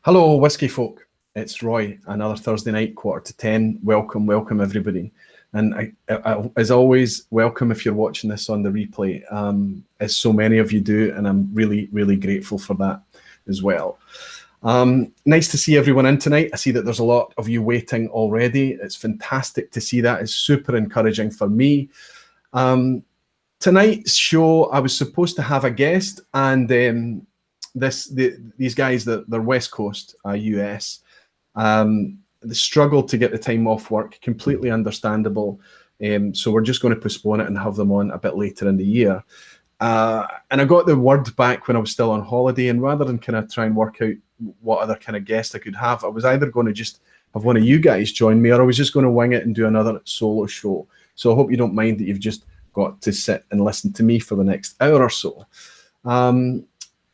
Hello, whiskey folk. It's Roy. Another Thursday night, 9:45. Welcome, everybody. And as always, welcome if you're watching this on the replay, as so many of you do, and I'm really, really grateful for that as well. Nice to see everyone in tonight. I see that there's a lot of you waiting already. It's fantastic to see that. It's super encouraging for me. Tonight's show, I was supposed to have a guest, and these guys, they're West Coast, US. They struggled to get the time off work, completely understandable. So we're just going to postpone it and have them on a bit later in the year. And I got the word back when I was still on holiday, and rather than kind of try and work out what other kind of guest I could have, I was either going to just have one of you guys join me, or I was just going to wing it and do another solo show. So I hope you don't mind that you've just got to sit and listen to me for the next hour or so.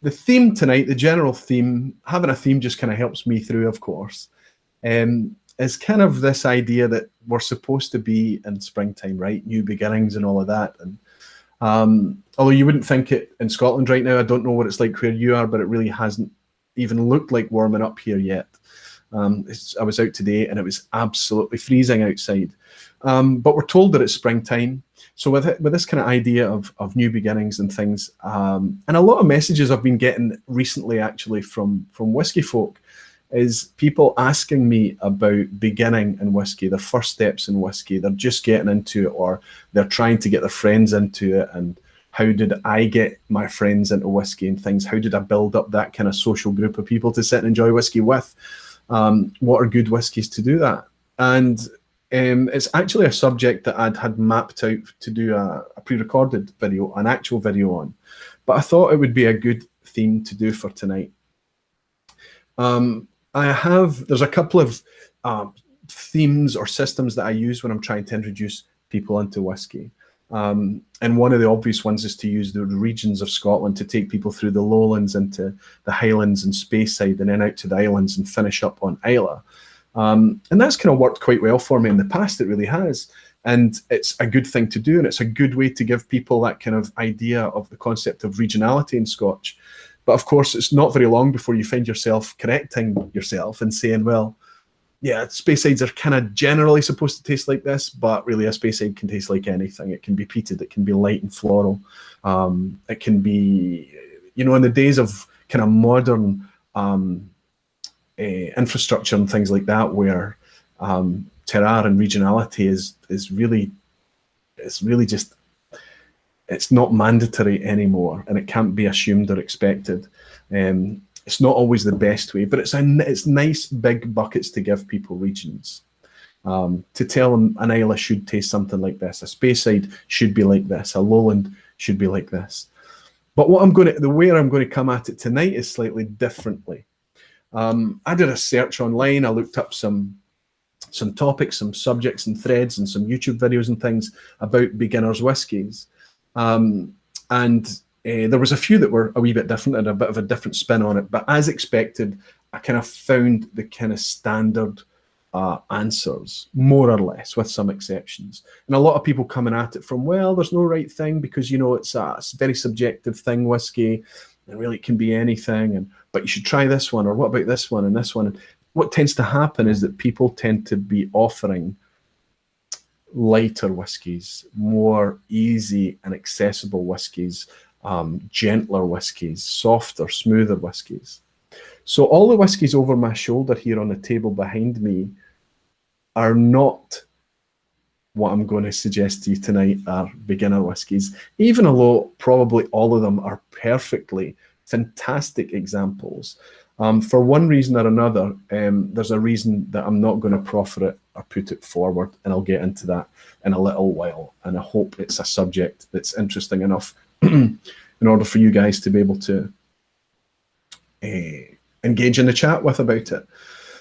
The theme tonight, the general theme, having a theme just kind of helps me through, of course, is kind of this idea that we're supposed to be in springtime, right? New beginnings and all of that. And although you wouldn't think it in Scotland right now, I don't know what it's like where you are, but it really hasn't even looked like warming up here yet. I was out today and it was absolutely freezing outside. But we're told that it's springtime. So with this kind of idea of new beginnings and things, and a lot of messages I've been getting recently actually from whiskey folk, is people asking me about beginning in whiskey, their first steps in whiskey. They're just getting into it, or they're trying to get their friends into it. And how did I get my friends into whiskey and things? How did I build up that kind of social group of people to sit and enjoy whiskey with? What are good whiskies to do that? And it's actually a subject that I'd had mapped out to do a pre-recorded video, an actual video on. But I thought it would be a good theme to do for tonight. There's a couple of themes or systems that I use when I'm trying to introduce people into whiskey. And one of the obvious ones is to use the regions of Scotland to take people through the lowlands into the highlands and Speyside, and then out to the islands and finish up on Islay. And that's kind of worked quite well for me in the past. It really has. And it's a good thing to do. And it's a good way to give people that kind of idea of the concept of regionality in Scotch. But of course, it's not very long before you find yourself correcting yourself and saying, well, yeah, Speysides are kind of generally supposed to taste like this, but really a Speyside can taste like anything. It can be peated, it can be light and floral. It can be, you know, in the days of kind of modern infrastructure and things like that, where terroir and regionality is really just, it's not mandatory anymore, and it can't be assumed or expected. It's not always the best way, but it's nice big buckets to give people regions, to tell them an Islay should taste something like this, a Speyside should be like this, a lowland should be like this. But the way I'm going to come at it tonight is slightly differently. I did a search online. I looked up some topics, some subjects and threads, and some YouTube videos and things about beginners' whiskies. There was a few that were a wee bit different and a bit of a different spin on it. But as expected, I kind of found the kind of standard answers, more or less, with some exceptions. And a lot of people coming at it from, well, there's no right thing because, you know, it's a very subjective thing, whiskey, and really it can be anything. But you should try this one, or what about this one and this one? And what tends to happen is that people tend to be offering lighter whiskies, more easy and accessible whiskies, gentler whiskies, softer, smoother whiskies. So all the whiskies over my shoulder here on the table behind me are not what I'm going to suggest to you tonight are beginner whiskies, even although probably all of them are perfectly fantastic examples. For one reason or another, there's a reason that I'm not going to proffer it or put it forward, and I'll get into that in a little while. And I hope it's a subject that's interesting enough in order for you guys to be able to engage in the chat with about it.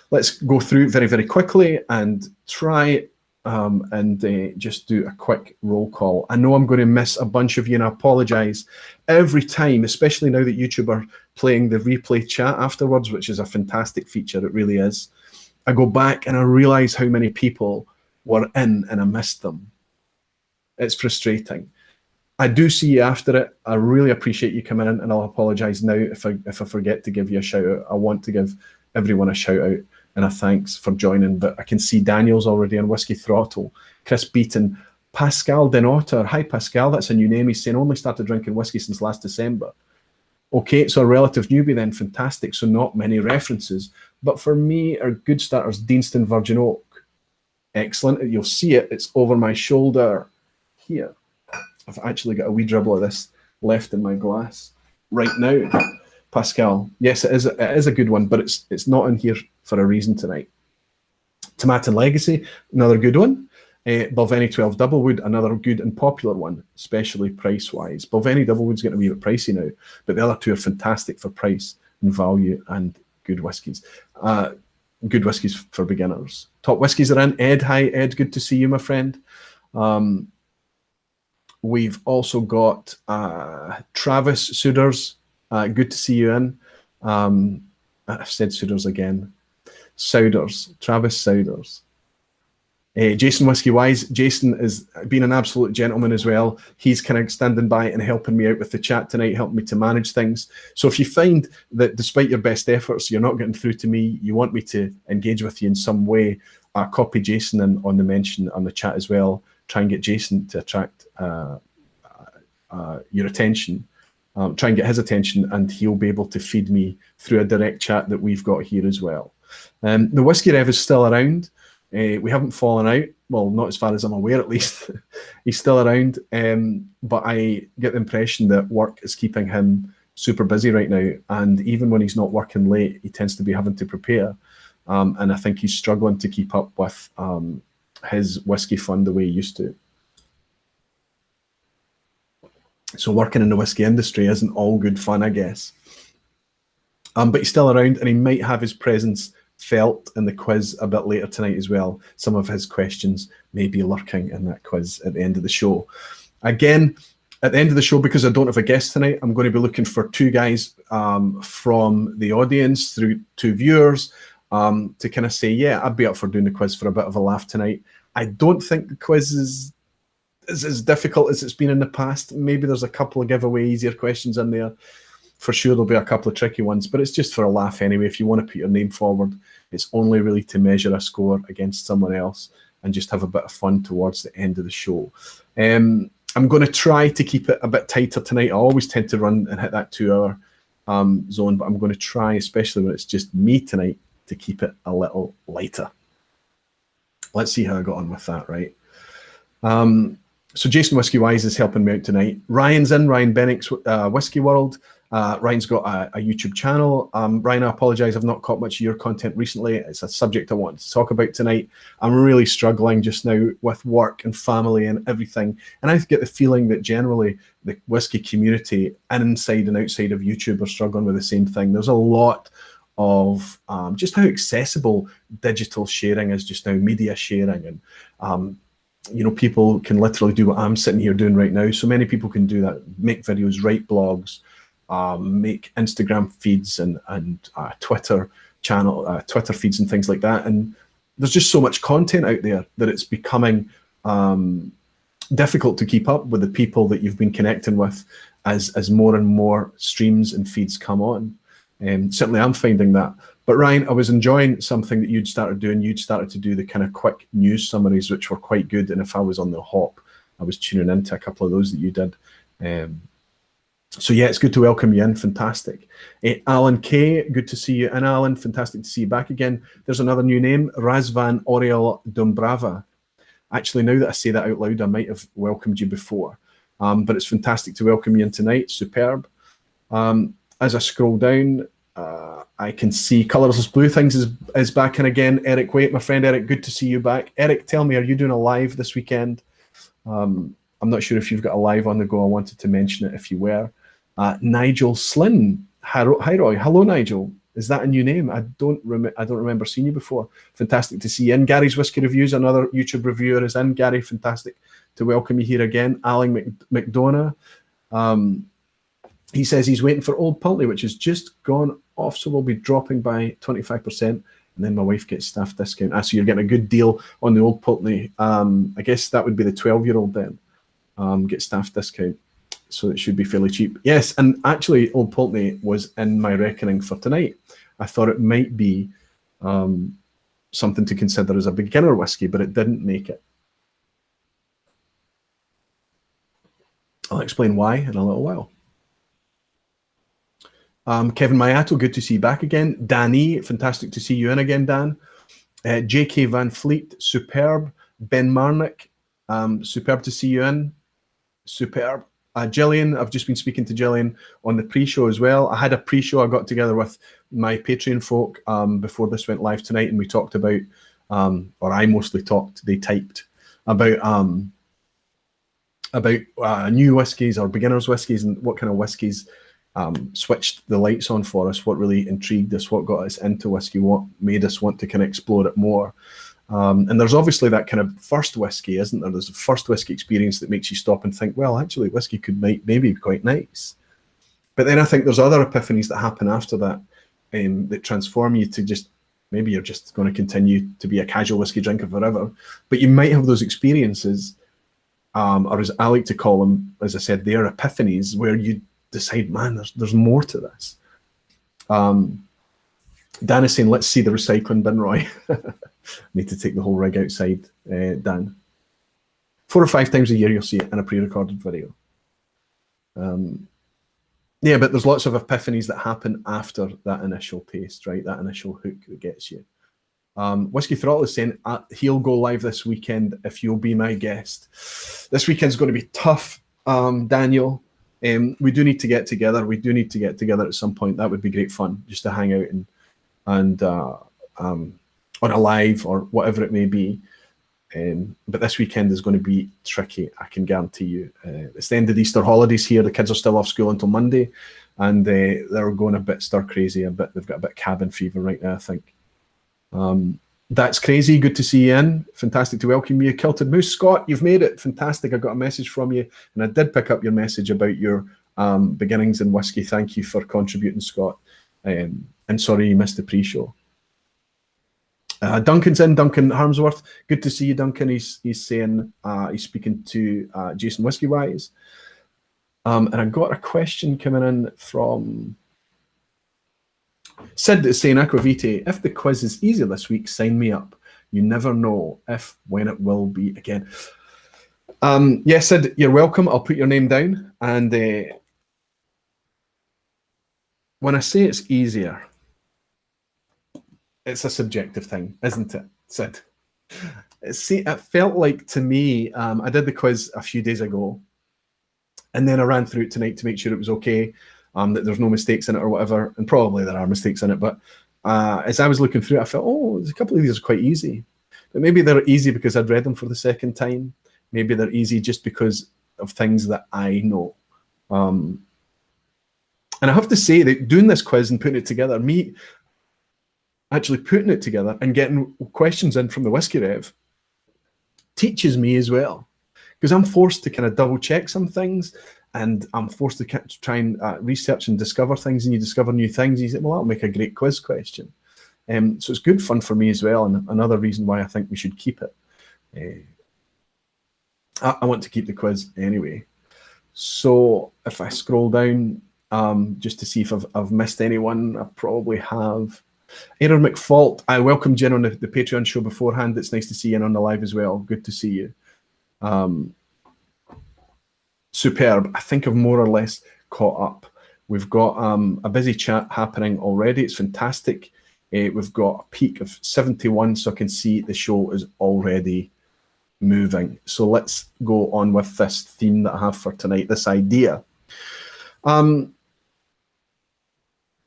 Let's go through very, very quickly and try and just do a quick roll call. I know I'm going to miss a bunch of you, and I apologize every time, especially now that YouTube are playing the replay chat afterwards, which is a fantastic feature. It really is. I go back and I realize how many people were in and I missed them. It's frustrating. I do see you after it. I really appreciate you coming in, and I'll apologize now if I forget to give you a shout out. I want to give everyone a shout out and a thanks for joining. But I can see Daniel's already on Whiskey Throttle, Chris Beaton, Pascal Denotter. Hi, Pascal. That's a new name. He's saying only started drinking whiskey since last December. Okay, so a relative newbie then. Fantastic. So not many references. But for me, our good starters, Deanston Virgin Oak. Excellent. You'll see it. It's over my shoulder here. I've actually got a wee dribble of this left in my glass right now. Pascal. Yes, it is a good one, but it's not in here for a reason tonight. Tomatin Legacy, another good one. Balvenie 12 Doublewood, another good and popular one, especially price-wise. Balvenie Doublewood's getting a wee bit pricey now, but the other two are fantastic for price and value and good whiskies. Good whiskies for beginners. Top whiskies are in. Ed, hi Ed, good to see you, my friend. We've also got Travis Souders, good to see you in. I've said Souders again. Souders, Travis Souders. Jason Whiskey Wise. Jason has been an absolute gentleman as well. He's kind of standing by and helping me out with the chat tonight, helping me to manage things. So if you find that despite your best efforts, you're not getting through to me, you want me to engage with you in some way, copy Jason in on the mention on the chat as well. Try and get Jason to attract your attention. Try and get his attention, and he'll be able to feed me through a direct chat that we've got here as well. The Whiskey Rev is still around. We haven't fallen out. Well, not as far as I'm aware, at least. He's still around. But I get the impression that work is keeping him super busy right now. And even when he's not working late, he tends to be having to prepare. And I think he's struggling to keep up with his whiskey fund the way he used to. So working in the whiskey industry isn't all good fun, I guess. But he's still around, and he might have his presence felt in the quiz a bit later tonight as well. Some of his questions may be lurking in that quiz at the end of the show. Again, at the end of the show, because I don't have a guest tonight, I'm going to be looking for two guys from the audience through two viewers to kind of say, yeah, I'd be up for doing the quiz for a bit of a laugh tonight. I don't think the quiz is as difficult as it's been in the past. Maybe there's a couple of giveaway easier questions in there. For sure there'll be a couple of tricky ones, but it's just for a laugh anyway. If you want to put your name forward, it's only really to measure a score against someone else and just have a bit of fun towards the end of the show. I'm going to try to keep it a bit tighter tonight. I always tend to run and hit that 2 hour zone, but I'm going to try, especially when it's just me tonight, to keep it a little lighter. Let's see how I got on with that, right? So Jason Whiskey Wise is helping me out tonight. Ryan's in, Ryan Bennick's Whiskey World. Ryan's got a YouTube channel. Ryan, I apologize, I've not caught much of your content recently. It's a subject I want to talk about tonight. I'm really struggling just now with work and family and everything. And I get the feeling that generally the whiskey community inside and outside of YouTube are struggling with the same thing. There's a lot of just how accessible digital sharing is just now, media sharing, and you know, people can literally do what I'm sitting here doing right now. So many people can do that, make videos, write blogs, make Instagram feeds and Twitter Twitter feeds and things like that. And there's just so much content out there that it's becoming difficult to keep up with the people that you've been connecting with as more and more streams and feeds come on. Certainly I'm finding that. But Ryan, I was enjoying something that you'd started doing. You'd started to do the kind of quick news summaries, which were quite good. And if I was on the hop, I was tuning into a couple of those that you did. So yeah, it's good to welcome you in. Fantastic. Alan K, good to see you in, Alan. Fantastic to see you back again. There's another new name, Razvan Oriel Dumbrava. Actually, now that I say that out loud, I might have welcomed you before. But it's fantastic to welcome you in tonight. Superb. As I scroll down, I can see Colourless Blue Things is back in again. Eric Waite, my friend Eric, good to see you back. Eric, tell me, are you doing a live this weekend? I'm not sure if you've got a live on the go. I wanted to mention it if you were. Nigel Slynn, hi Roy. Hello Nigel. Is that a new name? I don't remember seeing you before. Fantastic to see you in. Gary's Whiskey Reviews, another YouTube reviewer is in. Gary, fantastic to welcome you here again. Alan McDonough. He says he's waiting for Old Pulteney, which has just gone off, so we'll be dropping by 25%, and then my wife gets staff discount. So you're getting a good deal on the Old Pulteney. I guess that would be the 12-year-old then. Get staff discount, so it should be fairly cheap. Yes, and actually Old Pulteney was in my reckoning for tonight. I thought it might be something to consider as a beginner whiskey, but it didn't make it. I'll explain why in a little while. Kevin Mayato, good to see you back again. Danny, fantastic to see you in again, Dan. JK Van Fleet, superb. Ben Marnick, superb to see you in. Superb. Gillian, I've just been speaking to Gillian on the pre-show as well. I had a pre-show I got together with my Patreon folk before this went live tonight, and we talked about, or I mostly talked, they typed, about new whiskies or beginners whiskies and what kind of whiskies switched the lights on for us, what really intrigued us, what got us into whiskey, what made us want to kind of explore it more. And there's obviously that kind of first whiskey, isn't there? There's a first whiskey experience that makes you stop and think, well, actually, whiskey could maybe be quite nice. But then I think there's other epiphanies that happen after that that transform you to just, maybe you're just going to continue to be a casual whiskey drinker forever. But you might have those experiences, or as I like to call them, as I said, they're epiphanies, where you decide, man, there's more to this. Dan is saying, let's see the recycling bin, Roy. Need to take the whole rig outside, Dan. 4 or 5 times a year you'll see it in a pre-recorded video. Yeah, but there's lots of epiphanies that happen after that initial taste, right? That initial hook that gets you. Whiskey Throttle is saying he'll go live this weekend if you'll be my guest. This weekend's going to be tough, Daniel. We do need to get together. We do need to get together at some point. That would be great fun, just to hang out and on a live or whatever it may be. But this weekend is going to be tricky, I can guarantee you. It's the end of the Easter holidays here. The kids are still off school until Monday, and they're going a bit stir crazy. They've got a bit of cabin fever right now, I think. That's crazy. Good to see you in. Fantastic to welcome you. Kilted Moose. Scott, you've made it. Fantastic. I got a message from you, and I did pick up your message about your beginnings in whiskey. Thank you for contributing, Scott. And sorry you missed the pre-show. Duncan's in, Duncan Harmsworth. Good to see you, Duncan. He's saying he's speaking to Jason Whiskey-wise. And I got a question coming in from Sid that's saying, Aqvavitae, if the quiz is easy this week, sign me up. You never know when it will be again. Yes, Sid, you're welcome. I'll put your name down. And when I say it's easier, it's a subjective thing, isn't it, Sid? It felt like to me, I did the quiz a few days ago, and then I ran through it tonight to make sure it was okay, that there's no mistakes in it or whatever, and probably there are mistakes in it, but as I was looking through it, I felt, oh, there's a couple of these are quite easy. But maybe they're easy because I'd read them for the second time. Maybe they're easy just because of things that I know. And I have to say that doing this quiz and putting it together, me actually putting it together and getting questions in from the Whiskey Rev teaches me as well, because I'm forced to kind of double check some things, and I'm forced to try and research and discover things, and you discover new things. You say, well, that'll make a great quiz question. So it's good fun for me as well, and another reason why I think we should keep it. I want to keep the quiz anyway. So if I scroll down just to see if I've missed anyone, I probably have. Aaron McFault, I welcomed you in on the Patreon show beforehand. It's nice to see you in on the live as well. Good to see you. Superb. I think I've more or less caught up. We've got a busy chat happening already. It's fantastic. We've got a peak of 71, so I can see the show is already moving. So let's go on with this theme that I have for tonight, this idea.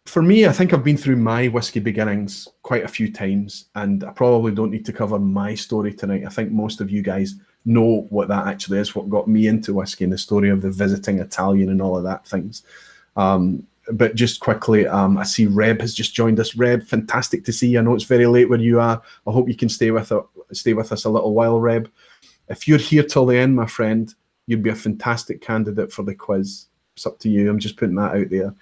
For me, I think I've been through my whiskey beginnings quite a few times, and I probably don't need to cover my story tonight. I think most of you guys know what that actually is, what got me into whiskey, and the story of the visiting Italian and all of that things. But just quickly, I see Reb has just joined us. Reb, fantastic to see you. I know it's very late where you are. I hope you can stay with us a little while, Reb. If you're here till the end, my friend, you'd be a fantastic candidate for the quiz. It's up to you. I'm just putting that out there.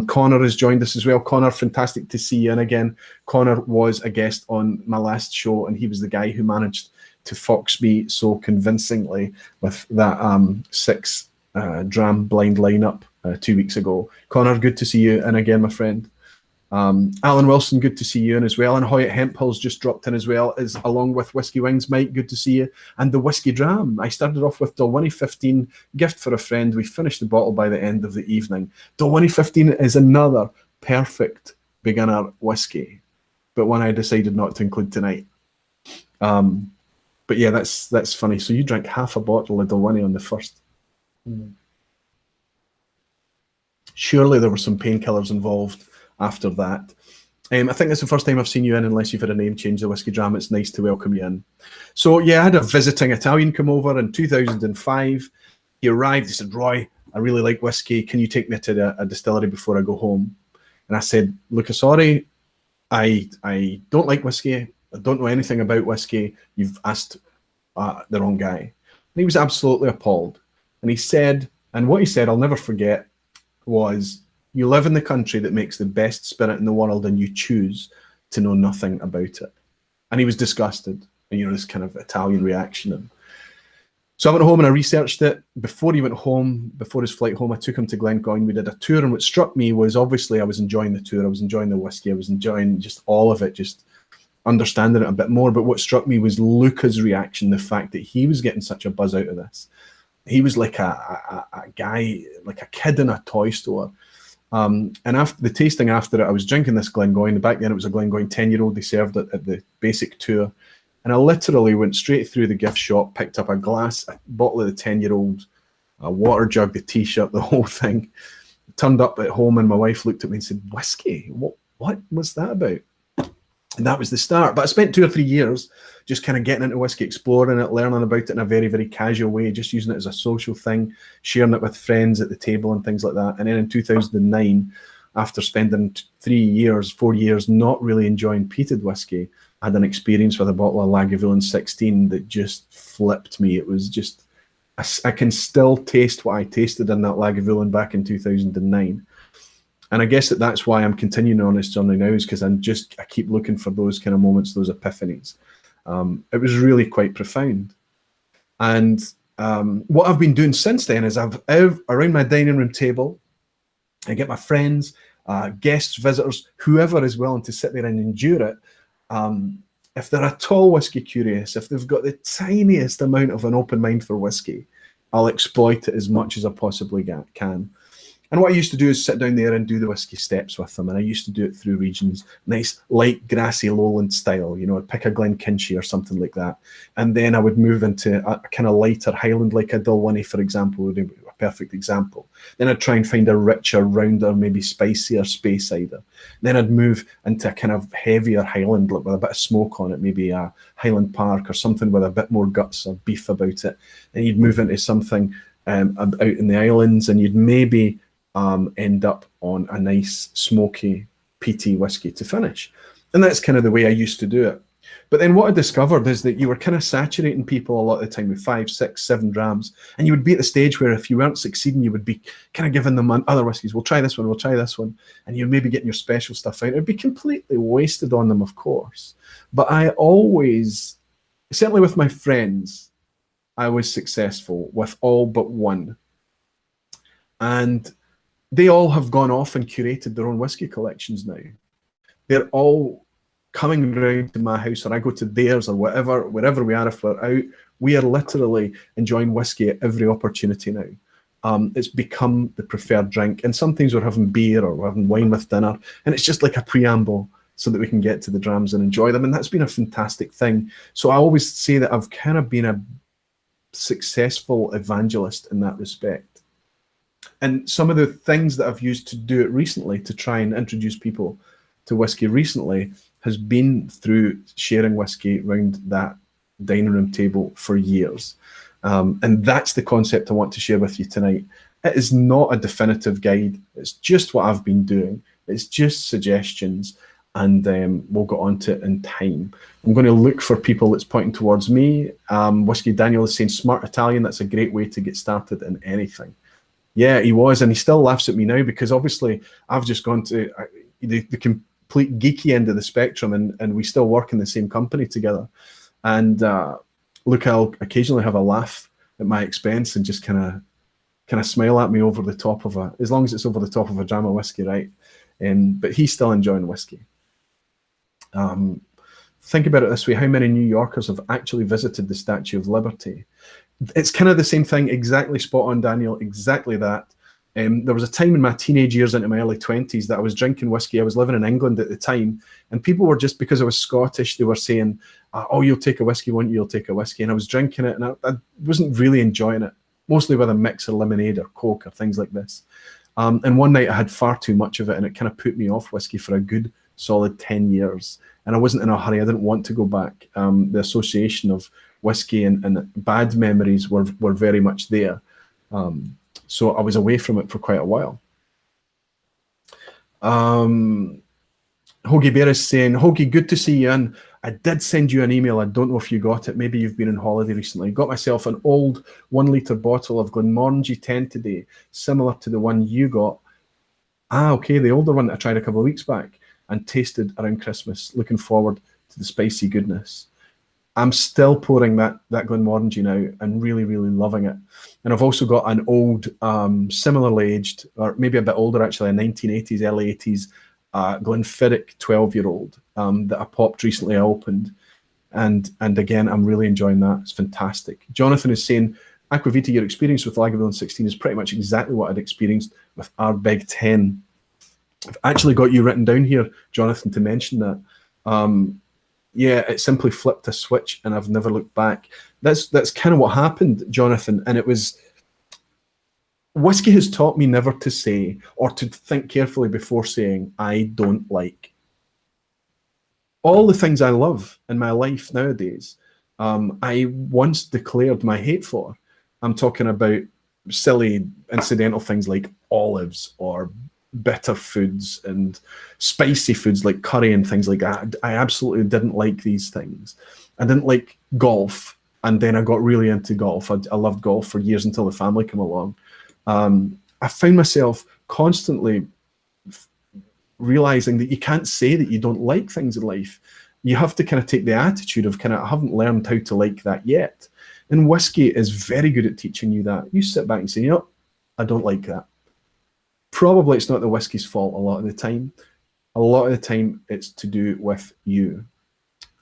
Connor has joined us as well. Connor, fantastic to see you. And again, Connor was a guest on my last show, and he was the guy who managed to fox me so convincingly with that 6 dram blind lineup 2 weeks ago. Connor, good to see you. And again, my friend. Alan Wilson, good to see you in as well. And Hoyt Hemphill's just dropped in as well, as along with Whiskey Wings. Mike, good to see you. And the Whiskey Dram. I started off with Dalwhinnie 15, gift for a friend. We finished the bottle by the end of the evening. Dalwhinnie 15 is another perfect beginner whiskey, but one I decided not to include tonight. But yeah, that's funny. So you drank half a bottle of Dalwhinnie on the first. Surely there were some painkillers involved after that. I think it's the first time I've seen you in, unless you've had a name change, the Whiskey Dram. It's nice to welcome you in. So yeah, I had a visiting Italian come over in 2005. He arrived, he said, Roy, I really like whiskey. Can you take me to a distillery before I go home? And I said, look, sorry, I don't like whiskey. I don't know anything about whiskey. You've asked the wrong guy. And he was absolutely appalled. And he said, and what he said, I'll never forget, was, you live in the country that makes the best spirit in the world and you choose to know nothing about it. And he was disgusted. And, you know, this kind of Italian reaction. And so I went home and I researched it. Before he went home, before his flight home, I took him to Glencoyne. We did a tour, and what struck me was, obviously I was enjoying the tour. I was enjoying the whiskey. I was enjoying just all of it, just understanding it a bit more. But what struck me was Luca's reaction, the fact that he was getting such a buzz out of this. He was like a guy, like a kid in a toy store. And after the tasting, after it, I was drinking this Glengoyne. Back then it was a Glengoyne 10-year-old. They served it at the basic tour. And I literally went straight through the gift shop, picked up a bottle of the 10-year-old, a water jug, the T-shirt, the whole thing. Turned up at home and my wife looked at me and said, whiskey? What was that about? And that was the start. But I spent 2 or 3 years just kind of getting into whiskey, exploring it, learning about it in a very, very casual way, just using it as a social thing, sharing it with friends at the table and things like that. And then in 2009, after spending 4 years not really enjoying peated whiskey, I had an experience with a bottle of Lagavulin 16 that just flipped me. It was just, I can still taste what I tasted in that Lagavulin back in 2009. And I guess that's why I'm continuing on this journey now, is because I keep looking for those kind of moments, those epiphanies. It was really quite profound. And what I've been doing since then is around my dining room table, I get my friends, guests, visitors, whoever is willing to sit there and endure it. If they're at all whiskey curious, if they've got the tiniest amount of an open mind for whiskey, I'll exploit it as much as I possibly can. And what I used to do is sit down there and do the whiskey steps with them. And I used to do it through regions, nice, light, grassy, lowland style. You know, I'd pick a Glenkinchie or something like that. And then I would move into a kind of lighter Highland, like a Dalwhinnie, for example, would be a perfect example. Then I'd try and find a richer, rounder, maybe spicier Speyside. Then I'd move into a kind of heavier Highland, like with a bit of smoke on it, maybe a Highland Park or something with a bit more guts or beef about it. Then you'd move into something out in the islands, and you'd maybe end up on a nice smoky peaty whiskey to finish. And that's kind of the way I used to do it. But then what I discovered is that you were kind of saturating people a lot of the time with 5, 6, 7 drams, and you would be at the stage where if you weren't succeeding, you would be kind of giving them other whiskies. We'll try this one, we'll try this one, and you're maybe getting your special stuff out. It'd be completely wasted on them, of course. But I always, certainly with my friends, I was successful with all but one. And they all have gone off and curated their own whiskey collections now. They're all coming around to my house, or I go to theirs, or wherever we are, if we're out, we are literally enjoying whiskey at every opportunity now. It's become the preferred drink. And sometimes we're having beer or we're having wine with dinner, and it's just like a preamble so that we can get to the drams and enjoy them. And that's been a fantastic thing. So I always say that I've kind of been a successful evangelist in that respect. And some of the things that I've used to do it recently, to try and introduce people to whiskey recently, has been through sharing whiskey around that dining room table for years. And that's the concept I want to share with you tonight. It is not a definitive guide. It's just what I've been doing. It's just suggestions, and we'll get on to it in time. I'm going to look for people that's pointing towards me. Whiskey Daniel is saying, smart Italian. That's a great way to get started in anything. Yeah, he was, and he still laughs at me now, because obviously I've just gone to the complete geeky end of the spectrum, and we still work in the same company together. And look, I'll occasionally have a laugh at my expense and just kind of smile at me over the top of as long as it's over the top of a dram of whiskey, right? But he's still enjoying whiskey. Think about it this way: how many New Yorkers have actually visited the Statue of Liberty? It's kind of the same thing, exactly spot on, Daniel, exactly that. There was a time in my teenage years into my early 20s that I was drinking whiskey. I was living in England at the time, and people were, just because I was Scottish, they were saying, oh, you'll take a whiskey, won't you? You'll take a whiskey. And I was drinking it, and I wasn't really enjoying it, mostly with a mix of lemonade or Coke or things like this. And one night I had far too much of it, and it kind of put me off whiskey for a good solid 10 years. And I wasn't in a hurry. I didn't want to go back. The association of whiskey and bad memories were very much there. So I was away from it for quite a while. Hoagie Bear is saying, Hoagie, good to see you in. I did send you an email. I don't know if you got it. Maybe you've been on holiday recently. Got myself an old 1 litre bottle of Glenmorangie 10 today, similar to the one you got. Okay, the older one that I tried a couple of weeks back and tasted around Christmas. Looking forward to the spicy goodness. I'm still pouring that Glenmorangie now and really, really loving it. And I've also got an old, similarly aged, or maybe a bit older actually, a 1980s, early 80s Glenfiddich 12-year-old that I popped recently. I opened. And again, I'm really enjoying that. It's fantastic. Jonathan is saying, Aqvavitae, your experience with Lagavulin 16 is pretty much exactly what I'd experienced with Ardbeg 10. I've actually got you written down here, Jonathan, to mention that. Yeah, it simply flipped a switch and I've never looked back. That's kind of what happened, Jonathan. And it was, whiskey has taught me never to say or to think carefully before saying, I don't like. All the things I love in my life nowadays, I once declared my hate for. I'm talking about silly incidental things like olives or bitter foods and spicy foods like curry and things like that. I absolutely didn't like these things. I didn't like golf, and then I got really into golf. I loved golf for years until the family came along. I found myself constantly realizing that you can't say that you don't like things in life. You have to kind of take the attitude of I haven't learned how to like that yet. And whiskey is very good at teaching you that. You sit back and say, I don't like that. Probably it's not the whiskey's fault a lot of the time. A lot of the time it's to do with you.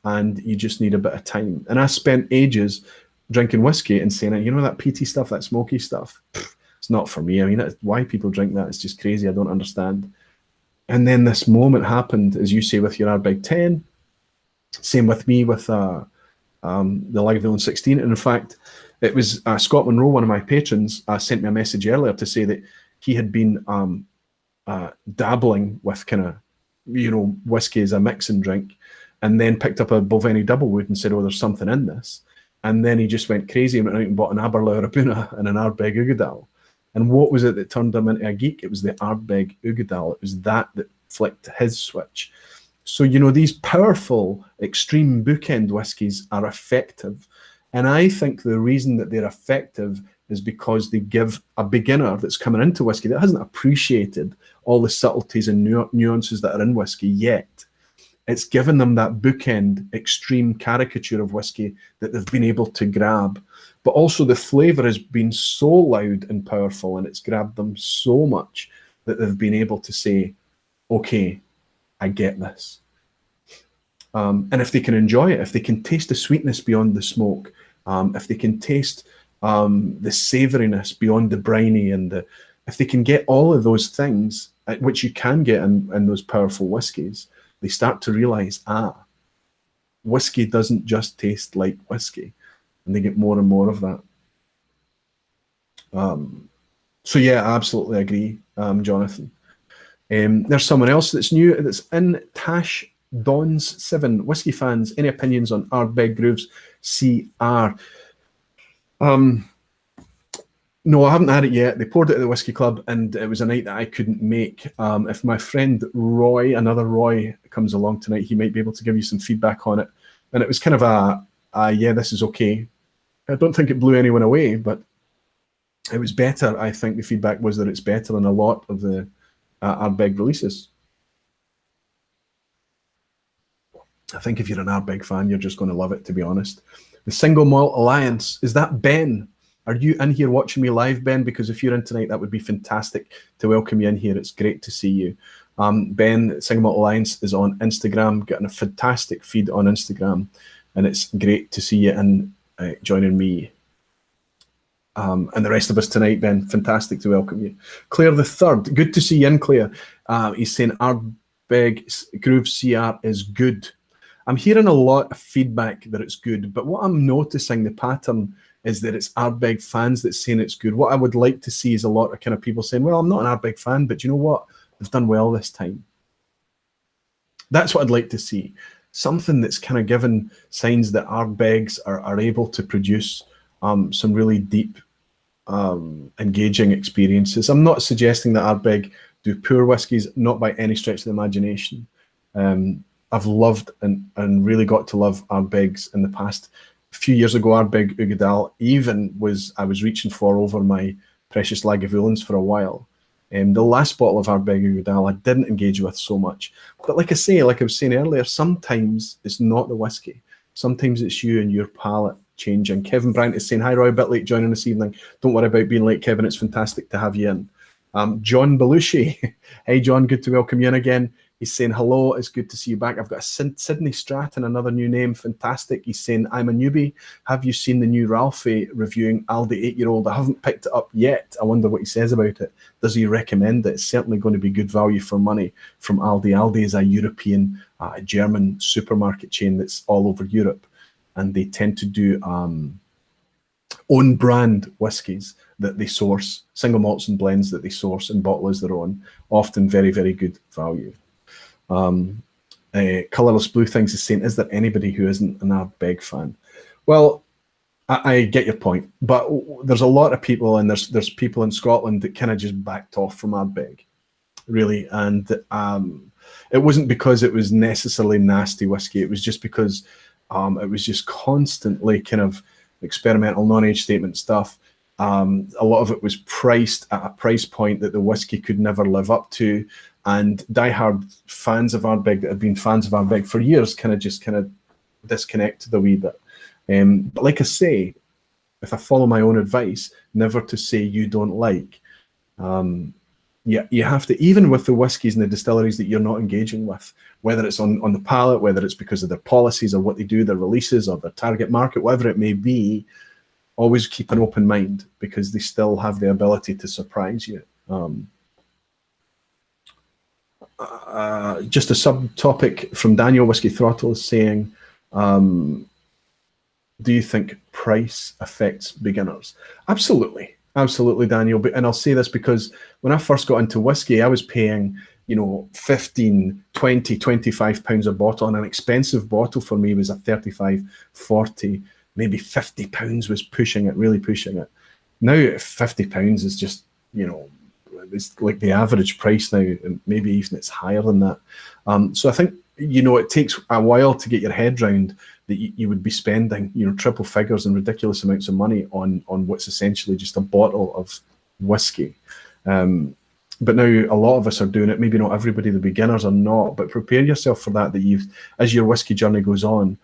And you just need a bit of time. And I spent ages drinking whiskey and saying, that peaty stuff, that smoky stuff, it's not for me. I mean, why people drink that is just crazy. I don't understand. And then this moment happened, as you say, with your Ardbeg 10. Same with me with the Lagavulin 16. And in fact, it was Scott Monroe, one of my patrons, sent me a message earlier to say that he had been dabbling with whiskey as a mixing drink, and then picked up a Bulveni Doublewood and said, there's something in this. And then he just went crazy and went out and bought an Aberlour Rabuna and an Ardbeg Uigeadail. And what was it that turned him into a geek? It was the Ardbeg Uigeadail. It was that flicked his switch. So, these powerful, extreme bookend whiskies are effective. And I think the reason that they're effective is because they give a beginner that's coming into whiskey that hasn't appreciated all the subtleties and nuances that are in whiskey yet. It's given them that bookend, extreme caricature of whiskey that they've been able to grab. But also the flavour has been so loud and powerful, and it's grabbed them so much that they've been able to say, okay, I get this. And if they can enjoy it, if they can taste the sweetness beyond the smoke, if they can taste the savouriness beyond the briny, and if they can get all of those things, which you can get in those powerful whiskies, they start to realise, whiskey doesn't just taste like whiskey, and they get more and more of that. So yeah, I absolutely agree, Jonathan. There's someone else that's new, that's in Tash Dons 7. Whiskey fans, any opinions on Ardbeg Grooves CR? No, I haven't had it yet. They poured it at the Whiskey Club, and it was a night that I couldn't make. If my friend Roy, another Roy, comes along tonight, he might be able to give you some feedback on it. And it was kind of yeah, this is okay. I don't think it blew anyone away, but it was better. I think the feedback was that it's better than a lot of the Ardbeg releases. I think if you're an Ardbeg fan, you're just going to love it, to be honest. The Single Malt Alliance, is that Ben? Are you in here watching me live, Ben? Because if you're in tonight, that would be fantastic to welcome you in here. It's great to see you. Ben, Single Malt Alliance, is on Instagram, getting a fantastic feed on Instagram, and it's great to see you and joining me and the rest of us tonight, Ben. Fantastic to welcome you. Claire the Third, good to see you in, Claire. He's saying Ardbeg Groove CR is good. I'm hearing a lot of feedback that it's good, but what I'm noticing, the pattern, is that it's Ardbeg fans that's saying it's good. What I would like to see is a lot of kind of people saying, well, I'm not an Ardbeg fan, but you know what? They've done well this time. That's what I'd like to see. Something that's kind of given signs that Ardbegs are able to produce some really deep, engaging experiences. I'm not suggesting that Ardbeg do poor whiskies, not by any stretch of the imagination. I've loved and really got to love Ardbegs in the past. A few years ago, Ardbeg Ugadal even I was reaching for over my precious Lagavulins for a while. The last bottle of Ardbeg Ugadal I didn't engage with so much. But like I was saying earlier, sometimes it's not the whiskey. Sometimes it's you and your palate changing. Kevin Bryant is saying, hi Roy, a bit late joining this evening. Don't worry about being late, Kevin. It's fantastic to have you in. John Belushi, hey John, good to welcome you in again. He's saying, hello, it's good to see you back. I've got a Sydney Stratton, another new name, fantastic. He's saying, I'm a newbie. Have you seen the new Ralphie reviewing Aldi 8-year-old? I haven't picked it up yet. I wonder what he says about it. Does he recommend it? It's certainly going to be good value for money from Aldi. Aldi is a European, German supermarket chain that's all over Europe. And they tend to do own brand whiskies that they source, single malts and blends that they source and bottle as their own, often very, very good value. Colourless Blue Things is saying, is there anybody who isn't an Ardbeg fan? Well, I get your point, but there's a lot of people, and there's people in Scotland that kind of just backed off from Ardbeg, really, and it wasn't because it was necessarily nasty whiskey. It was just because it was just constantly kind of experimental non-age statement stuff. A lot of it was priced at a price point that the whiskey could never live up to, and diehard fans of Ardbeg that had been fans of Ardbeg for years kind of disconnected a wee bit. But like I say, if I follow my own advice, never to say you don't like, you have to, even with the whiskies and the distilleries that you're not engaging with, whether it's on the palate, whether it's because of their policies or what they do, their releases or their target market, whatever it may be, always keep an open mind, because they still have the ability to surprise you. Just a subtopic from Daniel Whiskey Throttle is saying, do you think price affects beginners? Absolutely. Absolutely, Daniel. And I'll say this because when I first got into whiskey, I was paying, 15, 20, 25 pounds a bottle. And an expensive bottle for me was a 35, 40, maybe 50 pounds was pushing it, really pushing it. Now 50 pounds is just, it's like the average price now, and maybe even it's higher than that. So I think, it takes a while to get your head round that you would be spending, triple figures and ridiculous amounts of money on what's essentially just a bottle of whiskey. But now a lot of us are doing it. Maybe not everybody, the beginners are not, but prepare yourself for that as your whiskey journey goes on,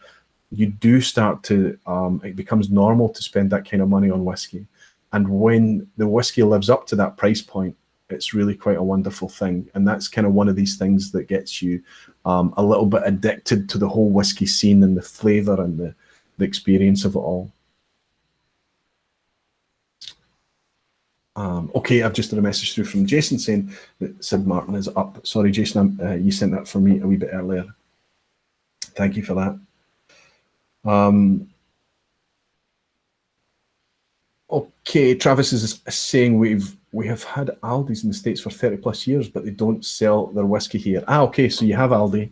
you do start to, it becomes normal to spend that kind of money on whiskey. And when the whiskey lives up to that price point, it's really quite a wonderful thing. And that's kind of one of these things that gets you a little bit addicted to the whole whiskey scene and the flavor and the experience of it all. Okay, I've just had a message through from Jason saying that Sid Martin is up. Sorry, Jason, you sent that for me a wee bit earlier. Thank you for that. Okay, Travis is saying we have had Aldi's in the States for 30 plus years, but they don't sell their whiskey here. Okay, so you have Aldi,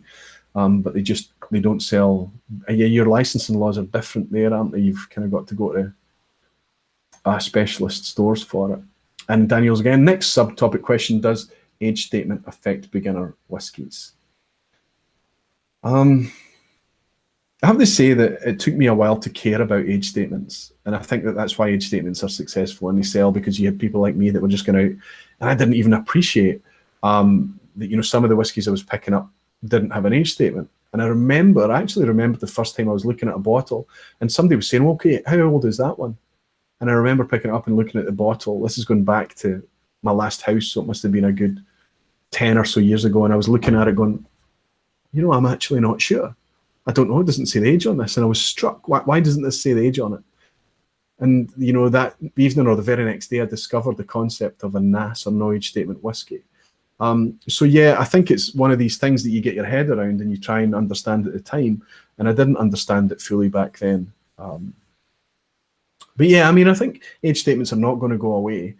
but they don't sell. Yeah, your licensing laws are different there, aren't they? You've kind of got to go to specialist stores for it. And Daniel's again, next subtopic question, does age statement affect beginner whiskies? I have to say that it took me a while to care about age statements. And I think that's why age statements are successful and they sell, because you had people like me that were just going out, and I didn't even appreciate that, some of the whiskies I was picking up didn't have an age statement. And I actually remember the first time I was looking at a bottle and somebody was saying, okay, how old is that one? And I remember picking it up and looking at the bottle. This is going back to my last house, so it must have been a good 10 or so years ago, and I was looking at it going, you know, I'm actually not sure. I don't know. It doesn't say the age on this. And I was struck. Why doesn't this say the age on it? And, you know, that evening or the very next day, I discovered the concept of a NAS, or no age statement whiskey. So, yeah, I think it's one of these things that you get your head around and you try and understand at the time. And I didn't understand it fully back then. But, yeah, I mean, I think age statements are not going to go away.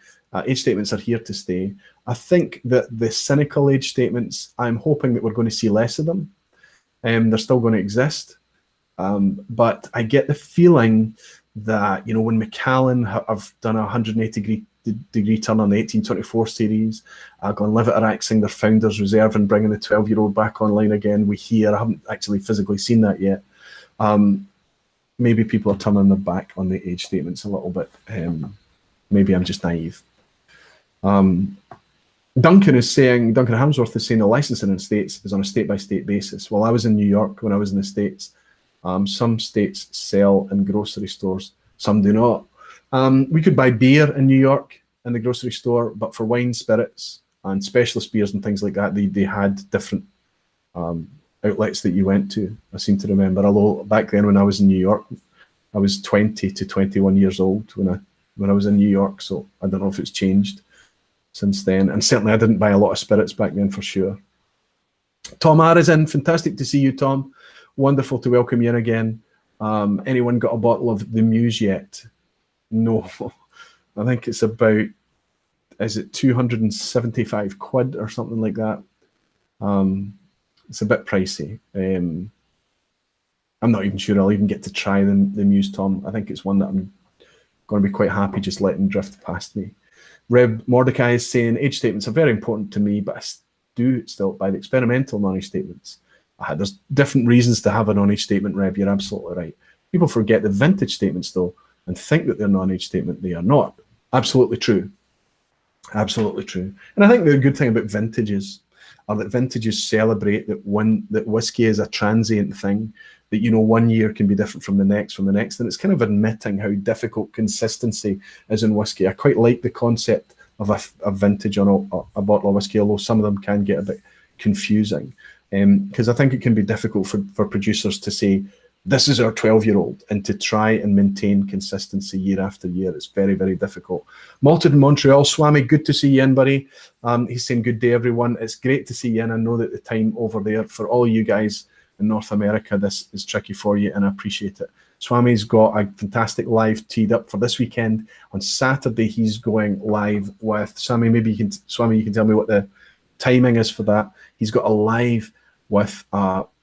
Age statements are here to stay. I think that the cynical age statements, I'm hoping that we're going to see less of them. They're still going to exist. But I get the feeling that, you know, when Macallan have done a 180-degree turn on the 1824 series, Glenlivet are axing their Founders Reserve and bringing the 12-year-old back online again. We hear, I haven't actually physically seen that yet. Maybe people are turning their back on the age statements a little bit. Maybe I'm just naive. Duncan Hamsworth is saying the licensing in the States is on a state-by-state basis. Well, I was in New York when I was in the States. Some states sell in grocery stores, some do not. We could buy beer in New York in the grocery store, but for wine, spirits, and specialist beers and things like that, they had different outlets that you went to, I seem to remember. Although back then when I was in New York, I was 20 to 21 years old when I was in New York, so I don't know if it's changed since then. And certainly I didn't buy a lot of spirits back then for sure. Tom R is in. Fantastic to see you, Tom. Wonderful to welcome you in again. Anyone got a bottle of the Muse yet? No. I think it's about, is it 275 quid or something like that? It's a bit pricey. I'm not even sure I'll even get to try the Muse, Tom. I think it's one that I'm going to be quite happy just letting drift past me. Reb Mordecai is saying age statements are very important to me, but I do still buy the experimental non-age statements. There's different reasons to have a non-age statement, Reb. You're absolutely right. People forget the vintage statements, though, and think that they're non-age statement. They are not. Absolutely true. Absolutely true. And I think the good thing about vintages are that vintages celebrate that whiskey is a transient thing, that, you know, 1 year can be different from the next, and it's kind of admitting how difficult consistency is in whiskey. I quite like the concept of a vintage on a bottle of whiskey, although some of them can get a bit confusing, because I think it can be difficult for producers to say, this is our 12-year-old, and to try and maintain consistency year after year. It's very, very difficult. Malted in Montreal, Swami, good to see you in, buddy. He's saying good day, everyone. It's great to see you in. I know that the time over there for all you guys in North America, this is tricky for you, and I appreciate it. Swami's got a fantastic live teed up for this weekend. On Saturday, he's going live with Swami. Maybe you can tell me what the timing is for that. He's got a live with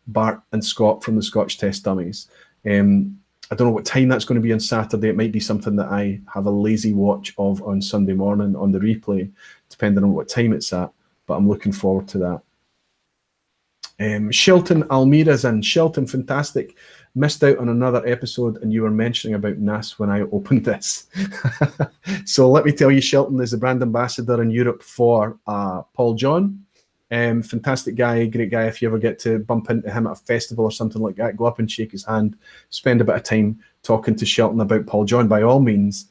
Bart and Scott from the Scotch Test Dummies. I don't know what time that's going to be on Saturday. It might be something that I have a lazy watch of on Sunday morning on the replay, depending on what time it's at, but I'm looking forward to that. Shelton Almira's in. Shelton, fantastic. Missed out on another episode, and you were mentioning about NAS when I opened this. So let me tell you, Shelton is the brand ambassador in Europe for Paul John. Fantastic guy, great guy. If you ever get to bump into him at a festival or something like that, go up and shake his hand, spend a bit of time talking to Shelton about Paul John by all means.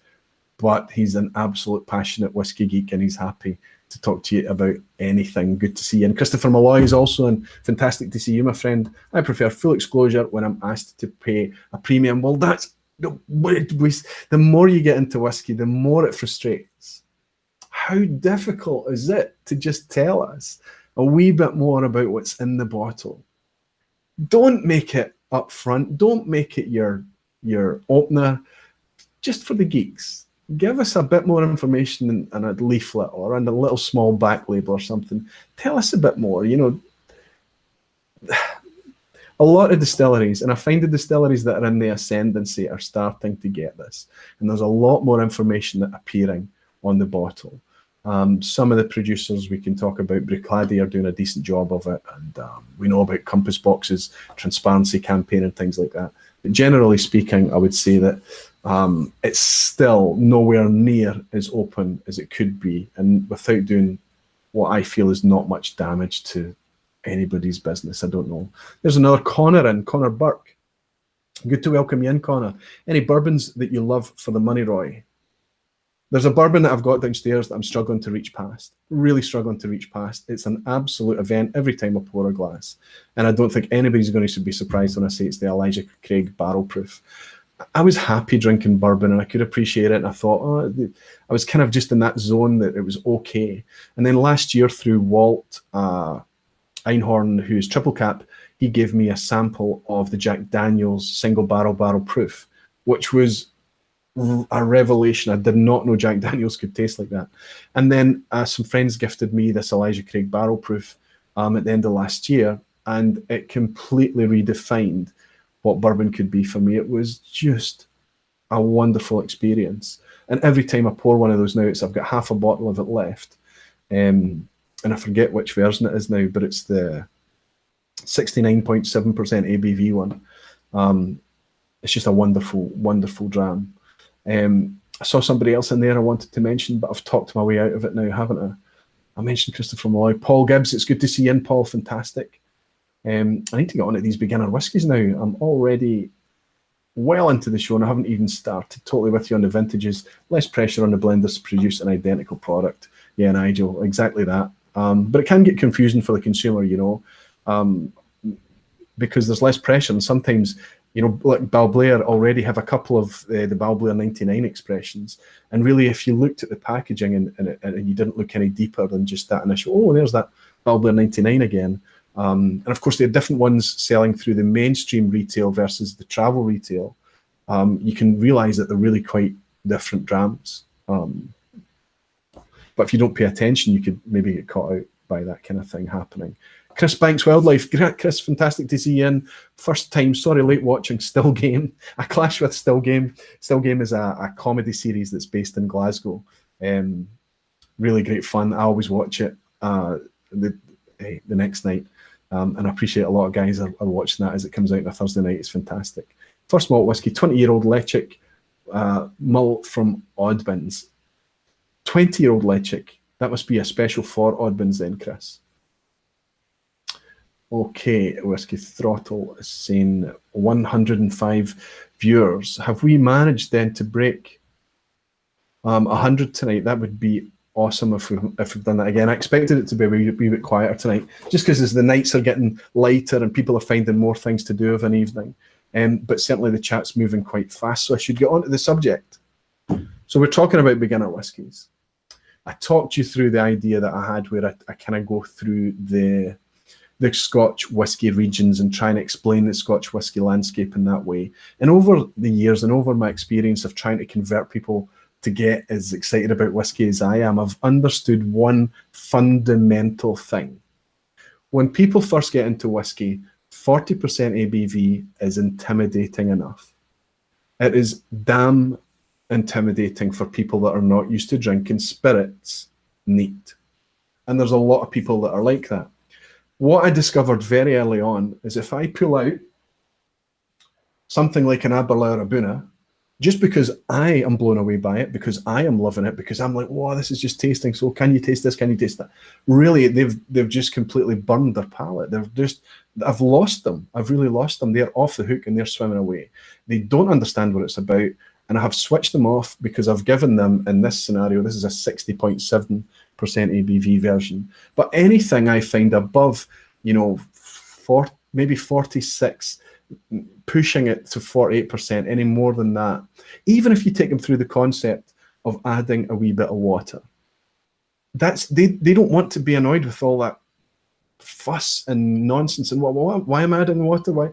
But he's an absolute passionate whiskey geek, and he's happy to talk to you about anything. Good to see you. And Christopher Malloy is also in. Fantastic to see you, my friend. I prefer full exposure when I'm asked to pay a premium. Well, that's the more you get into whiskey, the more it frustrates. How difficult is it to just tell us a wee bit more about what's in the bottle? Don't make it up front. Don't make it your opener. Just for the geeks, give us a bit more information and a leaflet or a little small back label or something. Tell us a bit more. You know, a lot of distilleries, and I find the distilleries that are in the ascendancy are starting to get this, and there's a lot more information appearing on the bottle. Some of the producers we can talk about, Bruichladdich, are doing a decent job of it, and we know about Compass Box's transparency campaign and things like that. But generally speaking, I would say that it's still nowhere near as open as it could be, and without doing what I feel is not much damage to anybody's business. I don't know. There's another Connor Burke. Good to welcome you in, Connor. Any bourbons that you love for the money, Roy? There's a bourbon that I've got downstairs that I'm struggling to reach past, really struggling to reach past. It's an absolute event every time I pour a glass. And I don't think anybody's going to be surprised when I say it's the Elijah Craig Barrel Proof. I was happy drinking bourbon and I could appreciate it. And I thought, oh, I was kind of just in that zone that it was okay. And then last year through Walt Einhorn, who's triple cap, he gave me a sample of the Jack Daniel's single barrel proof, which was a revelation. I did not know Jack Daniel's could taste like that. And then some friends gifted me this Elijah Craig Barrel Proof at the end of last year, and it completely redefined what bourbon could be for me. It was just a wonderful experience. And every time I pour one of those now, I've got half a bottle of it left. And I forget which version it is now, but it's the 69.7% ABV one. It's just a wonderful, wonderful dram. I saw somebody else in there I wanted to mention, but I've talked my way out of it now, haven't I? I mentioned Christopher Malloy. Paul Gibbs, it's good to see you in, Paul. Fantastic. I need to get on to these beginner whiskies now. I'm already well into the show and I haven't even started. Totally with you on the vintages. Less pressure on the blenders to produce an identical product. Yeah, Nigel, exactly that. But it can get confusing for the consumer, you know, because there's less pressure. And sometimes, you know, like Balblair already have a couple of the Balblair 99 expressions. And really, if you looked at the packaging and you didn't look any deeper than just that initial, oh, there's that Balblair 99 again. And of course, there are different ones selling through the mainstream retail versus the travel retail. You can realize that they're really quite different drams. But if you don't pay attention, you could maybe get caught out by that kind of thing happening. Chris Banks Wildlife, Chris, fantastic to see you in. First time, sorry, late watching Still Game. I clash with Still Game. Still Game is a comedy series that's based in Glasgow. Really great fun. I always watch it the next night. And I appreciate a lot of guys are watching that as it comes out on a Thursday night. It's fantastic. First malt whiskey, 20-year-old Lechik mull from Oddbins. 20-year-old Lechik. That must be a special for Oddbins then, Chris. Okay, Whiskey Throttle is saying 105 viewers. Have we managed then to break 100 tonight? That would be awesome if we've done that again. I expected it to be a wee bit quieter tonight, just because as the nights are getting lighter and people are finding more things to do of an evening. But certainly the chat's moving quite fast, so I should get on to the subject. So we're talking about beginner whiskies. I talked you through the idea that I had where I kind of go through the Scotch whisky regions and try and explain the Scotch whisky landscape in that way. And over the years and over my experience of trying to convert people to get as excited about whisky as I am, I've understood one fundamental thing. When people first get into whisky, 40% ABV is intimidating enough. It is damn intimidating for people that are not used to drinking spirits neat. And there's a lot of people that are like that. What I discovered very early on is if I pull out something like an Aberlour Abuna, just because I am blown away by it, because I am loving it, because I'm like, wow, this is just tasting. So can you taste this? Can you taste that? Really, they've just completely burned their palate. I've lost them. I've really lost them. They're off the hook and they're swimming away. They don't understand what it's about. And I have switched them off because I've given them, in this scenario, this is a 60.7% ABV version. But anything I find above, you know, maybe 46, pushing it to 48%, any more than that, even if you take them through the concept of adding a wee bit of water, they don't want to be annoyed with all that fuss and nonsense and why am I adding water? Why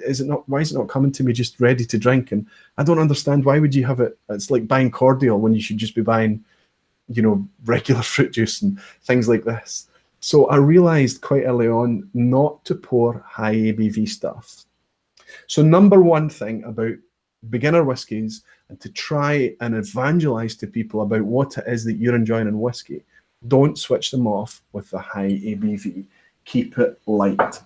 is it not coming to me just ready to drink? And I don't understand, why would you have it? It's like buying cordial when you should just be buying, you know, regular fruit juice and things like this. So I realized quite early on not to pour high ABV stuff. So number one thing about beginner whiskies, and to try and evangelize to people about what it is that you're enjoying in whiskey, don't switch them off with the high ABV. Keep it light.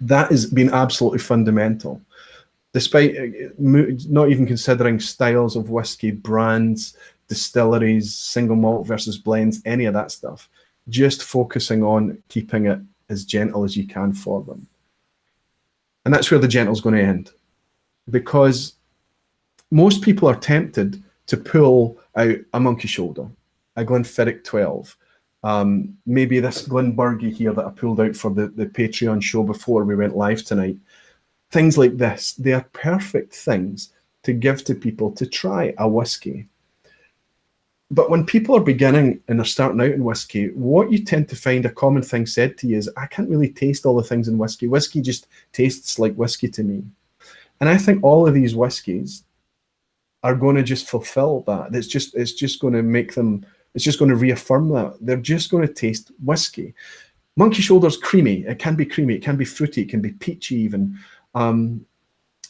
That has been absolutely fundamental. Despite not even considering styles of whiskey, brands, distilleries, single malt versus blends, any of that stuff, just focusing on keeping it as gentle as you can for them. And that's where the gentle's going to end. Because most people are tempted to pull out a monkey shoulder, a Glenfiddich 12, maybe this Glenburgie here that I pulled out for the Patreon show before we went live tonight. Things like this, they are perfect things to give to people to try a whiskey. But when people are beginning and they're starting out in whiskey, what you tend to find, a common thing said to you is, I can't really taste all the things in whiskey. Whiskey just tastes like whiskey to me. And I think all of these whiskies are going to just fulfill that. It's just going to make them, it's just going to reaffirm that. They're just going to taste whiskey. Monkey shoulder's creamy. It can be creamy. It can be fruity. It can be peachy even.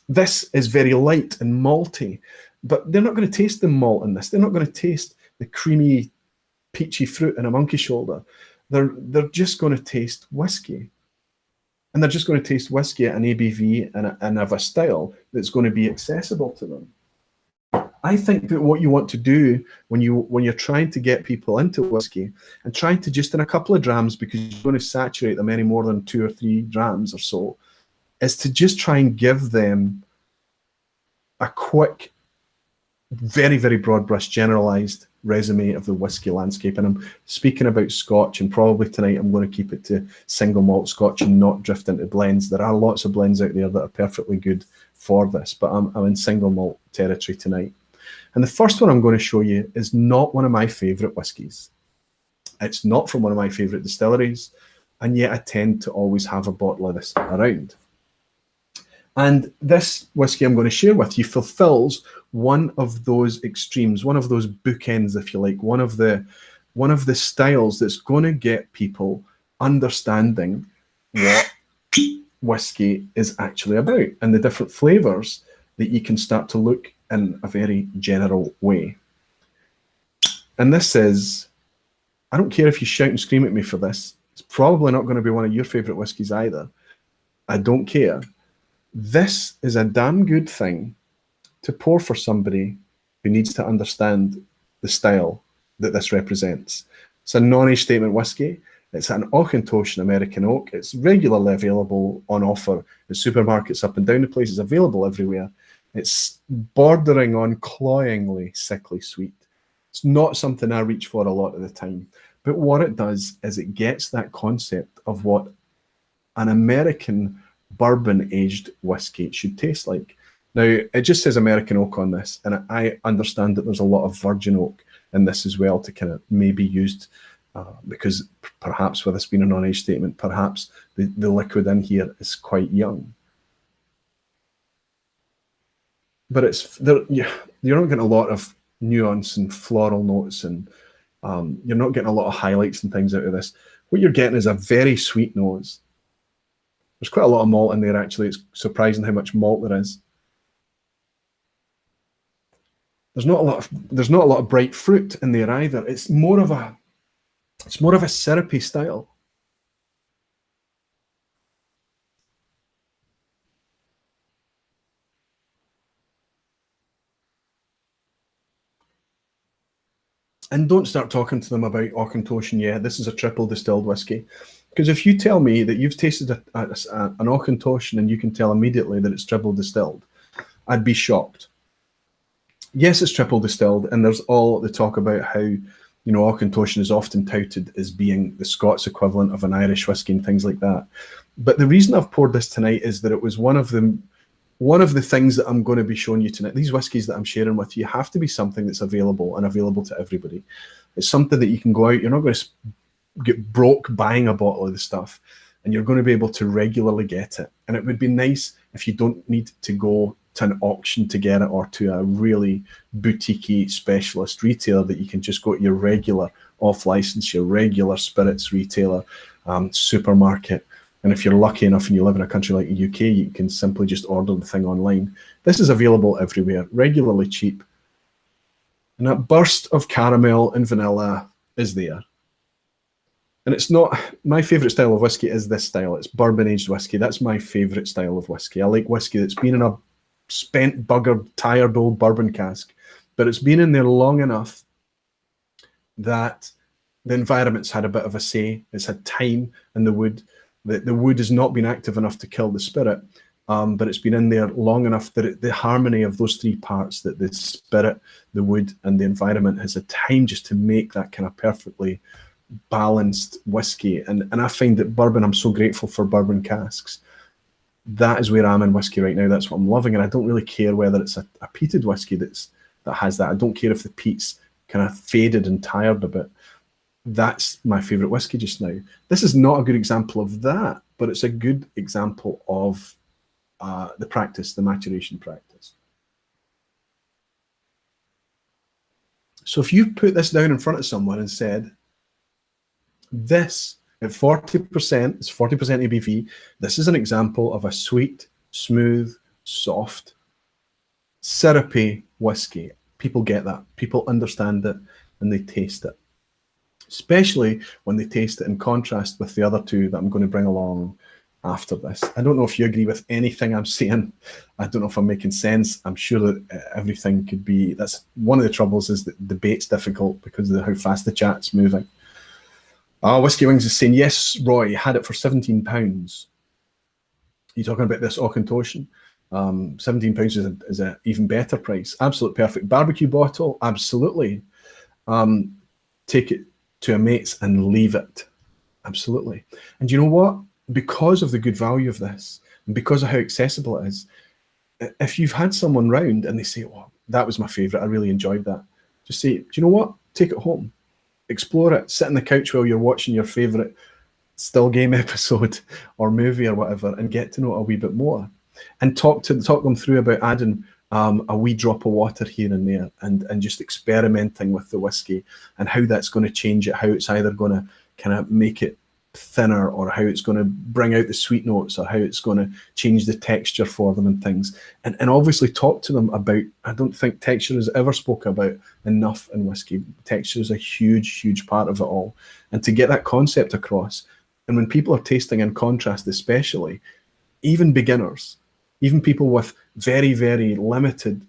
This is very light and malty, but they're not going to taste the malt in this. They're not going to taste the creamy, peachy fruit in a monkey shoulder. They're just going to taste whiskey. And they're just going to taste whiskey at an ABV and of a style that's going to be accessible to them. I think that what you want to do when you're trying to get people into whiskey and trying to just in a couple of drams, because you're going to saturate them any more than 2 or 3 drams or so, is to just try and give them a quick, very, very broad brush generalized resume of the whiskey landscape. And I'm speaking about Scotch, and probably tonight I'm going to keep it to single malt Scotch and not drift into blends. There are lots of blends out there that are perfectly good for this, but I'm in single malt territory tonight. And the first one I'm going to show you is not one of my favorite whiskies. It's not from one of my favorite distilleries, and yet I tend to always have a bottle of this around. And this whiskey I'm going to share with you fulfills one of those extremes, one of those bookends, if you like, one of the styles that's going to get people understanding what whiskey is actually about and the different flavors that you can start to look in a very general way. And this is, I don't care if you shout and scream at me for this, it's probably not going to be one of your favorite whiskies either. I don't care. This is a damn good thing to pour for somebody who needs to understand the style that this represents. It's a non-age statement whiskey. It's an Auchentoshan American oak. It's regularly available on offer at supermarkets up and down the place. It's available everywhere. It's bordering on cloyingly sickly sweet. It's not something I reach for a lot of the time. But what it does is it gets that concept of what an American bourbon-aged whiskey should taste like. Now, it just says American oak on this, and I understand that there's a lot of virgin oak in this as well to kind of maybe used because perhaps with this being a non-age statement, perhaps the liquid in here is quite young. But it's there, you're not getting a lot of nuance and floral notes, and you're not getting a lot of highlights and things out of this. What you're getting is a very sweet nose. There's quite a lot of malt in there, actually. It's surprising how much malt there is. There's not a lot of bright fruit in there either. It's more of a syrupy style. And don't start talking to them about Auchentoshan. Yeah, this is a triple distilled whiskey. Because if you tell me that you've tasted an Auchentoshan and you can tell immediately that it's triple distilled, I'd be shocked. Yes, it's triple distilled, and there's all the talk about how, you know, Auchentoshan is often touted as being the Scots equivalent of an Irish whiskey and things like that. But the reason I've poured this tonight is that it was one of the things that I'm going to be showing you tonight. These whiskies that I'm sharing with you have to be something that's available and available to everybody. It's something that you can go out. You're not going to get broke buying a bottle of the stuff, and you're going to be able to regularly get it. And it would be nice if you don't need to go to an auction to get it, or to a really boutique specialist retailer, that you can just go to your regular off-license, your regular spirits retailer, supermarket. And if you're lucky enough and you live in a country like the UK, you can simply just order the thing online. This is available everywhere, regularly cheap. And that burst of caramel and vanilla is there. And it's not, my favourite style of whiskey is this style. It's bourbon-aged whiskey. That's my favourite style of whiskey. I like whiskey that's been in a spent, buggered, tired old bourbon cask, but it's been in there long enough that the environment's had a bit of a say. It's had time in the wood. The wood has not been active enough to kill the spirit, but it's been in there long enough that the harmony of those three parts, that the spirit, the wood, and the environment, has a time just to make that kind of perfectly balanced whiskey. And I find that bourbon, I'm so grateful for bourbon casks. That is where I'm in whiskey right now. That's what I'm loving, and I don't really care whether it's a peated whiskey that has that. I don't care if the peat's kind of faded and tired a bit. That's my favorite whiskey just now. This is not a good example of that, but it's a good example of the practice, the maturation practice. So if you put this down in front of someone and said, this at 40%, it's 40% ABV, this is an example of a sweet, smooth, soft, syrupy whiskey. People get that. People understand it and they taste it. Especially when they taste it in contrast with the other two that I'm going to bring along after this. I don't know if you agree with anything I'm saying. I don't know if I'm making sense. I'm sure that everything could be. That's one of the troubles, is that debate's difficult because of how fast the chat's moving. Whiskey Wings is saying, yes, Roy, had it for £17. You're talking about this Auchentoshan. £17 is an even better price. Absolute perfect. Barbecue bottle, absolutely. Take it to a mate's and leave it. Absolutely. And you know what? Because of the good value of this, and because of how accessible it is, if you've had someone round and they say, "Oh, that was my favourite, I really enjoyed that," just say, "Do you know what? Take it home, explore it, sit on the couch while you're watching your favourite still game episode or movie or whatever, and get to know it a wee bit more, and talk them through about adding a wee drop of water here and there, and just experimenting with the whiskey and how that's going to change it, how it's either going to kind of make it thinner, or how it's going to bring out the sweet notes, or how it's going to change the texture for them and things, and obviously talk to them about, I don't think texture is ever spoken about enough in whiskey. Texture is a huge part of it all, and to get that concept across. And when people are tasting in contrast, especially, even beginners, even people with very limited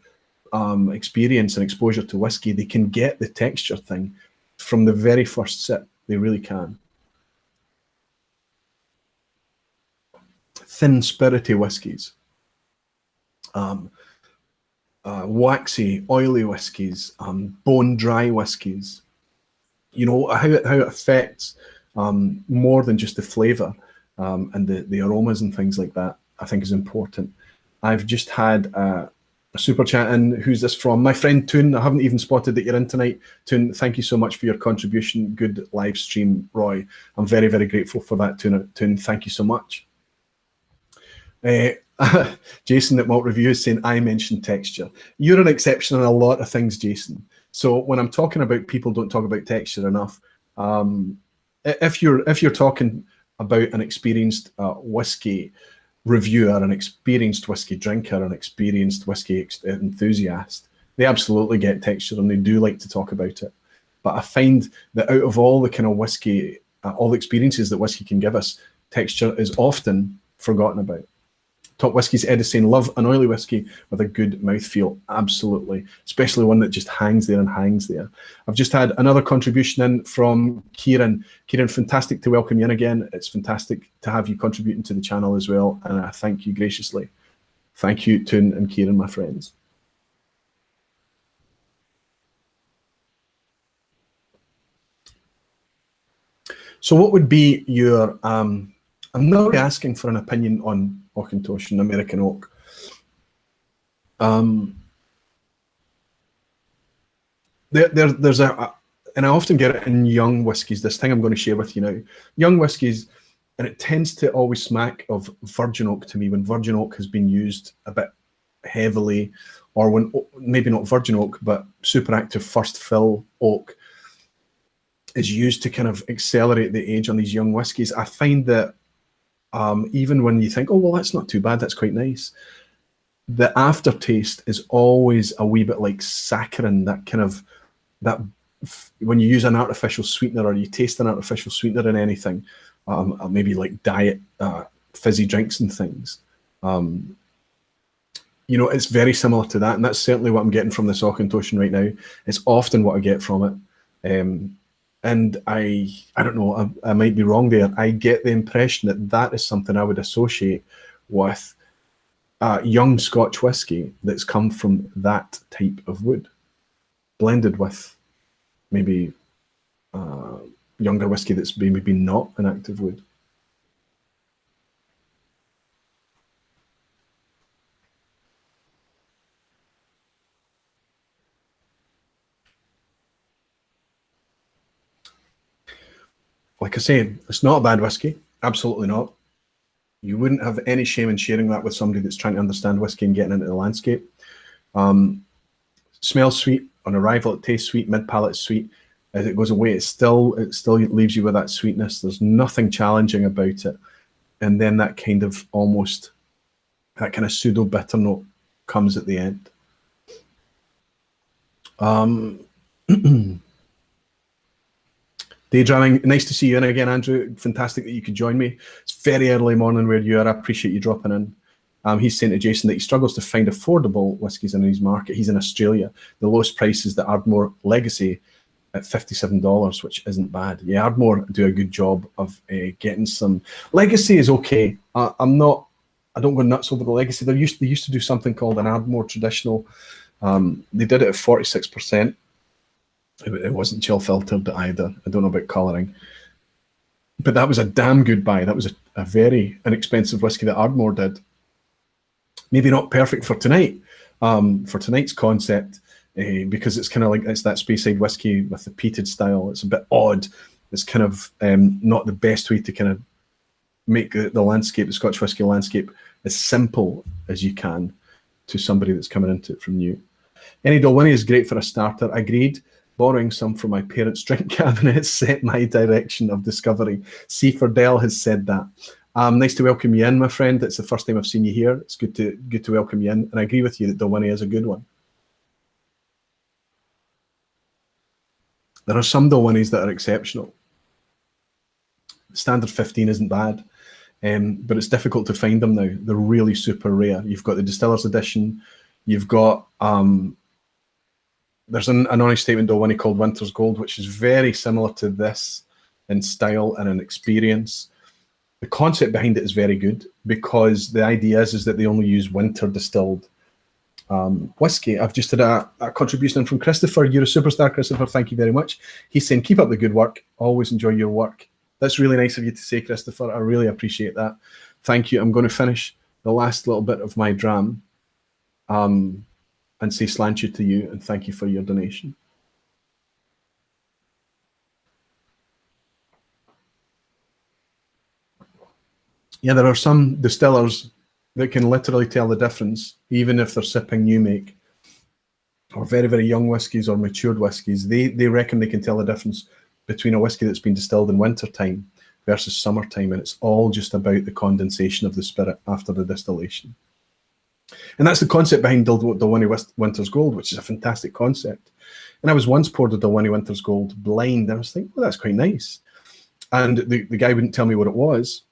experience and exposure to whiskey, they can get the texture thing from the very first sip. They really can. Thin, spirity whiskies, waxy, oily whiskies, bone dry whiskies. You know, how it affects more than just the flavour and the aromas and things like that, I think is important. I've just had a super chat in. Who's this from? My friend Toon. I haven't even spotted that you're in tonight. Toon, thank you so much for your contribution. Good live stream, Roy. I'm very grateful for that, Toon. Thank you so much. Jason at Malt Review is saying, I mentioned texture. You're an exception in a lot of things, Jason. So when I'm talking about people don't talk about texture enough, if you're talking about an experienced whiskey reviewer, an experienced whiskey drinker, an experienced whiskey enthusiast, they absolutely get texture and they do like to talk about it. But I find that out of all the kind of whiskey, all the experiences that whiskey can give us, texture is often forgotten about. Top Whiskies Ed is saying, love an oily whiskey with a good mouthfeel. Absolutely. Especially one that just hangs there and hangs there. I've just had another contribution in from Kieran. Kieran, fantastic to welcome you in again. It's fantastic to have you contributing to the channel as well, and I thank you graciously. Thank you, Toon and Kieran, my friends. So what would be your... I'm not really asking for an opinion on Auchentoshan American oak. There's and I often get it in young whiskies, this thing I'm going to share with you now. Young whiskies, and it tends to always smack of virgin oak to me, when virgin oak has been used a bit heavily, or when, maybe not virgin oak, but super active first fill oak is used to kind of accelerate the age on these young whiskies. I find that even when you think, oh, well, that's not too bad, that's quite nice, the aftertaste is always a wee bit like saccharin, that kind of, that when you use an artificial sweetener, or you taste an artificial sweetener in anything, maybe like diet fizzy drinks and things, you know, it's very similar to that. And that's certainly what I'm getting from this Auchentoshan right now. It's often what I get from it. And I don't know, I might be wrong there. I get the impression that that is something I would associate with young Scotch whiskey that's come from that type of wood, blended with maybe younger whiskey that's maybe not an active wood. Like I say, it's not a bad whiskey. Absolutely not. You wouldn't have any shame in sharing that with somebody that's trying to understand whiskey and getting into the landscape. Smells sweet on arrival. It tastes sweet. Mid palate sweet. As it goes away, it still leaves you with that sweetness. There's nothing challenging about it. And then that kind of almost, that kind of pseudo bitter note comes at the end. Daydreaming, nice to see you in again, Andrew. Fantastic that you could join me. It's very early morning where you are. I appreciate you dropping in. He's saying to Jason that he struggles to find affordable whiskies in his market. He's in Australia. The lowest price is the Ardmore Legacy at $57, which isn't bad. Yeah, Ardmore do a good job of getting some. Legacy is okay. I don't go nuts over the Legacy. They used to do something called an Ardmore Traditional. They did it at 46%. It wasn't chill filtered either. I don't know about colouring. But that was a damn good buy. That was a very inexpensive whiskey that Ardmore did. Maybe not perfect for tonight, for tonight's concept, because it's kind of like, it's that Speyside whiskey with the peated style. It's a bit odd. It's kind of not the best way to kind of make the landscape, the Scotch whiskey landscape, as simple as you can to somebody that's coming into it from new. Any Dalwhinnie is great for a starter. Agreed. Borrowing some from my parents' drink cabinet set my direction of discovery. C. Fordell has said that. Nice to welcome you in, my friend. It's the first time I've seen you here. It's good to welcome you in. And I agree with you that Dalwhinnie is a good one. There are some Dalwhinnies that are exceptional. Standard 15 isn't bad, but it's difficult to find them now. They're really super rare. You've got the Distiller's Edition. You've got... there's an honest statement Dalwhinnie called Winter's Gold, which is very similar to this in style and in experience. The concept behind it is very good, because the idea is that they only use winter distilled whiskey. I've just had a contribution from Christopher. You're a superstar, Christopher. Thank you very much. He's saying, keep up the good work. Always enjoy your work. That's really nice of you to say, Christopher. I really appreciate that. Thank you. I'm going to finish the last little bit of my dram and say sláinte to you, and thank you for your donation. Yeah, there are some distillers that can literally tell the difference, even if they're sipping new make or very, very young whiskies or matured whiskies. They reckon they can tell the difference between a whiskey that's been distilled in winter time versus summertime, and it's all just about the condensation of the spirit after the distillation. And that's the concept behind Dalwhinnie Winter's Gold, which is a fantastic concept. And I was once poured a Dalwhinnie Winter's Gold blind, and I was thinking, well, that's quite nice. And the guy wouldn't tell me what it was.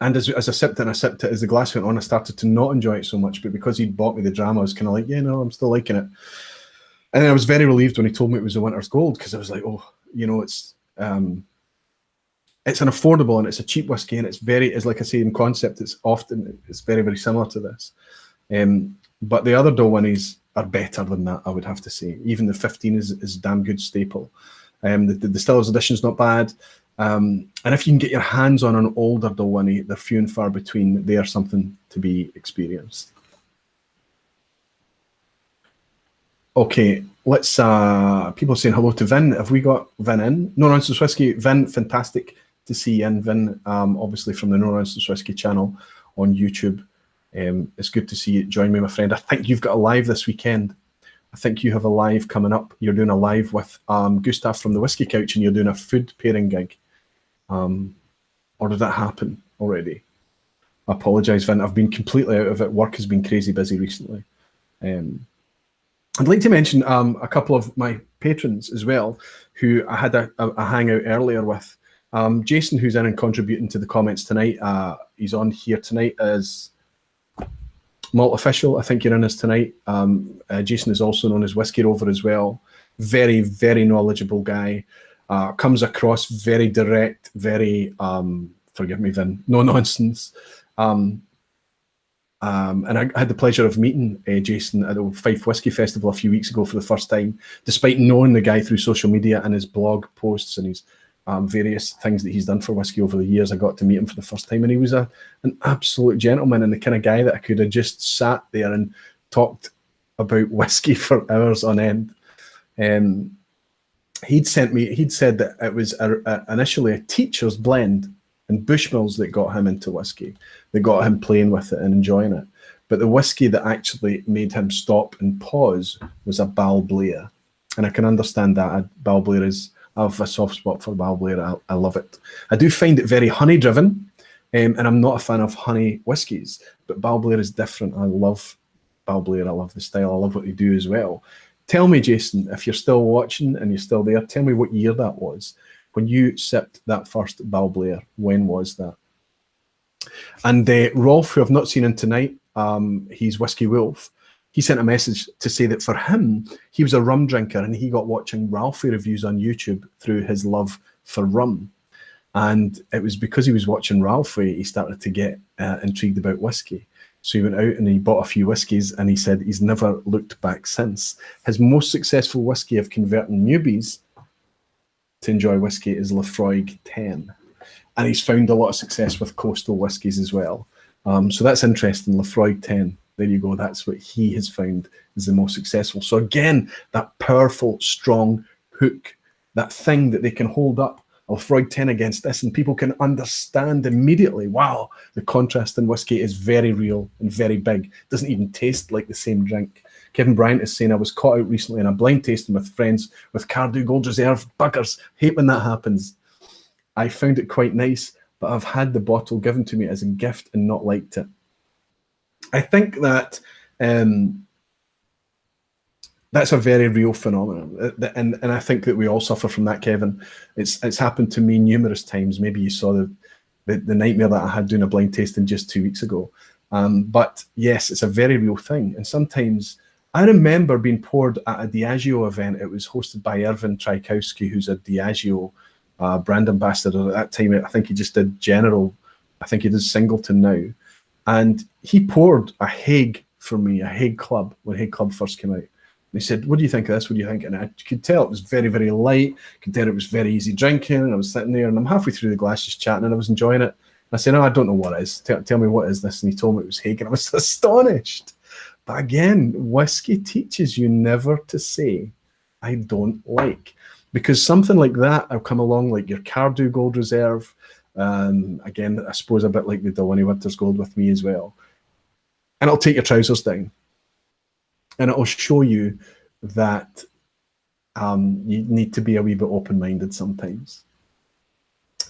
And as I sipped it, as the glass went on, I started to not enjoy it so much. But because he'd bought me the dram, I was kind of like, yeah, no, I'm still liking it. And then I was very relieved when he told me it was a Winter's Gold, because I was like, oh, you know, it's an affordable and it's a cheap whiskey, and it's like I say, in concept, it's very, very similar to this. But the other Dalwhinnies are better than that, I would have to say. Even the 15 is a damn good staple. The Distiller's Edition is not bad. And if you can get your hands on an older Dalwhinnie, they're few and far between. They are something to be experienced. Okay, let's, people saying hello to Vin. Have we got Vin in? No Nonsense Whiskey. Vin, fantastic to see you in, Vin, obviously from the No Nonsense Whiskey channel on YouTube. It's good to see you join me, my friend. I think you've got a live this weekend. I think you have a live coming up. You're doing a live with Gustav from the Whiskey Couch, and you're doing a food pairing gig. Or did that happen already? I apologise, Vin. I've been completely out of it. Work has been crazy busy recently. I'd like to mention a couple of my patrons as well, who I had a hangout earlier with. Jason, who's in and contributing to the comments tonight, he's on here tonight as Malt Official. I think you're in as tonight. Jason is also known as Whiskey Rover as well. Very, very knowledgeable guy. Comes across very direct, very, forgive me, Vin, no nonsense. And I had the pleasure of meeting Jason at the Fife Whiskey Festival a few weeks ago for the first time, despite knowing the guy through social media and his blog posts and his various things that he's done for whiskey over the years. I got to meet him for the first time, and he was an absolute gentleman and the kind of guy that I could have just sat there and talked about whiskey for hours on end. He'd said that it was initially a teacher's blend and Bushmills that got him into whiskey, that got him playing with it and enjoying it. But the whiskey that actually made him stop and pause was a Balblair. And I can understand that. I have a soft spot for Balblair. I love it. I do find it very honey driven, and I'm not a fan of honey whiskies, but Balblair is different. I love Balblair. I love the style. I love what they do as well. Tell me, Jason, if you're still watching and you're still there, tell me what year that was. When you sipped that first Balblair, when was that? And Rolf, who I've not seen him tonight, he's Whiskey Wolf. He sent a message to say that for him, he was a rum drinker and he got watching Ralphie reviews on YouTube through his love for rum. And it was because he was watching Ralphie, he started to get intrigued about whiskey. So he went out and he bought a few whiskies, and he said he's never looked back since. His most successful whiskey of converting newbies to enjoy whiskey is Laphroaig 10, and he's found a lot of success with coastal whiskies as well. So that's interesting. Laphroaig 10, there you go. That's what he has found is the most successful. So again, that powerful, strong hook, that thing that they can hold up Laphroaig 10 against this, and people can understand immediately, wow, the contrast in whiskey is very real and very big. It doesn't even taste like the same drink. Kevin Bryant is saying, I was caught out recently in a blind tasting with friends with Cardew Gold Reserve. Buggers, hate when that happens. I found it quite nice, but I've had the bottle given to me as a gift and not liked it. I think that that's a very real phenomenon. And I think that we all suffer from that, Kevin. It's happened to me numerous times. Maybe you saw the nightmare that I had doing a blind tasting just 2 weeks ago. But yes, it's a very real thing. And sometimes I remember being poured at a Diageo event. It was hosted by Irvin Trajkowski, who's a Diageo brand ambassador at that time. I think he just did General. I think he did Singleton now. And he poured a Hague for me, a Hague Club, when Hague Club first came out. And he said, what do you think of this? What do you think? And I could tell it was very, very light. I could tell it was very easy drinking. And I was sitting there and I'm halfway through the glass just chatting and I was enjoying it. I said, no, I don't know what it is. Tell me what is this? And he told me it was Hague, and I was astonished. But again, whiskey teaches you never to say, I don't like. Because something like that will come along, like your Cardew Gold Reserve. Again, I suppose a bit like the Delaney Winters Gold with me as well. And it'll take your trousers down. And it'll show you that you need to be a wee bit open-minded sometimes.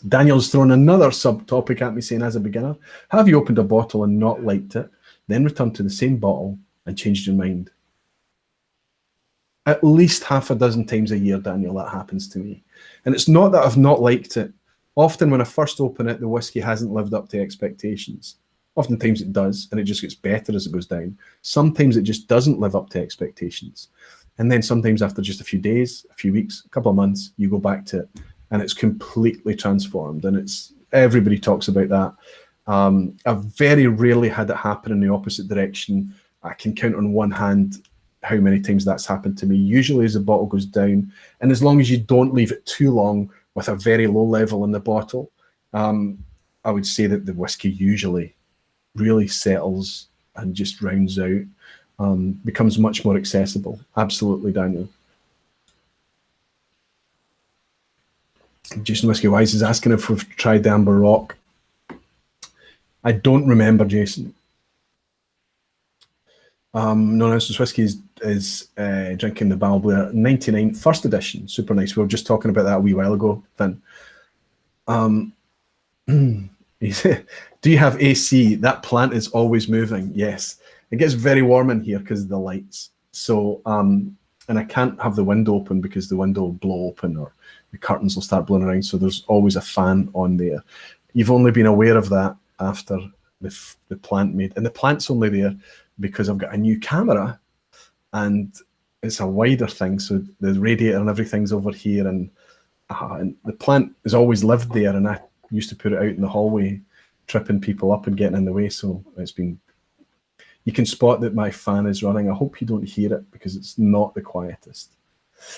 Daniel's thrown another subtopic at me saying, as a beginner, have you opened a bottle and not liked it, then returned to the same bottle and changed your mind? At least half a dozen times a year, Daniel, that happens to me. And it's not that I've not liked it. Often when I first open it, the whiskey hasn't lived up to expectations. Oftentimes it does, and it just gets better as it goes down. Sometimes it just doesn't live up to expectations. And then sometimes after just a few days, a few weeks, a couple of months, you go back to it, and it's completely transformed. And it's everybody talks about that. I've very rarely had it happen in the opposite direction. I can count on one hand how many times that's happened to me. Usually as the bottle goes down, and as long as you don't leave it too long with a very low level in the bottle, I would say that the whiskey usually really settles and just rounds out, becomes much more accessible. Absolutely, Daniel. Jason Whiskey Wise is asking if we've tried the Amber Rock. I don't remember, Jason. No Nonsense Whiskey is drinking the Balblair 99 first edition. Super nice. We were just talking about that a wee while ago, Finn. Do you have AC? That plant is always moving. Yes. It gets very warm in here because of the lights. So, and I can't have the window open because the window will blow open or the curtains will start blowing around. So there's always a fan on there. You've only been aware of that after the plant made. And the plant's only there because I've got a new camera and it's a wider thing. So the radiator and everything's over here. And the plant has always lived there. And I used to put it out in the hallway, tripping people up and getting in the way. So it's been You can spot that my fan is running. I hope you don't hear it because it's not the quietest.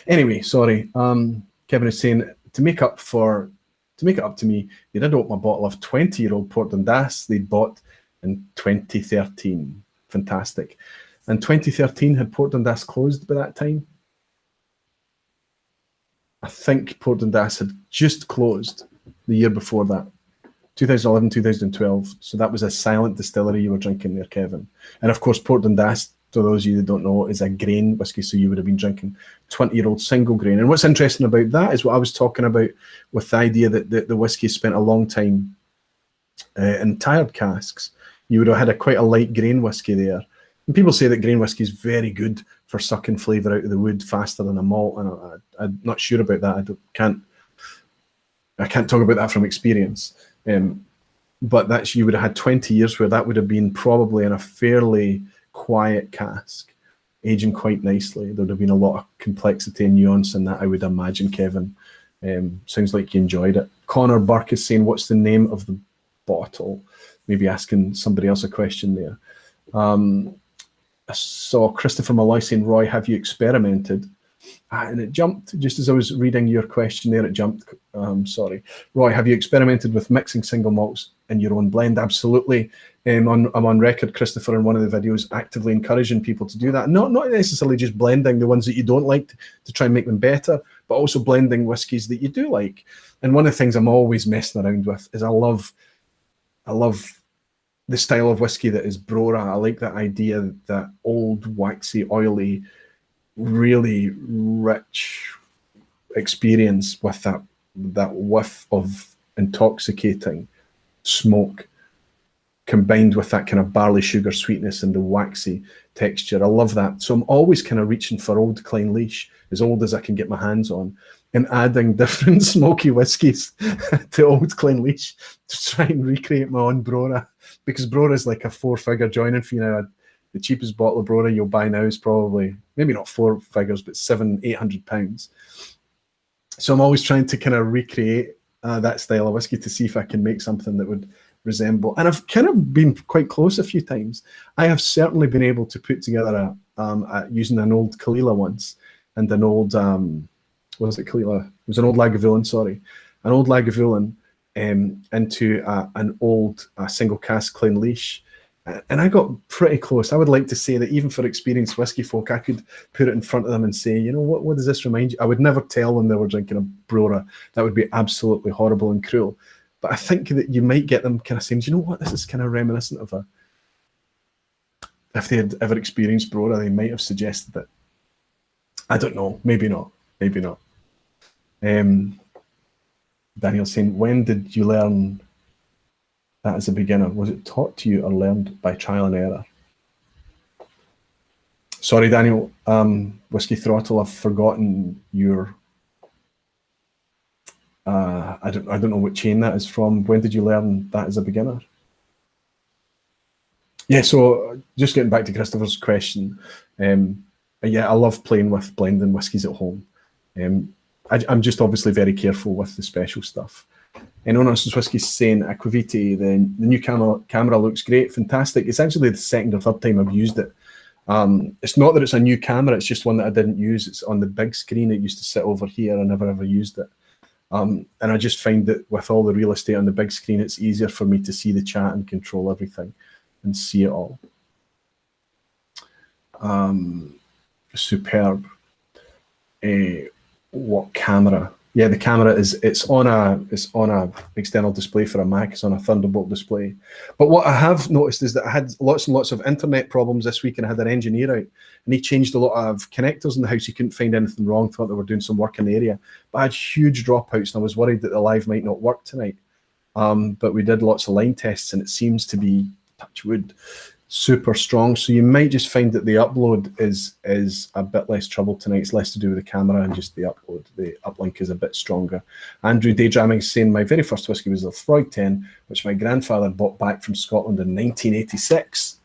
Anyway, sorry. Kevin is saying to make it up to me, they did open a bottle of 20-year-old Port Dundas they'd bought in 2013. Fantastic. And 2013, had Port Dundas closed by that time? I think Port Dundas had just closed the year before that. 2011, 2012. So that was a silent distillery you were drinking there, Kevin. And of course, Port Dundas, to those of you that don't know, is a grain whiskey. So you would have been drinking 20-year-old single grain. And what's interesting about that is what I was talking about with the idea that the whiskey spent a long time in tired casks. You would have had quite a light grain whiskey there. And people say that grain whiskey is very good for sucking flavour out of the wood faster than a malt. And I'm not sure about that. I can't talk about that from experience. But you would have had 20 years where that would have been probably in a fairly quiet cask, aging quite nicely. There would have been a lot of complexity and nuance in that, I would imagine, Kevin. Sounds like you enjoyed it. Connor Burke is saying, what's the name of the bottle? Maybe asking somebody else a question there. I saw Christopher Malloy saying, Roy, have you experimented? And it jumped, just as I was reading your question there, it jumped. Sorry. Roy, have you experimented with mixing single malts in your own blend? Absolutely. I'm on record, Christopher, in one of the videos, actively encouraging people to do that. Not necessarily just blending the ones that you don't like to try and make them better, but also blending whiskies that you do like. And one of the things I'm always messing around with is I love the style of whiskey that is Brora. I like that idea, that old, waxy, oily, really rich experience with that whiff of intoxicating smoke combined with that kind of barley sugar sweetness and the waxy texture. I love that. So I'm always kind of reaching for old Clynelish, as old as I can get my hands on, and adding different smoky whiskies to old Clynelish to try and recreate my own Brora, because Brora is like a 4-figure joining fee now. The cheapest bottle of Brora you'll buy now is probably, maybe not 4 figures, but £700-800. So I'm always trying to kind of recreate that style of whiskey to see if I can make something that would resemble. And I've kind of been quite close a few times. I have certainly been able to put together using an old Kalila once and an old, what was it, Kalila? It was an old Lagavulin, sorry. An old Lagavulin into an old single cask Clynelish. And I got pretty close. I would like to say that even for experienced whiskey folk, I could put it in front of them and say, you know, what does this remind you? I would never tell them they were drinking a Brora. That would be absolutely horrible and cruel. But I think that you might get them kind of saying, do you know what, this is kind of reminiscent of if they had ever experienced Brora, they might have suggested it. I don't know. Maybe not. Maybe not. Daniel's saying, when did you learn that as a beginner? Was it taught to you or learned by trial and error? Sorry, Daniel, Whiskey Throttle, I've forgotten your, I don't know what chain that is from. When did you learn that as a beginner? Yeah, so just getting back to Christopher's question, yeah, I love playing with blending whiskies at home. I'm just obviously very careful with the special stuff. And Honest Whiskey's saying, Aqvavitae, the new camera looks great, fantastic. It's actually the second or third time I've used it. It's not that it's a new camera, it's just one that I didn't use. It's on the big screen. It used to sit over here. I never ever used it. And I just find that with all the real estate on the big screen, it's easier for me to see the chat and control everything and see it all. Superb. What camera? Yeah, the camera it's on a external display for a Mac. It's on a Thunderbolt display. But what I have noticed is that I had lots and lots of internet problems this week, and I had an engineer out, and he changed a lot of connectors in the house. He couldn't find anything wrong. Thought they were doing some work in the area, but I had huge dropouts, and I was worried that the live might not work tonight. But we did lots of line tests, and it seems to be, touch wood, super strong. So you might just find that the upload is a bit less trouble tonight. It's less to do with the camera and just the upload. The uplink is a bit stronger. Andrew Daydramming is saying, my very first whiskey was the Lefroy 10, which my grandfather bought back from Scotland in 1986.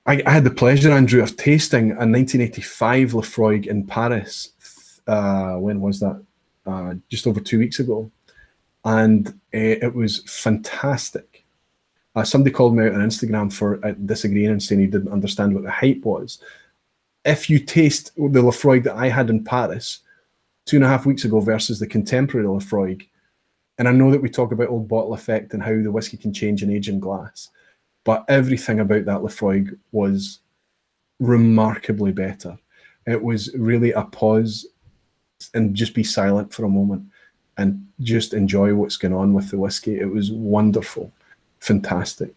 I had the pleasure, Andrew, of tasting a 1985 Lefroy in Paris. When was that? Just over 2 weeks ago. And it was fantastic. Somebody called me out on Instagram for disagreeing and saying he didn't understand what the hype was. If you taste the Laphroaig that I had in Paris 2.5 weeks ago versus the contemporary Laphroaig, and I know that we talk about old bottle effect and how the whiskey can change and age in glass, but everything about that Laphroaig was remarkably better. It was really a pause and just be silent for a moment and just enjoy what's going on with the whiskey. It was wonderful, fantastic.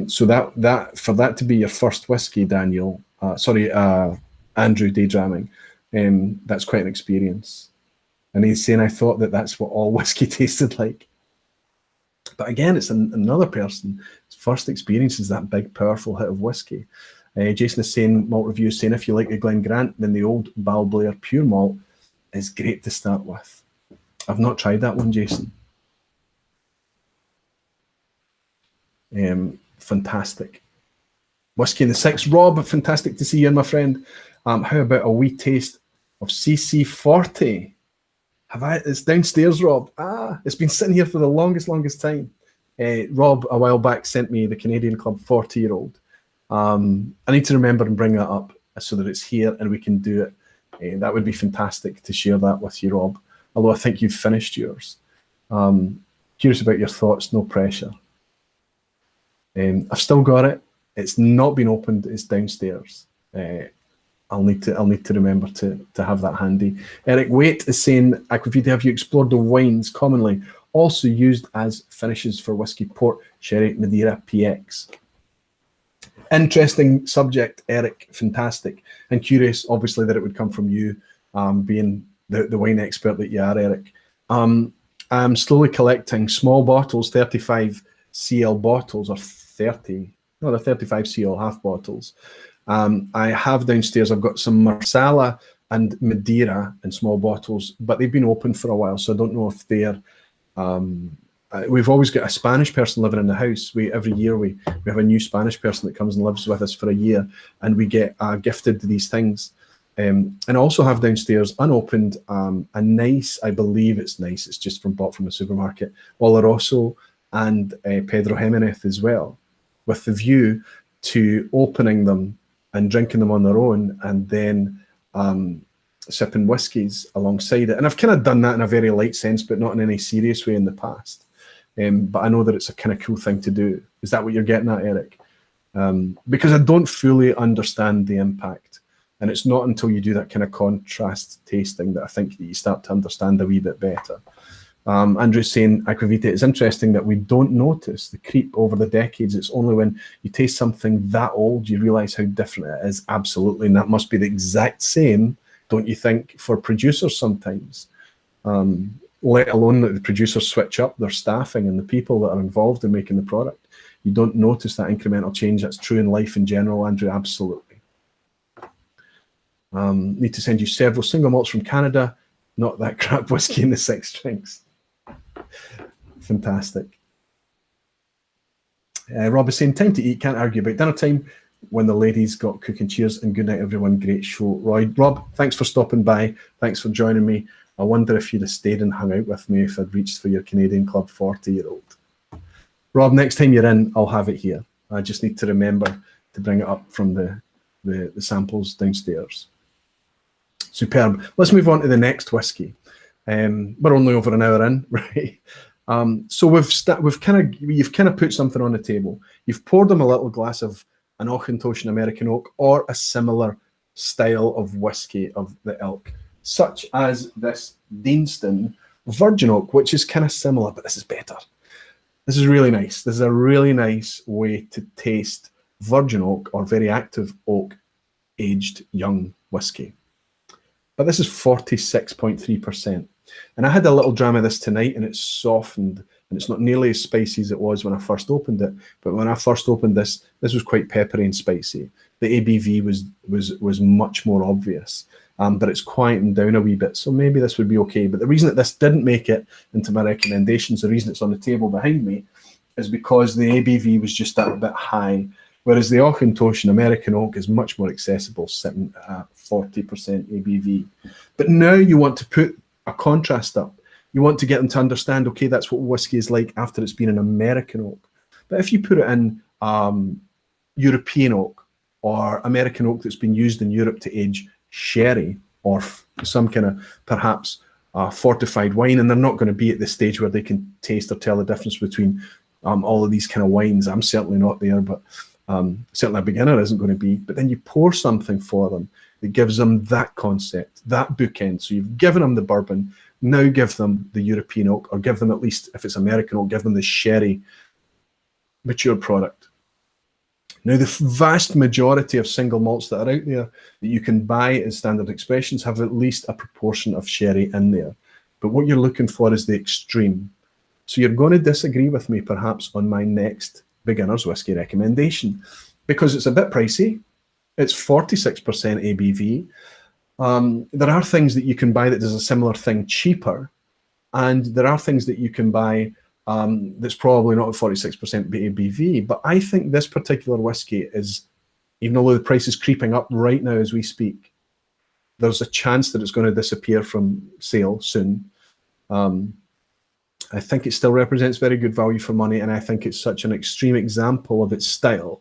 So that for that to be your first whiskey, Daniel, Andrew, daydreaming, that's quite an experience. And he's saying, I thought that that's what all whiskey tasted like. But again, it's another person's first experience is that big, powerful hit of whiskey. Jason is saying, malt review is saying, if you like the Glen Grant, then the old Balblair pure malt is great to start with. I've not tried that one, Jason. Fantastic. Whiskey in the Six. Rob, fantastic to see you, my friend. How about a wee taste of CC40? It's downstairs, Rob. It's been sitting here for the longest time. Rob, a while back, sent me the Canadian Club 40-year-old. I need to remember and bring that up so that it's here and we can do it. That would be fantastic to share that with you, Rob. Although I think you've finished yours. Curious about your thoughts, no pressure. I've still got it. It's not been opened. It's downstairs. I'll need to remember to have that handy. Eric Waite is saying, Aqvavitae, have you explored the wines commonly also used as finishes for whiskey, port, sherry, Madeira, PX? Interesting subject, Eric. Fantastic. And curious, obviously, that it would come from you, being the wine expert that you are, Eric. I'm slowly collecting small bottles, 35 cl bottles, or 30. No, they're 35 cl half bottles. I have downstairs, I've got some Marsala and Madeira in small bottles, but they've been open for a while, so I don't know if they're... we've always got a Spanish person living in the house. Every year we have a new Spanish person that comes and lives with us for a year, and we get gifted these things. And I also have downstairs, unopened, a nice, I believe it's nice, it's just bought from the supermarket, Oloroso and Pedro Jimenez as well, with the view to opening them and drinking them on their own, and then sipping whiskies alongside it. And I've kind of done that in a very light sense, but not in any serious way in the past. But I know that it's a kind of cool thing to do. Is that what you're getting at, Eric? Because I don't fully understand the impact. And it's not until you do that kind of contrast tasting that I think that you start to understand a wee bit better. Andrew's saying, Aqvavitae, it's interesting that we don't notice the creep over the decades. It's only when you taste something that old you realise how different it is. Absolutely. And that must be the exact same, don't you think, for producers sometimes? Let alone that the producers switch up their staffing and the people that are involved in making the product. You don't notice that incremental change. That's true in life in general, Andrew, absolutely. Need to send you several single malts from Canada, not that crap whiskey in the 6 drinks. Fantastic. Rob is saying, time to eat, can't argue about dinner time when the ladies got cooking. Cheers and good night, everyone. Great show. Rob, thanks for stopping by. Thanks for joining me. I wonder if you'd have stayed and hung out with me if I'd reached for your Canadian Club 40-year-old. Rob, next time you're in, I'll have it here. I just need to remember to bring it up from the samples downstairs. Superb. Let's move on to the next whiskey. We're only over an hour in, right? So you've kind of put something on the table. You've poured them a little glass of an Auchentoshan American oak or a similar style of whiskey of the ilk, such as this Deanston Virgin Oak, which is kind of similar, but this is better. This is really nice. This is a really nice way to taste virgin oak or very active oak aged young whiskey. But this is 46.3%. And I had a little dram of this tonight and it's softened and it's not nearly as spicy as it was when I first opened it. But when I first opened this was quite peppery and spicy. The ABV was much more obvious, but it's quietened down a wee bit. So maybe this would be okay. But the reason that this didn't make it into my recommendations, the reason it's on the table behind me, is because the ABV was just that bit high. Whereas the Auchentoshan American oak is much more accessible, sitting at 40% ABV. But now you want to put a contrast up. You want to get them to understand, okay, that's what whiskey is like after it's been an American oak. But if you put it in European oak or American oak that's been used in Europe to age sherry or some kind of perhaps fortified wine, and they're not going to be at the stage where they can taste or tell the difference between all of these kind of wines. I'm certainly not there, but certainly a beginner isn't going to be. But then you pour something for them that gives them that concept, that bookend. So you've given them the bourbon, now give them the European oak, or give them, at least if it's American oak, give them the sherry mature product. Now, the vast majority of single malts that are out there that you can buy in standard expressions have at least a proportion of sherry in there. But what you're looking for is the extreme. So you're going to disagree with me perhaps on my next beginner's whiskey recommendation, because it's a bit pricey. It's 46% ABV. There are things that you can buy that does a similar thing cheaper, and there are things that you can buy that's probably not at 46% ABV. But I think this particular whiskey is, even though the price is creeping up right now as we speak, there's a chance that it's going to disappear from sale soon. I think it still represents very good value for money, and I think it's such an extreme example of its style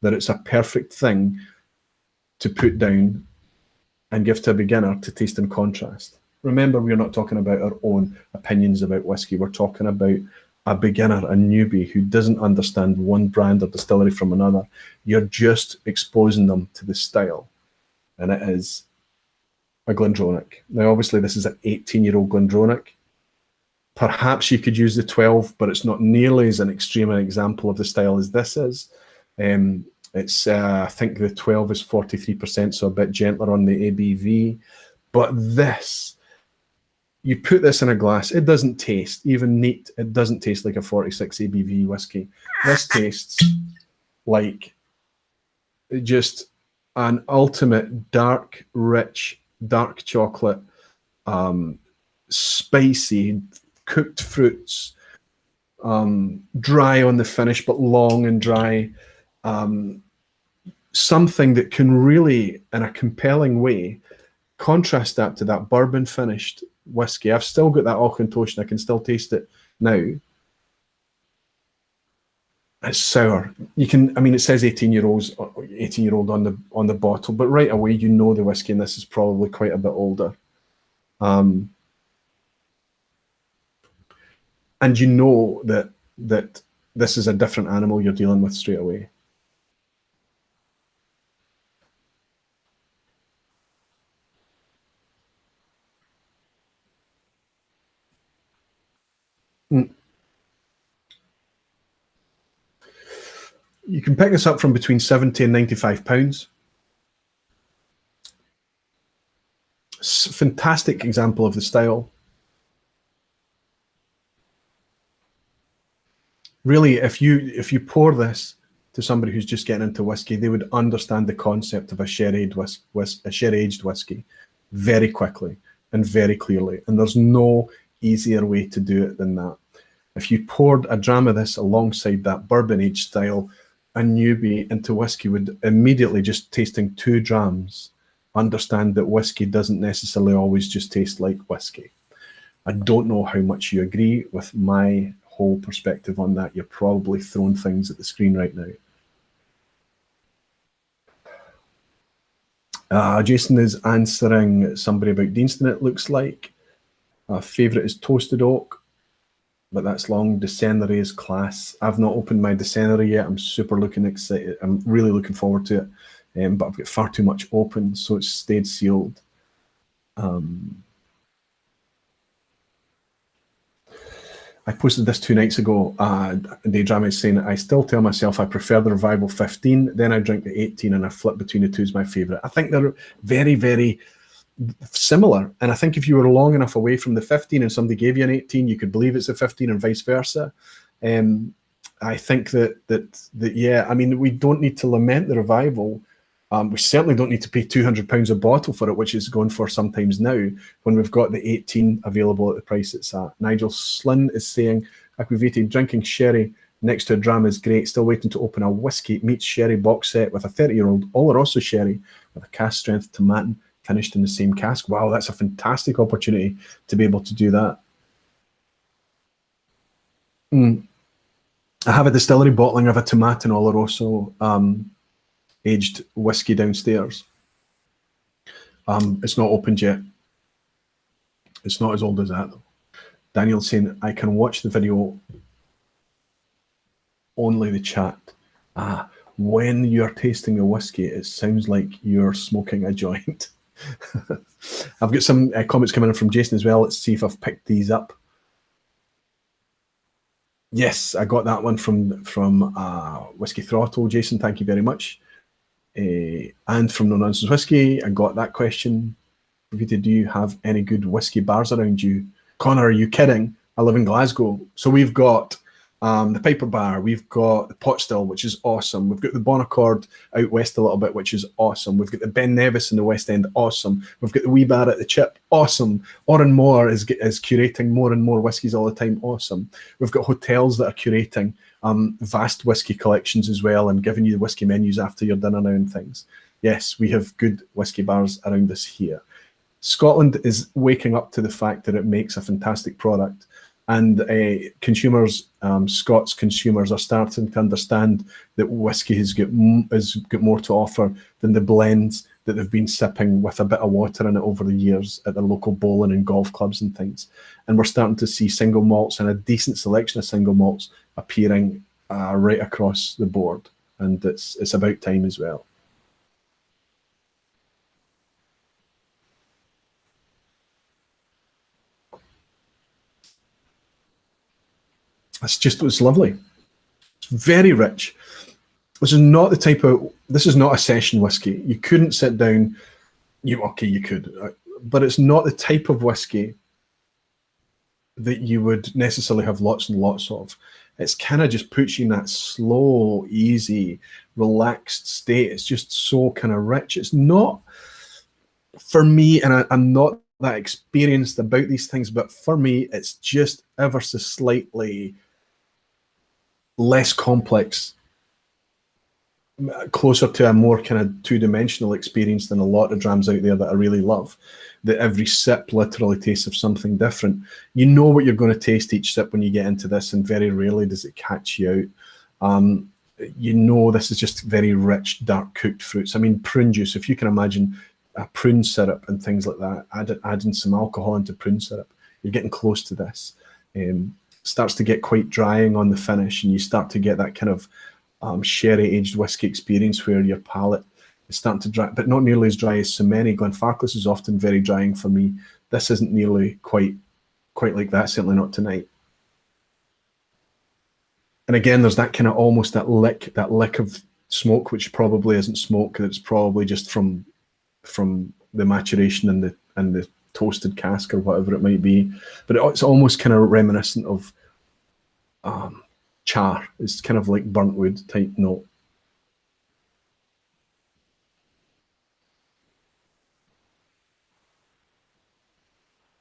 that it's a perfect thing to put down and give to a beginner to taste in contrast. Remember, we're not talking about our own opinions about whiskey. We're talking about a beginner, a newbie who doesn't understand one brand or distillery from another. You're just exposing them to the style, and it is a Glendronach. Now, obviously, this is an 18-year-old Glendronach. Perhaps you could use the 12, but it's not nearly as an extreme an example of the style as this is. I think the 12 is 43%, so a bit gentler on the ABV. But this, you put this in a glass, it doesn't taste, even neat, it doesn't taste like a 46 ABV whiskey. This tastes like just an ultimate dark, rich, dark chocolate, spicy, cooked fruits, dry on the finish, but long and dry. Something that can really, in a compelling way, contrast that to that bourbon finished whiskey. I've still got that Aqvavitae, I can still taste it now. It's sour. You can, I mean, it says 18-year-old on the bottle, but right away you know the whiskey in this is probably quite a bit older. And you know that this is a different animal you're dealing with straight away. You can pick this up from between 70 and 95 pounds. Fantastic example of the style. Really, if you pour this to somebody who's just getting into whiskey, they would understand the concept of a sherry-aged whiskey very quickly and very clearly. And there's no easier way to do it than that. If you poured a dram of this alongside that bourbon aged style, a newbie into whiskey would immediately, just tasting 2 drams, understand that whiskey doesn't necessarily always just taste like whiskey. I don't know how much you agree with my whole perspective on that. You're probably throwing things at the screen right now. Jason is answering somebody about Deanston, it looks like. Favourite is Toasted Oak, but that's long. Decennery is class. I've not opened my Decennery yet. I'm super excited. I'm really looking forward to it, but I've got far too much open, so it's stayed sealed. I posted this 2 nights ago. Daydram is saying, I still tell myself I prefer the Revival 15, then I drink the 18 and I flip between the two is my favourite. I think they're very, very similar. And I think if you were long enough away from the 15 and somebody gave you an 18, you could believe it's a 15 and vice versa. I think that yeah, I mean, we don't need to lament the Revival. We certainly don't need to pay £200 a bottle for it, which is going for sometimes now, when we've got the 18 available at the price it's at. Nigel Slynn is saying, Aqvavitae, drinking sherry next to a dram is great. Still waiting to open a whiskey meets sherry box set with a 30-year-old Oloroso sherry with a cask strength Tomatin finished in the same cask. Wow, that's a fantastic opportunity to be able to do that. I have a distillery bottling of a Tomatin Oloroso aged whiskey downstairs. It's not opened yet. It's not as old as that, though. Daniel's saying, I can watch the video, only the chat. When you're tasting the whiskey, it sounds like you're smoking a joint. I've got some comments coming in from Jason as well. Let's see if I've picked these up. Yes, I got that one from Whiskey Throttle. Jason, thank you very much. And from No Nonsense Whiskey, I got that question. Vita, do you have any good whiskey bars around you? Connor, are you kidding? I live in Glasgow. So we've got the Piper Bar, we've got the Pot Still, which is awesome. We've got the Bon Accord out west a little bit, which is awesome. We've got the Ben Nevis in the West End, awesome. We've got the Wee Bar at the Chip, awesome. Oran Moore is curating more and more whiskies all the time, awesome. We've got hotels that are curating vast whiskey collections as well and giving you the whiskey menus after your dinner now and things. Yes, we have good whiskey bars around us here. Scotland is waking up to the fact that it makes a fantastic product, and consumers, Scots consumers, are starting to understand that whiskey has got more to offer than the blends that they've been sipping with a bit of water in it over the years at the local bowling and golf clubs and things. And we're starting to see single malts and a decent selection of single malts appearing right across the board, and it's about time as well. It's lovely. It's very rich. This is not a session whiskey. You couldn't sit down, you could, but it's not the type of whiskey that you would necessarily have lots and lots of. It's kind of just puts you in that slow, easy, relaxed state. It's just so kind of rich. It's not, for me, and I'm not that experienced about these things, but for me, it's just ever so slightly less complex, closer to a more kind of two-dimensional experience than a lot of drams out there that I really love, that every sip literally tastes of something different. You know what you're going to taste each sip when you get into this, and very rarely does it catch you out. You know this is just very rich, dark cooked fruits. I mean, prune juice, if you can imagine a prune syrup and things like that, adding some alcohol into prune syrup, you're getting close to this. Starts to get quite drying on the finish, and you start to get that kind of sherry aged whiskey experience where your palate is starting to dry, but not nearly as dry as so many. Glenfarclas is often very drying for me. This isn't nearly quite like that, certainly not tonight. And again, there's that kind of almost that lick of smoke, which probably isn't smoke, it's probably just from the maturation and the toasted cask or whatever it might be. But it's almost kind of reminiscent of char. It's kind of like burnt wood type note.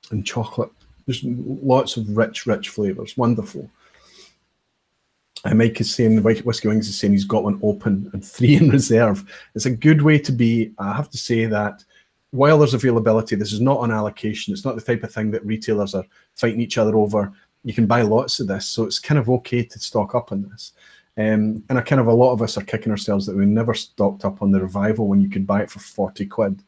And chocolate. There's lots of rich flavors. Wonderful. Mike is saying, Whiskey Wings is saying he's got one open and 3 in reserve. It's a good way to be. I have to say that while there's availability, this is not on allocation. It's not the type of thing that retailers are fighting each other over. You can buy lots of this, so it's kind of okay to stock up on this. And a lot of us are kicking ourselves that we never stocked up on the Revival when you could buy it for 40 quid.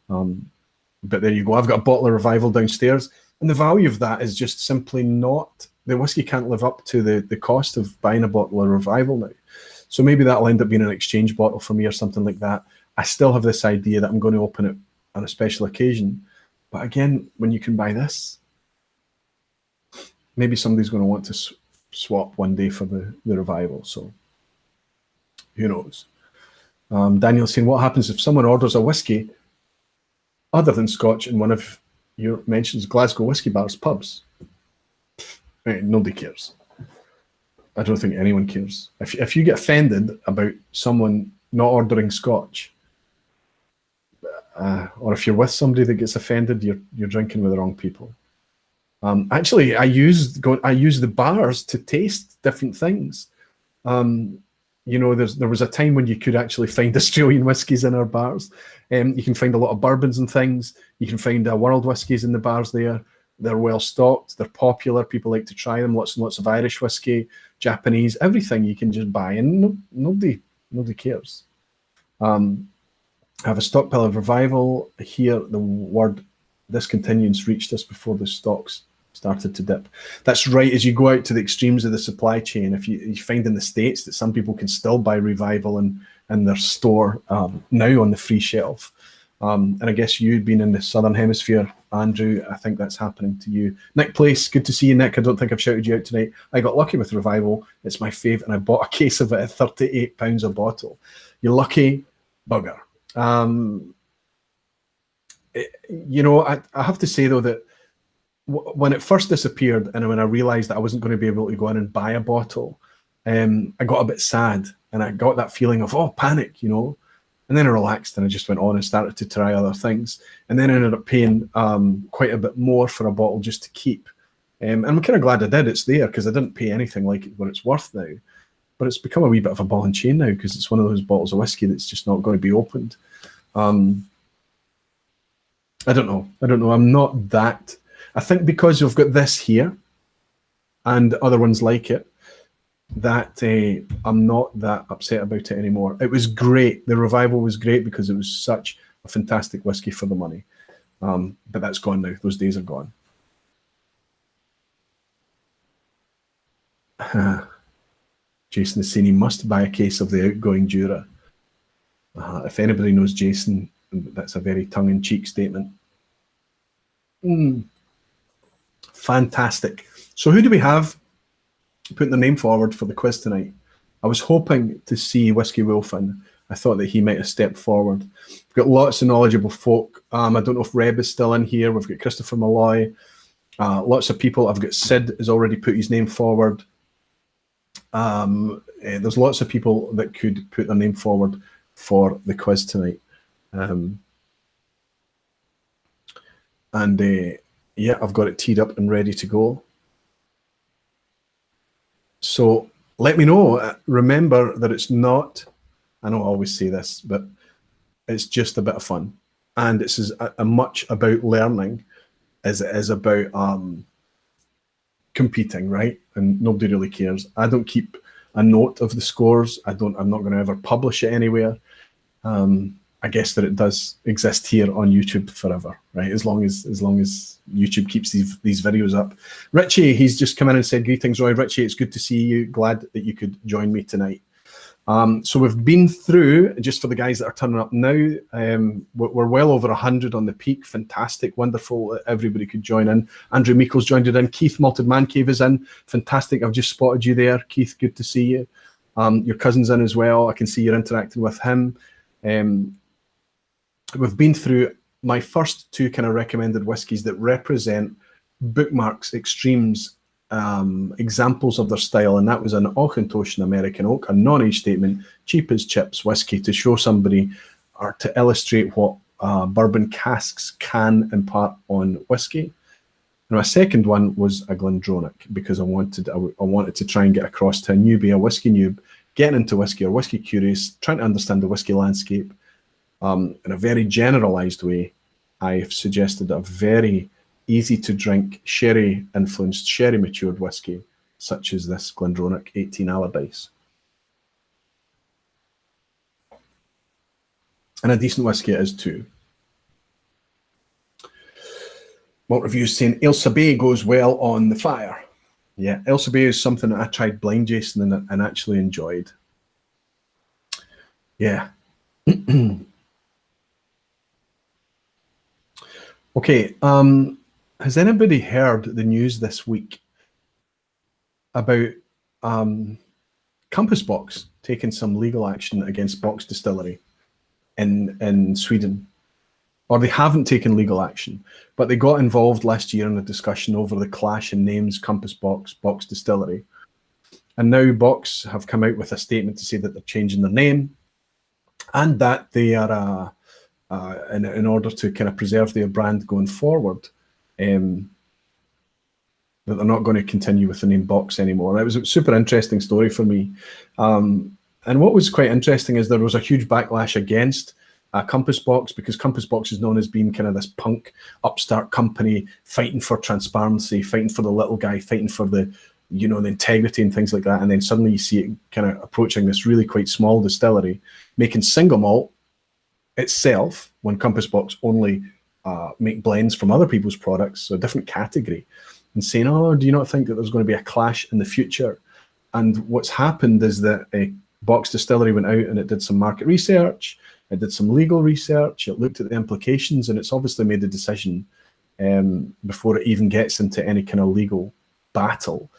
But there you go. I've got a bottle of Revival downstairs, and the value of that is just simply not, the whiskey can't live up to the cost of buying a bottle of Revival now. So maybe that'll end up being an exchange bottle for me or something like that. I still have this idea that I'm going to open it on a special occasion. But again, when you can buy this, maybe somebody's going to want to swap one day for the Revival. So who knows? Daniel's saying, what happens if someone orders a whiskey other than Scotch in one of your mentions Glasgow whiskey bars, pubs? Nobody cares. I don't think anyone cares. If you get offended about someone not ordering Scotch, or if you're with somebody that gets offended, you're drinking with the wrong people. Actually, I use the bars to taste different things. You know, there was a time when you could actually find Australian whiskies in our bars. You can find a lot of bourbons and things. You can find world whiskies in the bars there. They're well stocked. They're popular. People like to try them. Lots and lots of Irish whiskey, Japanese, everything you can just buy, and nobody cares. I have a stockpile of Revival here. The word discontinuance reached us before the stocks started to dip. That's right. As you go out to the extremes of the supply chain, if you find in the States that some people can still buy Revival in their store now on the free shelf. And I guess you'd been in the Southern Hemisphere, Andrew. I think that's happening to you. Nick Place, good to see you, Nick. I don't think I've shouted you out tonight. I got lucky with Revival. It's my favourite, and I bought a case of it at £38 a bottle. You're lucky bugger. You know, I have to say, though, that when it first disappeared and when I realised that I wasn't going to be able to go in and buy a bottle, I got a bit sad, and I got that feeling of, oh, panic, you know. And then I relaxed and I just went on and started to try other things, and then I ended up paying quite a bit more for a bottle just to keep. And I'm kind of glad I did. It's there because I didn't pay anything like what it's worth now. But it's become a wee bit of a ball and chain now because it's one of those bottles of whiskey that's just not going to be opened. I don't know. I'm not that. I think because you've got this here and other ones like it, that I'm not that upset about it anymore. It was great. The Revival was great because it was such a fantastic whiskey for the money. But that's gone now. Those days are gone. Jason is saying he must buy a case of the outgoing Jura. If anybody knows Jason, that's a very tongue-in-cheek statement. Fantastic. So who do we have putting their name forward for the quiz tonight? I was hoping to see Whiskey Wolfen. I thought that he might have stepped forward. We've got lots of knowledgeable folk. I don't know if Reb is still in here. We've got Christopher Malloy. Lots of people. I've got Sid has already put his name forward. There's lots of people that could put their name forward for the quiz tonight. Yeah, I've got it teed up and ready to go. So let me know. Remember that it's not, I know I always say this, but it's just a bit of fun. And it's as much about learning as it is about competing, right? And nobody really cares. I don't keep a note of the scores. I'm not going to ever publish it anywhere. I guess that it does exist here on YouTube forever, right? As long as YouTube keeps these videos up. Richie, he's just come in and said, greetings, Roy. Richie, it's good to see you. Glad that you could join me tonight. So we've been through, just for the guys that are turning up now, we're well over 100 on the peak. Fantastic, wonderful that everybody could join in. Andrew Meikle's joined it in. Keith Malted Man Cave is in. Fantastic, I've just spotted you there. Keith, good to see you. Your cousin's in as well. I can see you're interacting with him. We've been through my first two kind of recommended whiskies that represent bookmarks, extremes, examples of their style, and that was an Auchentoshan American Oak, a non-age statement, cheap as chips whiskey to show somebody or to illustrate what bourbon casks can impart on whiskey. And my second one was a Glendronach because I wanted to try and get across to a newbie, a whiskey noob, getting into whiskey or whiskey curious, trying to understand the whiskey landscape. In a very generalized way, I've suggested a very easy to drink, sherry influenced, sherry matured whiskey, such as this Glendronach 18 Allardyce. And a decent whiskey it is too. Malt Reviews saying Ailsa Bay goes well on the fire. Yeah, Ailsa Bay is something that I tried blind Jason and actually enjoyed. Yeah. Okay, has anybody heard the news this week about Compass Box taking some legal action against Box Distillery in Sweden? Or they haven't taken legal action, but they got involved last year in a discussion over the clash in names, Compass Box, Box Distillery. And now Box have come out with a statement to say that they're changing their name and that they are in order to kind of preserve their brand going forward, that they're not going to continue with the name Box anymore. It was a super interesting story for me. And what was quite interesting is there was a huge backlash against Compass Box, because Compass Box is known as being kind of this punk upstart company fighting for transparency, fighting for the little guy, fighting for the you know, the integrity and things like that. And then suddenly you see it kind of approaching this really quite small distillery, making single malt itself, when Compass Box only make blends from other people's products, so a different category, and saying, oh, do you not think that there's going to be a clash in the future? And what's happened is that a Box Distillery went out and it did some market research, it did some legal research, it looked at the implications, and it's obviously made a decision before it even gets into any kind of legal battle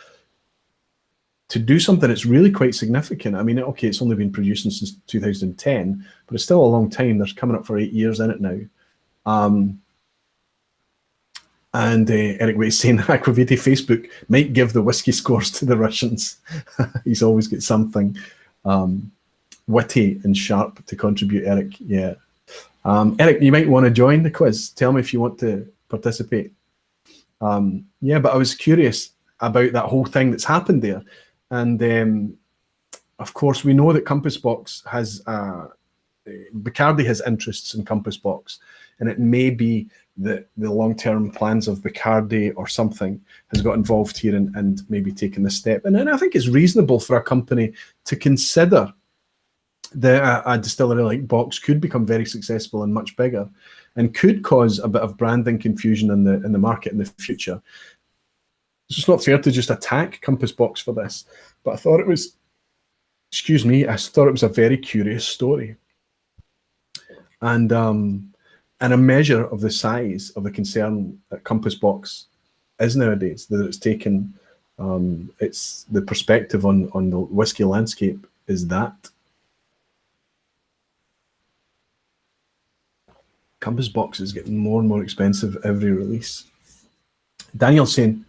to do something that's really quite significant. I mean, okay, it's only been producing since 2010, but it's still a long time. They're coming up for 8 years in it now. And Eric Waite's saying Aqvavitae Facebook might give the whiskey scores to the Russians. He's always got something witty and sharp to contribute, Eric. Yeah. Eric, you might want to join the quiz. Tell me if you want to participate. Yeah, but I was curious about that whole thing that's happened there. And of course, we know that Compass Box has, Bacardi has interests in Compass Box, and it may be that the long-term plans of Bacardi or something has got involved here and maybe taken this step. And I think it's reasonable for a company to consider that a distillery like Box could become very successful and much bigger, and could cause a bit of branding confusion in the market in the future. It's just not fair to just attack Compass Box for this. But I thought it was, excuse me, I thought it was a very curious story. And a measure of the size of the concern that Compass Box is nowadays, that it's taken, it's the perspective on the whiskey landscape is that. Compass Box is getting more and more expensive every release. Daniel's saying,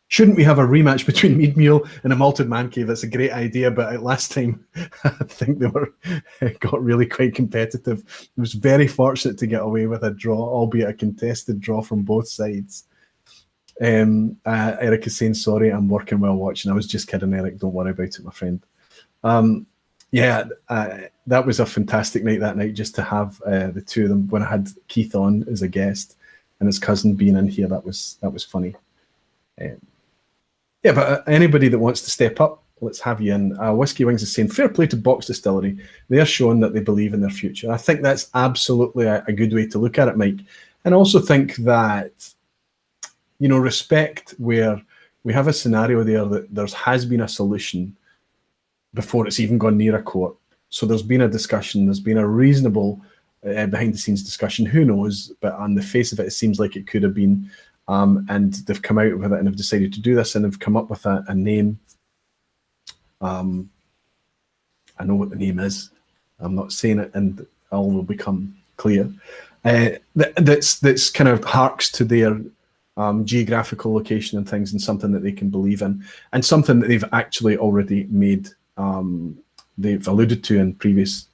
shouldn't we have a rematch between Mead Mule and a Malted Man Cave? That's a great idea, but last time I think they got really quite competitive. It was very fortunate to get away with a draw, albeit a contested draw from both sides. Eric is saying, sorry, I'm working while watching. I was just kidding, Eric. Don't worry about it, my friend. Yeah, that was a fantastic night that night, just to have the two of them, when I had Keith on as a guest and his cousin being in here. That was funny. Yeah, but anybody that wants to step up, let's have you in. Whiskey Wings is saying, fair play to Box Distillery. They're showing that they believe in their future. I think that's absolutely a good way to look at it, Mike. And I also think that, you know, respect where we have a scenario there that there has been a solution before it's even gone near a court. So there's been a discussion, there's been a reasonable behind-the-scenes discussion. Who knows? But on the face of it, it seems like it could have been. And they've come out with it and have decided to do this, and have come up with a name. I know what the name is. I'm not saying it, and all will become clear. That's kind of harks to their geographical location and things, and something that they can believe in, and something that they've actually already made. They've alluded to in previous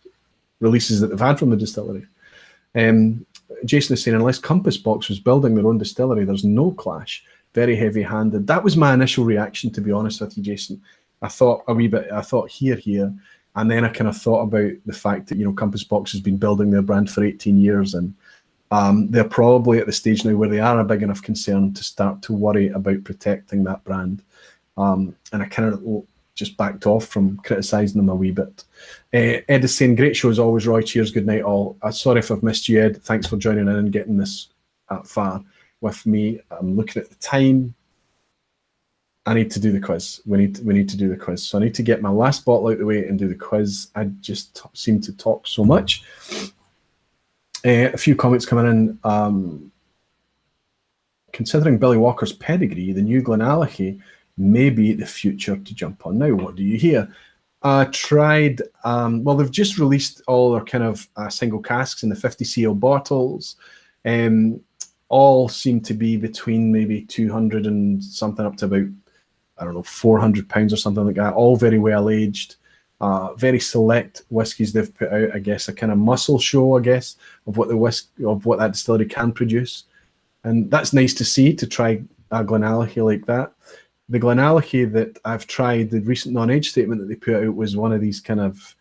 releases that they've had from the distillery. Jason is saying, unless Compass Box was building their own distillery, there's no clash. Very heavy-handed. That was my initial reaction, to be honest with you, Jason. I thought a wee bit, I thought here, and then I kind of thought about the fact that, you know, Compass Box has been building their brand for 18 years, and they're probably at the stage now where they are a big enough concern to start to worry about protecting that brand. And I kind of just backed off from criticising them a wee bit. Ed is saying, great show as always, Roy. Cheers, good night all. Sorry if I've missed you, Ed. Thanks for joining in and getting this far with me. I'm looking at the time. I need to do the quiz. We need to do the quiz. So I need to get my last bottle out of the way and do the quiz. I just seem to talk so much. A few comments coming in. Considering Billy Walker's pedigree, the new Glenallachie may be the future to jump on. Now, what do you hear? Tried, well, they've just released all their kind of single casks in the 50 cl bottles. All seem to be between maybe 200 and something up to about, I don't know, £400 or something like that. All very well aged, very select whiskies they've put out. I guess a kind of muscle show, I guess, of what that distillery can produce, and that's nice to see. To try a Glenallachie like that. The Glenallachie that I've tried, the recent non-age statement that they put out, was one of these kind of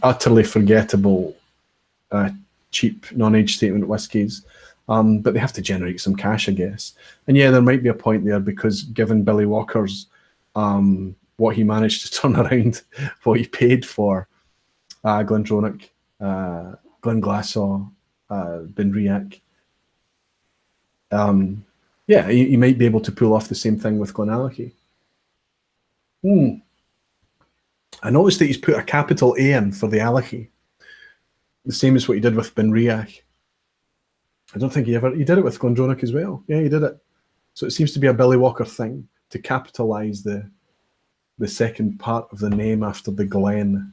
utterly forgettable, cheap non-age statement whiskies. But they have to generate some cash, I guess. And yeah, there might be a point there, because given Billy Walker's what he managed to turn around, what he paid for Glendronach, Glenglassaugh, Benriach, yeah, you might be able to pull off the same thing with Glenallachie. I noticed that he's put a capital A in for the Alachie, the same as what he did with Benriach. I don't think he did it with Glendronach as well. Yeah, he did it. So it seems to be a Billy Walker thing to capitalize the second part of the name after the Glen,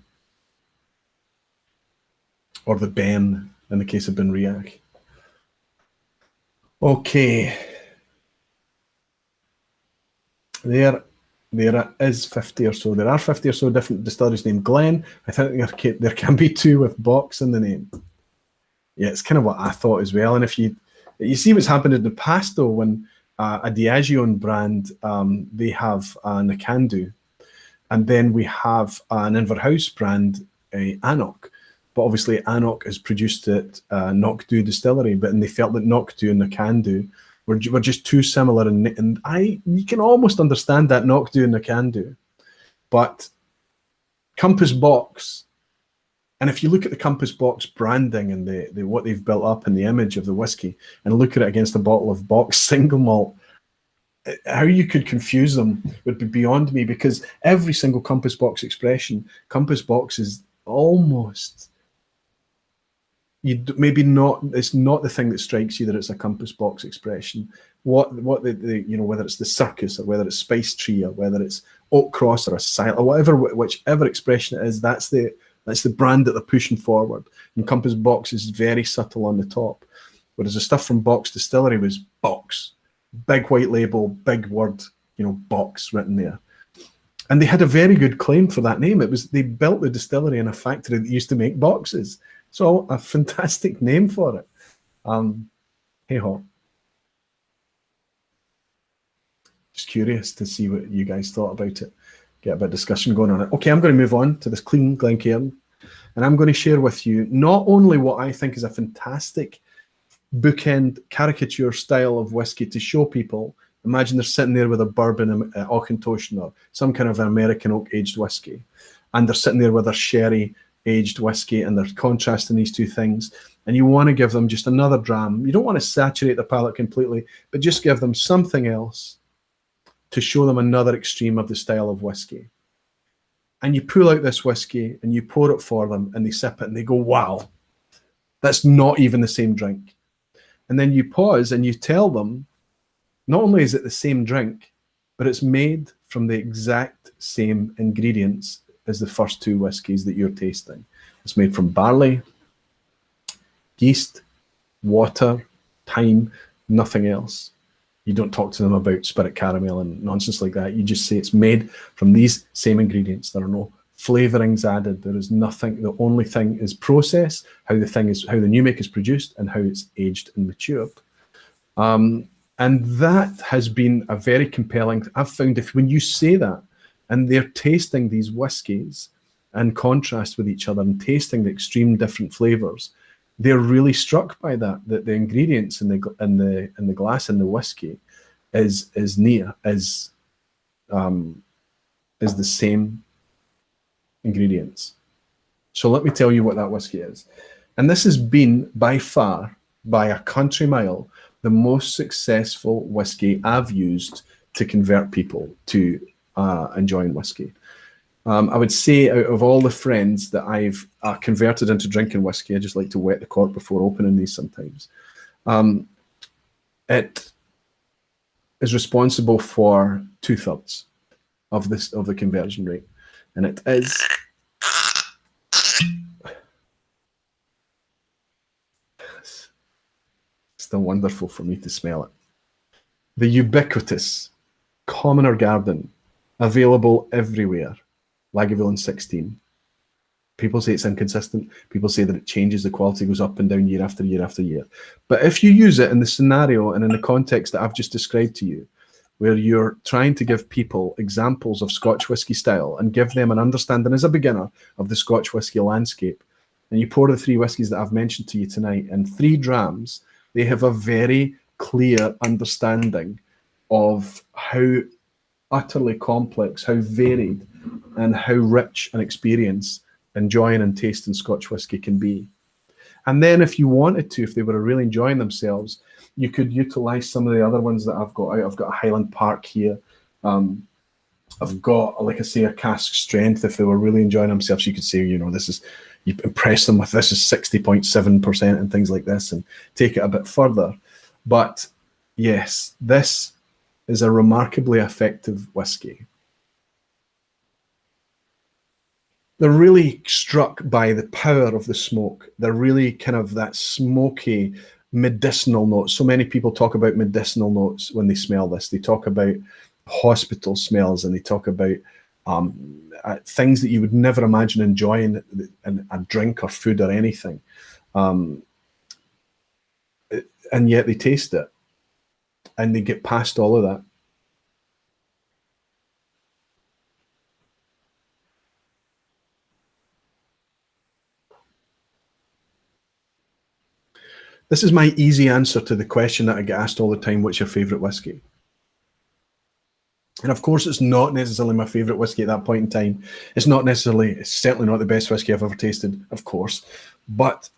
or the Ben in the case of Benriach. Okay. There is 50 or so. There are 50 or so different distilleries named Glen. I think there can be 2 with box in the name. Yeah, it's kind of what I thought as well. And if you see what's happened in the past, though, when a Diageo brand, they have Nakhandu, and then we have an Inverhouse brand, Anok. But obviously Anok is produced at Knockdhu Distillery, and they felt that Knockdhu and Nakhandu were just too similar, and you can almost understand that, Knockdhu and Nakhandu. But Compass Box, and if you look at the Compass Box branding and what they've built up in the image of the whiskey, and look at it against a bottle of Box single malt, how you could confuse them would be beyond me, because every single Compass Box expression, Compass Box is almost, maybe not, it's not the thing that strikes you that it's a Compass Box expression. What the whether it's the Circus, or whether it's Spice Tree, or whether it's Oak Cross, or a Silent, or whichever expression it is, that's the brand that they're pushing forward. And Compass Box is very subtle on the top, whereas the stuff from Box Distillery was Box, big white label, big word, Box written there. And they had a very good claim for that name. They built the distillery in a factory that used to make boxes. So a fantastic name for it. Hey ho. Just curious to see what you guys thought about it. Get a bit of discussion going on it. Okay, I'm going to move on to this clean Glencairn, and I'm going to share with you not only what I think is a fantastic bookend caricature style of whiskey to show people. Imagine they're sitting there with a bourbon, Auchentoshan, or some kind of American oak aged whiskey, and they're sitting there with a sherry aged whiskey, and they're contrasting these two things, and you want to give them just another dram. You don't want to saturate the palate completely, but just give them something else to show them another extreme of the style of whiskey. And you pull out this whiskey and you pour it for them, and they sip it and they go, wow, that's not even the same drink. And then you pause and you tell them, not only is it the same drink, but it's made from the exact same ingredients as the first 2 whiskies that you're tasting. It's made from barley, yeast, water, thyme, nothing else. You don't talk to them about spirit caramel and nonsense like that. You just say it's made from these same ingredients. There are no flavorings added. There is nothing. The only thing is process, how the new make is produced, and how it's aged and matured. And that has been a very compelling. I've found when you say that, and they're tasting these whiskies in contrast with each other and tasting the extreme different flavors, they're really struck by that the ingredients in the glass in the whiskey is the same ingredients. So let me tell you what that whiskey is. And this has been by far, by a country mile, the most successful whiskey I've used to convert people to enjoying whiskey. I would say out of all the friends that I've converted into drinking whiskey, I just like to wet the cork before opening these sometimes. It is responsible for 2/3 of the conversion rate, and it is still wonderful for me to smell it. The ubiquitous Commoner Garden, available everywhere. Lagavulin 16. People say it's inconsistent. People say that it changes, the quality goes up and down year after year after year. But if you use it in the scenario and in the context that I've just described to you, where you're trying to give people examples of Scotch whisky style and give them an understanding as a beginner of the Scotch whisky landscape, and you pour the 3 whiskies that I've mentioned to you tonight in 3 drams, They have a very clear understanding of how utterly complex, how varied, and how rich an experience enjoying and tasting Scotch whisky can be. And then if you wanted to, if they were really enjoying themselves, you could utilize some of the other ones that I've got out. I've got a Highland Park here. I've got, like I say, a cask strength. If they were really enjoying themselves, you could say, you know, this is, you impress them with this is 60.7% and things like this, and take it a bit further. But yes, this is a remarkably effective whiskey. They're really struck by the power of the smoke. They're really kind of that smoky medicinal notes. So many people talk about medicinal notes when they smell this. They talk about hospital smells, and they talk about things that you would never imagine enjoying in a drink or food or anything. And yet they taste it, and they get past all of that. This is my easy answer to the question that I get asked all the time, what's your favourite whiskey? And of course, it's not necessarily my favourite whiskey at that point in time. It's certainly not the best whiskey I've ever tasted, of course. But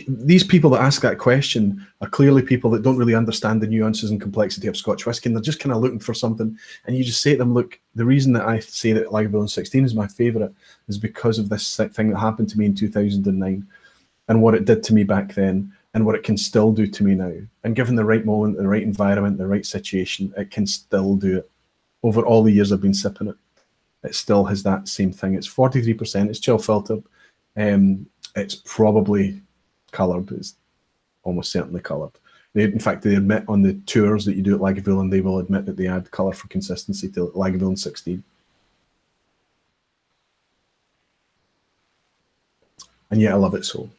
these people that ask that question are clearly people that don't really understand the nuances and complexity of Scotch whisky, and they're just kind of looking for something. And you just say to them, look, the reason that I say that Lagavulin 16 is my favourite is because of this thing that happened to me in 2009 and what it did to me back then, and what it can still do to me now. And given the right moment, the right environment, the right situation, it can still do it. Over all the years I've been sipping it, it still has that same thing. It's 43%, it's chill filtered. It's probably coloured, it's almost certainly coloured. In fact, they admit on the tours that you do at Lagavulin, they will admit that they add colour for consistency to Lagavulin 16. And yet I love it so.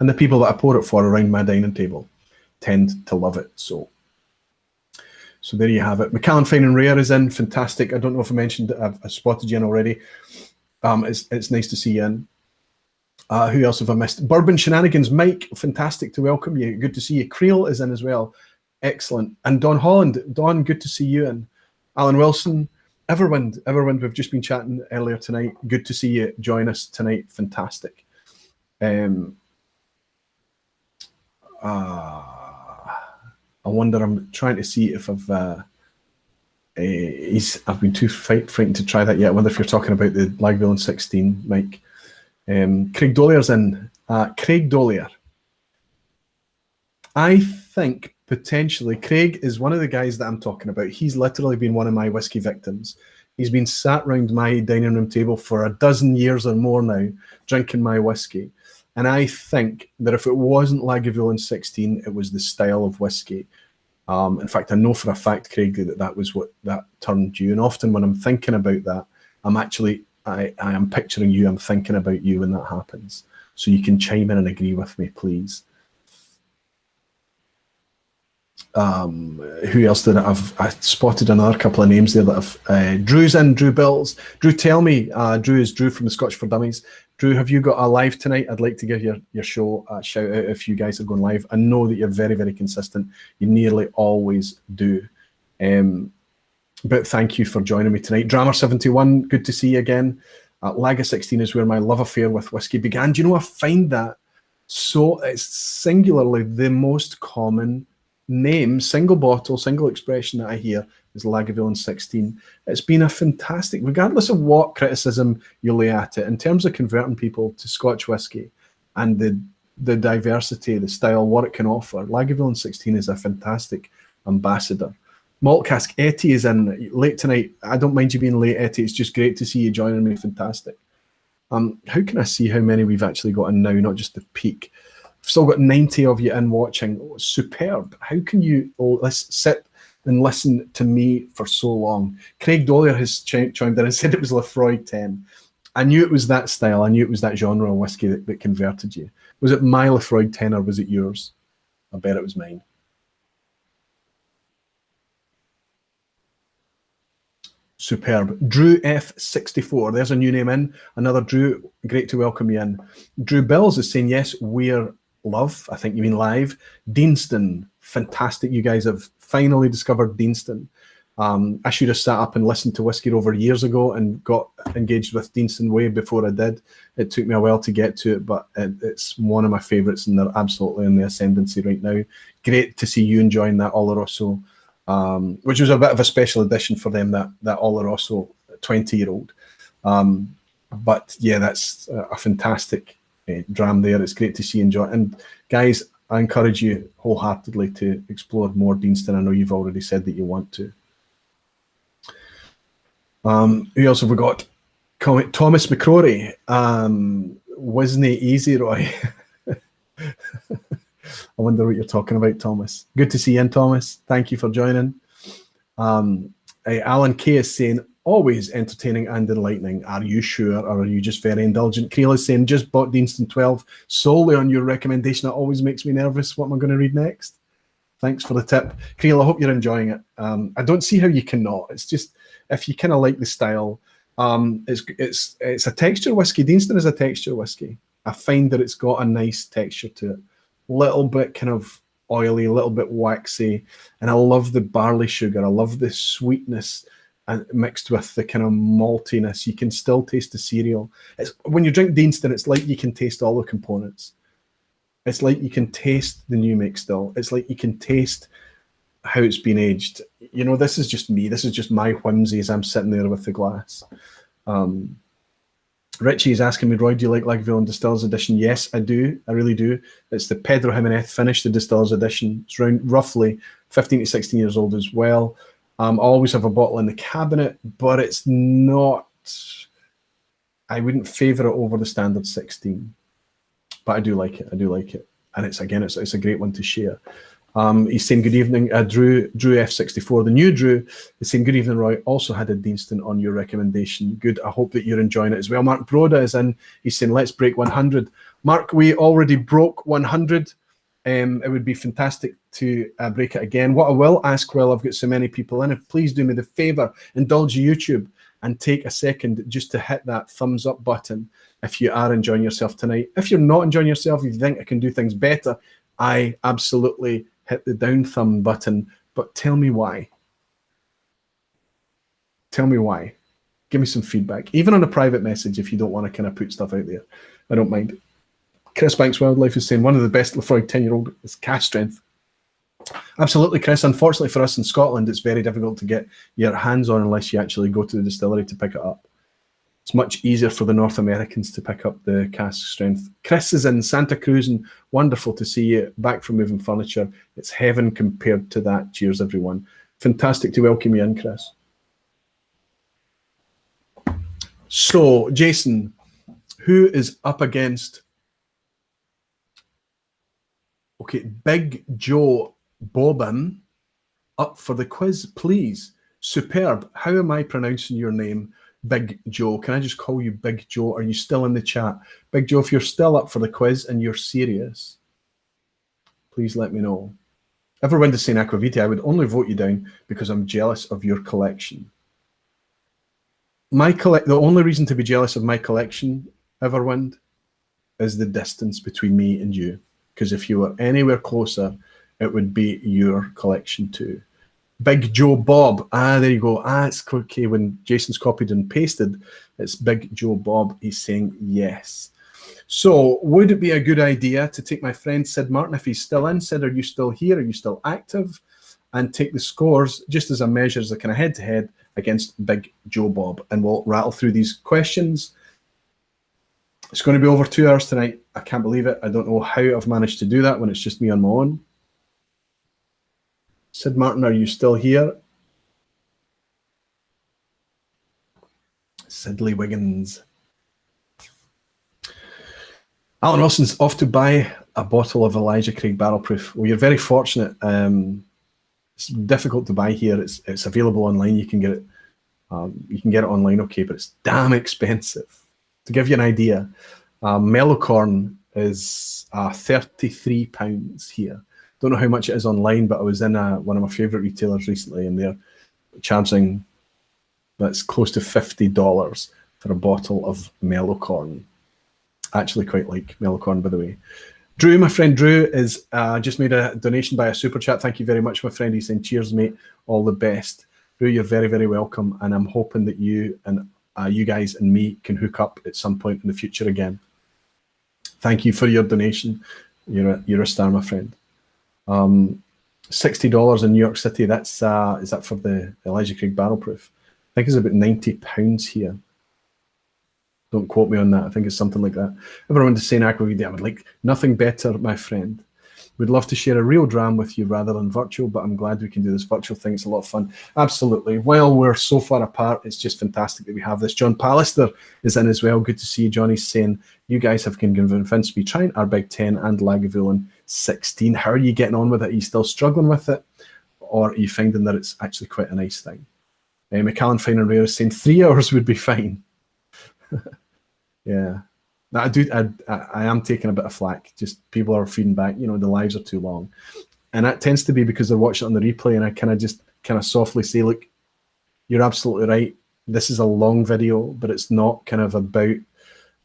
And the people that I pour it for around my dining table tend to love it so. So there you have it. Macallan Fine and Rare is in, fantastic. I don't know if I mentioned it, I've spotted you in already. It's nice to see you in. Who else have I missed? Bourbon Shenanigans, Mike, fantastic to welcome you. Good to see you. Creel is in as well. Excellent. And Don Holland, Don, good to see you in. Alan Wilson, Everwind, we've just been chatting earlier tonight. Good to see you join us tonight. Fantastic. I wonder, I'm trying to see if I've been too frightened to try that yet. I wonder if you're talking about the Lagavulin 16, Mike. Craig Dollier's in. Craig Dollier. I think potentially Craig is one of the guys that I'm talking about. He's literally been one of my whiskey victims. He's been sat round my dining room table for a dozen years or more now, drinking my whiskey. And I think that if it wasn't Lagavulin 16, it was the style of whiskey. In fact, I know for a fact, Craig, that was what that turned you. And often when I'm thinking about that, I am picturing you, I'm thinking about you when that happens. So you can chime in and agree with me, please. Who else did I spotted another couple of names there that I've Drew's in, Drew Bills. Drew, tell me, Drew is Drew from the Scotch for Dummies. Drew, have you got a live tonight? I'd like to give your show a shout out if you guys are going live. I know that you're very, very consistent. You nearly always do. But thank you for joining me tonight. Drammer71, good to see you again. Lager 16 is where my love affair with whiskey began. Do you know, I find that so, it's singularly the most common name, single bottle, single expression that I hear is Lagavulin 16. It's been a fantastic, regardless of what criticism you lay at it, in terms of converting people to Scotch whisky and the diversity, the style, what it can offer, Lagavulin 16 is a fantastic ambassador. Malt Cask Etty is in late tonight. I don't mind you being late, Etty. It's just great to see you joining me. Fantastic. How can I see how many we've actually got in now, not just the peak? I've still got 90 of you in watching. Oh, superb. How can you sit and listen to me for so long? Craig Dollier has chimed in and said it was Lafroig 10. I knew it was that style. I knew it was that genre of whiskey that converted you. Was it my Lafroig 10 or was it yours? I bet it was mine. Superb. Drew F64. There's a new name in. Another Drew. Great to welcome you in. Drew Bills is saying, yes, we're love. I think you mean live. Deanston, fantastic. You guys have finally discovered Deanston. I should have sat up and listened to Whiskey Rover years ago and got engaged with Deanston way before I did. It took me a while to get to it, but it's one of my favourites, and they're absolutely in the ascendancy right now. Great to see you enjoying that Oloroso, which was a bit of a special edition for them, that Oloroso 20-year-old. But yeah, that's a fantastic dram there. It's great to see you enjoy. And guys, I encourage you wholeheartedly to explore more Deanston. I know you've already said that you want to. Who else have we got? Thomas McCrory. Wasn't it easy, Roy? I wonder what you're talking about, Thomas. Good to see you in, Thomas. Thank you for joining. Alan K is saying, always entertaining and enlightening. Are you sure, or are you just very indulgent? Creel is saying, just bought Deanston 12 solely on your recommendation. That always makes me nervous. What am I going to read next? Thanks for the tip. Creel, I hope you're enjoying it. I don't see how you cannot. It's just, if you kind of like the style, it's a texture whiskey. Deanston is a texture whiskey. I find that it's got a nice texture to it. Little bit kind of oily, a little bit waxy. And I love the barley sugar. I love the sweetness and mixed with the kind of maltiness. You can still taste the cereal. When you drink Deanston, it's like you can taste all the components. It's like you can taste the new make still. It's like you can taste how it's been aged. You know, this is just me. This is just my whimsy as I'm sitting there with the glass. Richie is asking me, Roy, do you like Lagavulin Distillers Edition? Yes, I do. I really do. It's the Pedro Jimenez finish, the Distillers Edition. It's around roughly 15 to 16 years old as well. I always have a bottle in the cabinet, but it's not, I wouldn't favour it over the standard 16. But I do like it. I do like it. And it's a great one to share. He's saying good evening, Drew F64. The new Drew is saying good evening, Roy. Also had a Deanston on your recommendation. Good. I hope that you're enjoying it as well. Mark Broda is in. He's saying let's break 100. Mark, we already broke 100. It would be fantastic to break it again. What I will ask, while I've got so many people in, if please do me the favour, indulge YouTube and take a second just to hit that thumbs up button if you are enjoying yourself tonight. If you're not enjoying yourself, if you think I can do things better, I absolutely hit the down thumb button, but tell me why. Tell me why. Give me some feedback, even on a private message if you don't want to kind of put stuff out there. I don't mind. Chris Banks Wildlife is saying one of the best Lefroy 10-year-old is cask strength. Absolutely, Chris. Unfortunately for us in Scotland, it's very difficult to get your hands on unless you actually go to the distillery to pick it up. It's much easier for the North Americans to pick up the cask strength. Chris is in Santa Cruz, and wonderful to see you back from moving furniture. It's heaven compared to that. Cheers, everyone. Fantastic to welcome you in, Chris. So, Jason, who is up against? Okay, Big Joe Bobbin, up for the quiz, please. Superb. How am I pronouncing your name? Big Joe. Can I just call you Big Joe? Are you still in the chat? Big Joe, if you're still up for the quiz and you're serious, please let me know. Everyone is saying Aqvavitae, I would only vote you down because I'm jealous of your collection. The only reason to be jealous of my collection, Everwind, is the distance between me and you. Because if you were anywhere closer, it would be your collection too. Big Joe Bob. There you go. It's okay. When Jason's copied and pasted, it's Big Joe Bob. He's saying yes. So would it be a good idea to take my friend Sid Martin, if he's still in? Sid, are you still here? Are you still active? And take the scores just as a measure, as a kind of head-to-head against Big Joe Bob. And we'll rattle through these questions. It's going to be over 2 hours tonight. I can't believe it. I don't know how I've managed to do that when it's just me on my own. Sid Martin, are you still here? Sidley Wiggins. Alan Wilson's off to buy a bottle of Elijah Craig Barrel Proof. Well, you're very fortunate. It's difficult to buy here. It's available online. You can get it. You can get it online, okay, but it's damn expensive. To give you an idea, Mellowcorn is £33 here. Don't know how much it is online, but I was in one of my favourite retailers recently, and they're charging that's close to $50 for a bottle of Mellowcorn. I actually quite like Mellowcorn, by the way. Drew, my friend Drew, is just made a donation by a super chat. Thank you very much, my friend. He's saying, cheers, mate. All the best. Drew, you're very, very welcome. And I'm hoping that you and you guys and me can hook up at some point in the future again. Thank you for your donation. You're a star, my friend. $60 in New York City. That's is that for the Elijah Craig Barrel Proof? I think it's about £90 here. Don't quote me on that. I think it's something like that. Everyone is saying Aqvavitae. I would like nothing better, my friend. We'd love to share a real dram with you rather than virtual, but I'm glad we can do this virtual thing. It's a lot of fun. Absolutely. While we're so far apart, it's just fantastic that we have this. John Pallister is in as well. Good to see you. Johnny's saying, you guys have convinced me trying our Big 10 and Lagavulin 16. How are you getting on with it? Are you still struggling with it? Or are you finding that it's actually quite a nice thing? McAllen Fine and Rare is saying 3 hours would be fine. Yeah. I am taking a bit of flack. Just people are feeding back, the lives are too long. And that tends to be because they're watching it on the replay, and I kind of softly say, look, you're absolutely right. This is a long video, but it's not kind of about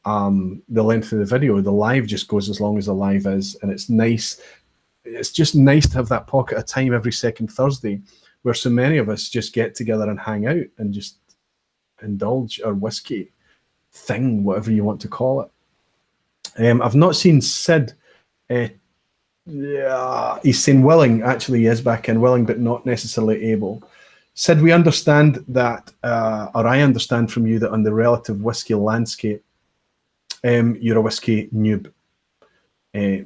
the length of the video. The live just goes as long as the live is, and it's nice. It's just nice to have that pocket of time every second Thursday where so many of us just get together and hang out and just indulge our whiskey thing, whatever you want to call it. I've not seen Sid. He's saying willing. Actually, he is back in willing, but not necessarily able. Sid, we understand that, or I understand from you that on the relative whiskey landscape, you're a whiskey noob,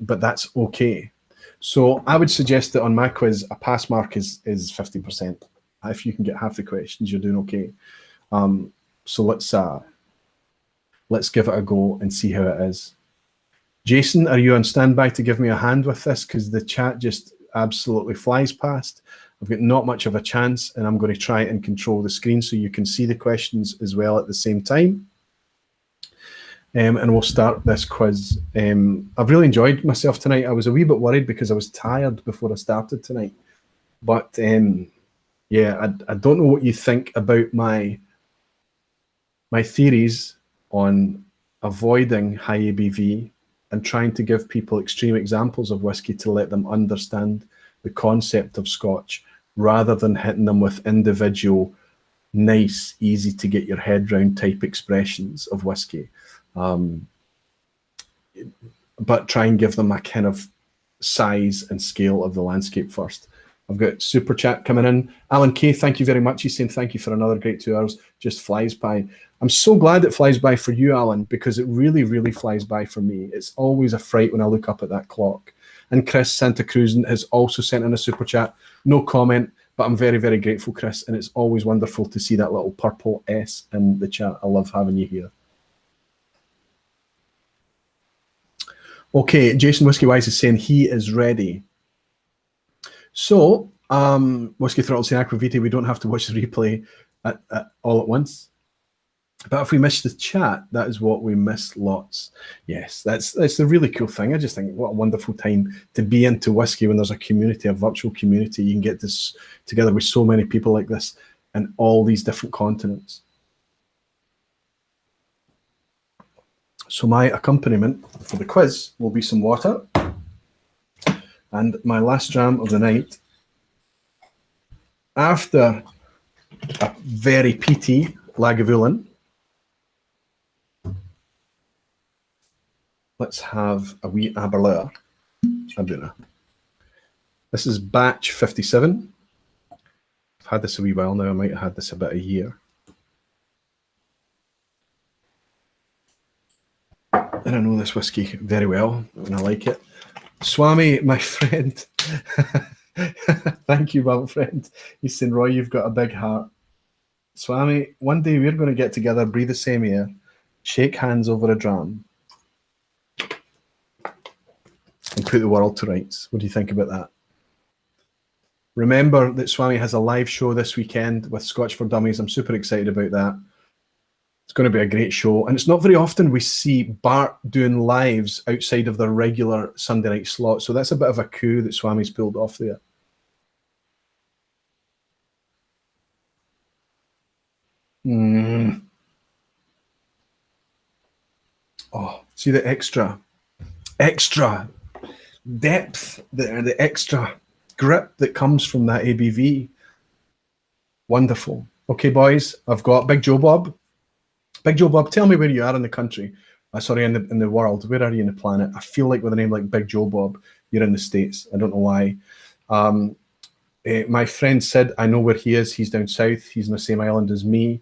but that's okay. So I would suggest that on my quiz, a pass mark is 50%. If you can get half the questions, you're doing okay. So let's give it a go and see how it is. Jason, are you on standby to give me a hand with this? Because the chat just absolutely flies past. I've got not much of a chance, and I'm going to try and control the screen so you can see the questions as well at the same time. And we'll start this quiz. I've really enjoyed myself tonight. I was a wee bit worried because I was tired before I started tonight. But yeah, I don't know what you think about my theories on avoiding high ABV and trying to give people extreme examples of whiskey to let them understand the concept of Scotch rather than hitting them with individual, nice, easy to get your head round type expressions of whiskey. But try and give them a kind of size and scale of the landscape first. I've got super chat coming in. Alan K, thank you very much. He's saying thank you for another great 2 hours. Just flies by. I'm so glad it flies by for you, Alan, because it really, really flies by for me. It's always a fright when I look up at that clock. And Chris Santa Cruz has also sent in a super chat. No comment, but I'm very, very grateful, Chris. And it's always wonderful to see that little purple S in the chat. I love having you here. Okay, Jason Whiskey Wise is saying he is ready. So, Whiskey Throttle saying Aqvavitae, we don't have to watch the replay all at once. But if we miss the chat, that is what we miss lots. Yes, that's the really cool thing. I just think what a wonderful time to be into whiskey when there's a community, a virtual community. You can get this together with so many people like this and all these different continents. So my accompaniment for the quiz will be some water. And my last dram of the night, after a very peaty Lagavulin, let's have a wee Aberlour Abuna. This is batch 57. I've had this a wee while now. I might have had this about a year. And I know this whiskey very well, and I like it. Swami, my friend. Thank you, my friend. He's saying, Roy, you've got a big heart. Swami, one day we're going to get together, breathe the same air, shake hands over a dram, and put the world to rights. What do you think about that? Remember that Swami has a live show this weekend with Scotch for Dummies. I'm super excited about that. It's going to be a great show. And it's not very often we see Bart doing lives outside of their regular Sunday night slot. So that's a bit of a coup that Swami's pulled off there. Oh, see the extra. Extra. depth, the extra grip that comes from that ABV. Wonderful. Okay, boys, I've got Big Joe Bob. Big Joe Bob, tell me where you are in the country. Sorry, in the world. Where are you in the planet? I feel like with a name like Big Joe Bob, you're in the States. I don't know why. My friend Sid, I know where he is. He's down south. He's on the same island as me.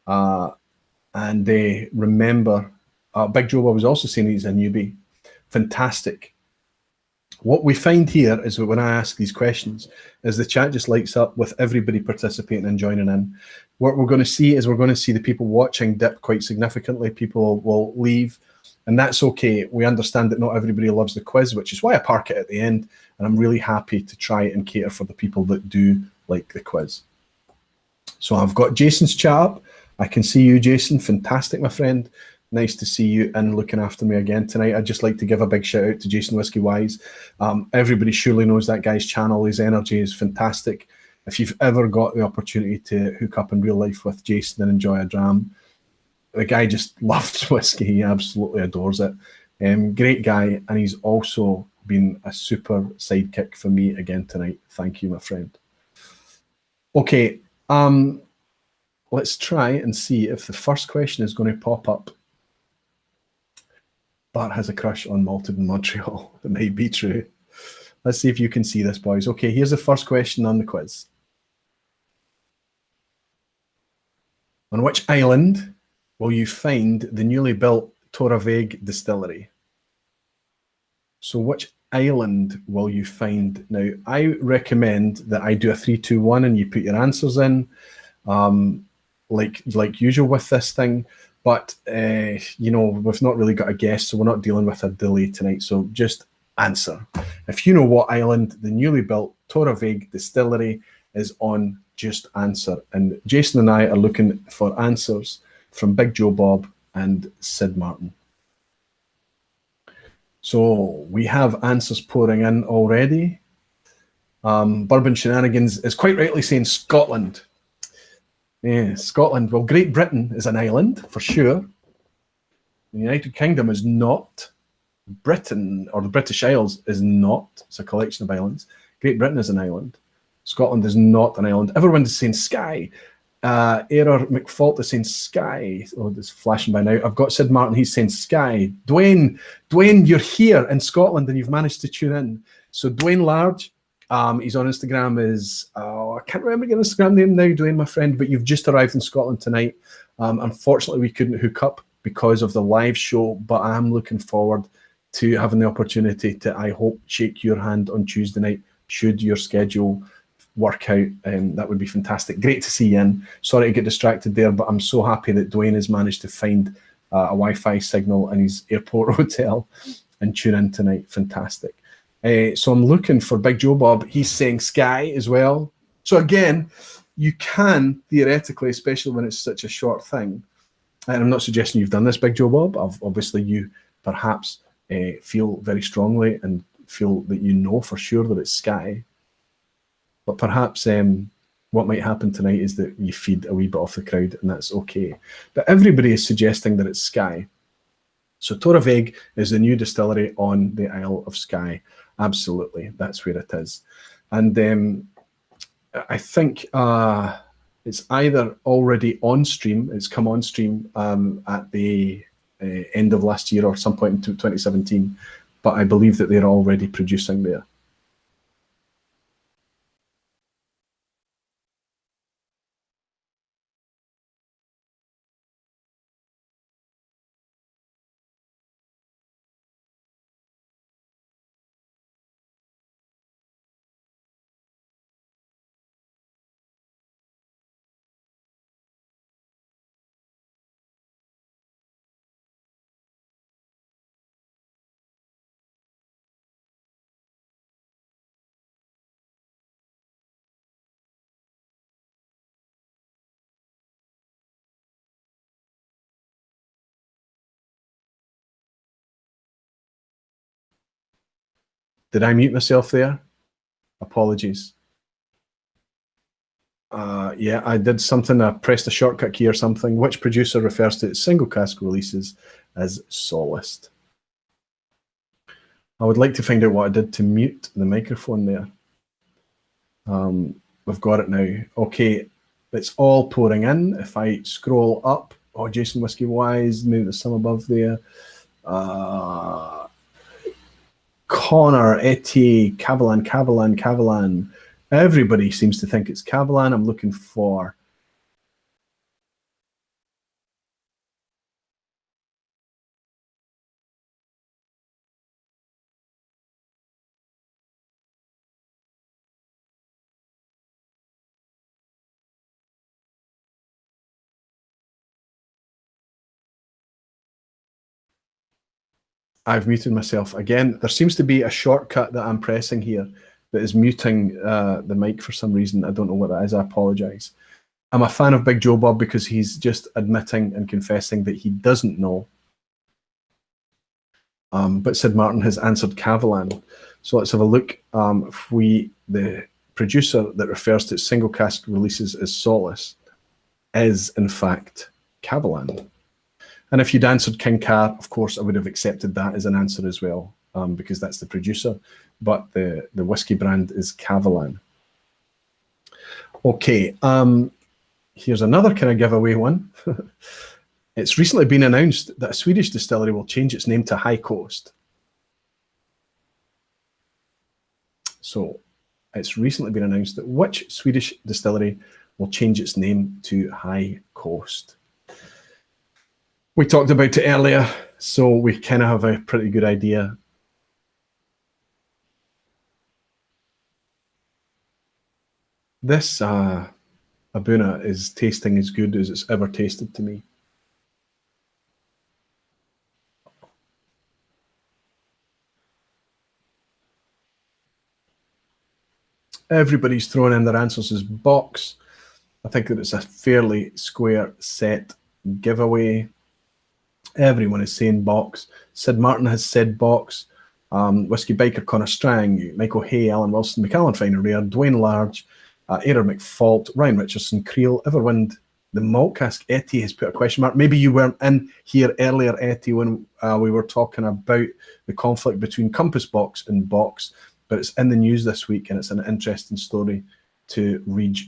And they remember, Big Joe Bob was also saying he's a newbie. Fantastic. What we find here is that when I ask these questions, is the chat just lights up with everybody participating and joining in. What we're going to see is we're going to see the people watching dip quite significantly. People will leave, and that's okay. We understand that not everybody loves the quiz, which is why I park it at the end, and I'm really happy to try and cater for the people that do like the quiz. So I've got Jason's chat up. I can see you, Jason. Fantastic, my friend. Nice to see you and looking after me again tonight. I'd just like to give a big shout out to Jason Whiskey Wise. Everybody surely knows that guy's channel. His energy is fantastic. If you've ever got the opportunity to hook up in real life with Jason and enjoy a dram, the guy just loves whiskey. He absolutely adores it. Great guy, and he's also been a super sidekick for me again tonight. Thank you, my friend. Okay, let's try and see if the first question is going to pop up. Bart has a crush on malted in Montreal. It might be true. Let's see if you can see this, boys. Okay, here's the first question on the quiz. On which island will you find the newly built Torraveg distillery? So which island will you find? Now, I recommend that I do a 3, 2, 1 and you put your answers in, like usual with this thing. But, you know, we've not really got a guess, so we're not dealing with a delay tonight. So just answer. If you know what island the newly built Torraveg distillery is on, just answer. And Jason and I are looking for answers from Big Joe Bob and Sid Martin. So we have answers pouring in already. Bourbon Shenanigans is quite rightly saying Scotland. Yeah, Scotland. Well, Great Britain is an island, for sure. The United Kingdom is not. Britain, or the British Isles, is not. It's a collection of islands. Great Britain is an island. Scotland is not an island. Everyone is saying Skye. Error McFault is saying Skye. Oh, it's flashing by now. I've got Sid Martin. He's saying Skye. Dwayne, you're here in Scotland and you've managed to tune in. So Dwayne Large, he's on Instagram is, I can't remember your Instagram name now, Dwayne, my friend, but you've just arrived in Scotland tonight. Unfortunately, we couldn't hook up because of the live show, but I am looking forward to having the opportunity to, I hope, shake your hand on Tuesday night, should your schedule work out. That would be fantastic. Great to see you in. Sorry to get distracted there, but I'm so happy that Dwayne has managed to find a Wi-Fi signal in his airport hotel and tune in tonight. Fantastic. So I'm looking for Big Joe Bob. He's saying Skye as well. So again, you can theoretically, especially when it's such a short thing, and I'm not suggesting you've done this, Big Joe Bob. Obviously, you perhaps feel very strongly and feel that you know for sure that it's Skye. But perhaps what might happen tonight is that you feed a wee bit off the crowd, and that's okay. But everybody is suggesting that it's Skye. So Torraveg is the new distillery on the Isle of Skye. Absolutely, that's where it is. And I think it's either already on stream, it's come on stream at the end of last year or some point in 2017, but I believe that they're already producing there. Did I mute myself there? Apologies. Yeah, I did something. I pressed a shortcut key or something. Which producer refers to its single cask releases as solist? I would like to find out what I did to mute the microphone there. We've got it now. Okay, it's all pouring in. If I scroll up, oh, Jason Whiskey Wise, maybe there's some above there. Connor, Etty, Cavalan. Everybody seems to think it's Cavalan. I'm looking for I've muted myself again. There seems to be a shortcut that I'm pressing here that is muting the mic for some reason. I don't know what that is. I apologize. I'm a fan of Big Joe Bob because he's just admitting and confessing that he doesn't know. But Sid Martin has answered Cavalan. So let's have a look. If the producer that refers to single cask releases as Solace is in fact Cavalan. And if you'd answered King Car, of course, I would have accepted that as an answer as well, because that's the producer. But the whiskey brand is Cavalan. Okay, here's another kind of giveaway one. It's recently been announced that a Swedish distillery will change its name to High Coast. So it's recently been announced that which Swedish distillery will change its name to High Coast. We talked about it earlier, so we kind of have a pretty good idea. This Abuna is tasting as good as it's ever tasted to me. Everybody's throwing in their answers as box. I think that it's a fairly square set giveaway. Everyone is saying box. Sid Martin has said box. Whiskey Biker, Connor Strang, Michael Hay, Alan Wilson, McAllen Finer Rare, Dwayne Large, Aaron McFault, Ryan Richardson, Creel, Everwind, the Malt Cask. Etty has put a question mark. Maybe you weren't in here earlier, Etty, when we were talking about the conflict between Compass Box and Box, but it's in the news this week and it's an interesting story to read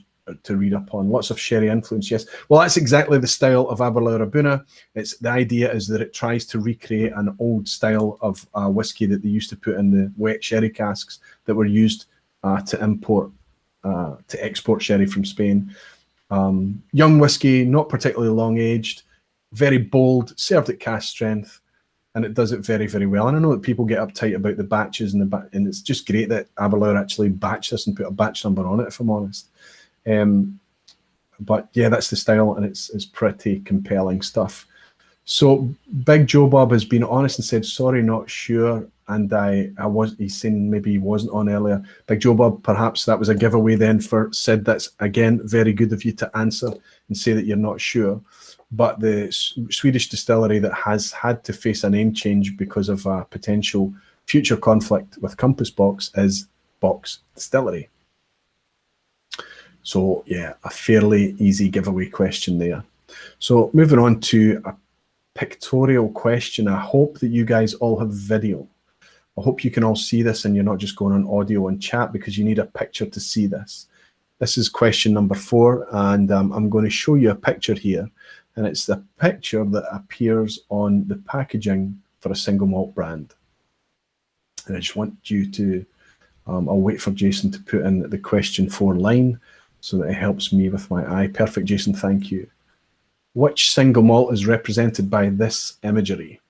up on. Lots of sherry influence, yes. Well, that's exactly the style of Aberlour Abuna. The idea is that it tries to recreate an old style of whiskey that they used to put in the wet sherry casks that were used to export sherry from Spain. Young whiskey, not particularly long aged, very bold, served at cask strength, and it does it very, very well. And I know that people get uptight about the batches and it's just great that Aberlour actually batched this and put a batch number on it, if I'm honest. But yeah, that's the style, and it's pretty compelling stuff. So Big Joe Bob has been honest and said, sorry, not sure. And he's saying maybe he wasn't on earlier. Big Joe Bob, perhaps that was a giveaway then for Sid. That's, again, very good of you to answer and say that you're not sure. But the Swedish distillery that has had to face a name change because of a potential future conflict with Compass Box is Box Distillery. So yeah, a fairly easy giveaway question there. So moving on to a pictorial question. I hope that you guys all have video. I hope you can all see this and you're not just going on audio and chat, because you need a picture to see this. This is question number 4, and I'm going to show you a picture here, and it's the picture that appears on the packaging for a single malt brand. And I just want you to, I'll wait for Jason to put in the question 4 line so that it helps me with my eye. Perfect, Jason, thank you. Which single malt is represented by this imagery?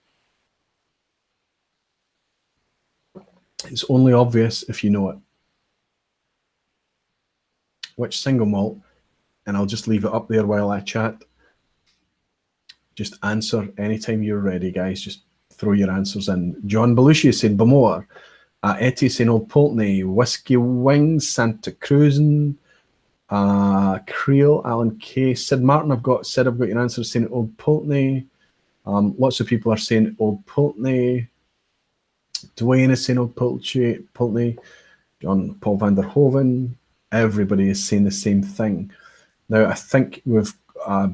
It's only obvious if you know it. Which single malt? And I'll just leave it up there while I chat. Just answer anytime you're ready, guys. Just throw your answers in. John Belushi is saying Bamor. Etty is saying Old Pulteney. Whiskey Wings, Santa Cruzan. Creel, Alan K. Sid Martin, I've got your answer, saying Old Pulteney. Lots of people are saying Old Pulteney. Dwayne is saying Old Pulteney. John Paul van der Hoven. Everybody is saying the same thing. Now, I think we've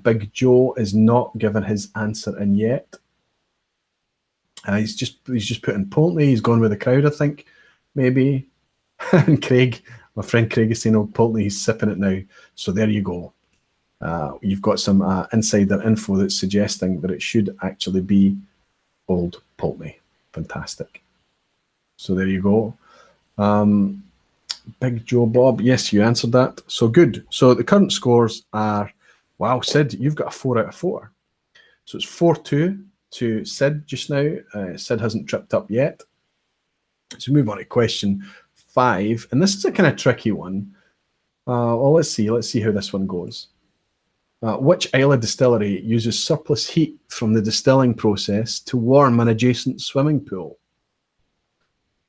Big Joe is not given his answer in yet. He's just put in Pulteney. He's gone with the crowd, I think, maybe. And Craig, my friend Craig is saying, "Oh, Pulteney, he's sipping it now." So there you go. You've got some insider info that's suggesting that it should actually be Old Pulteney. Fantastic. So there you go. Big Joe Bob, yes, you answered that. So good. So the current scores are, wow, Sid, you've got a 4 out of 4. So it's 4-2 to Sid just now. Sid hasn't tripped up yet. So move on to question 5. And this is a kind of tricky one. Well, let's see how this one goes. Which Islay distillery uses surplus heat from the distilling process to warm an adjacent swimming pool?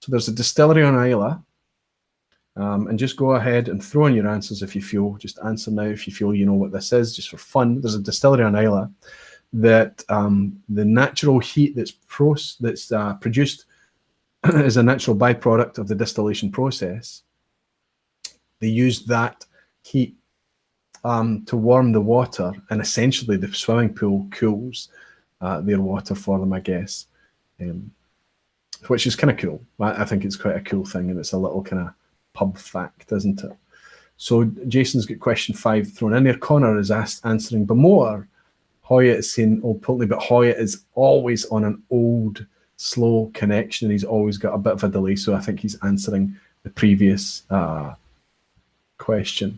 So there's a distillery on Islay. And just go ahead and throw in your answers if you feel. Just answer now if you feel you know what this is, just for fun. There's a distillery on Islay that the natural heat that's produced is a natural byproduct of the distillation process. They use that heat to warm the water, and essentially the swimming pool cools their water for them, I guess, which is kind of cool. I think it's quite a cool thing, and it's a little kind of pub fact, isn't it? So Jason's got question 5 thrown in there. Connor is answering Bamore. Hoyt is saying Old Pulteney, but Hoyt is always on an old, slow connection, and he's always got a bit of a delay, so I think he's answering the previous question.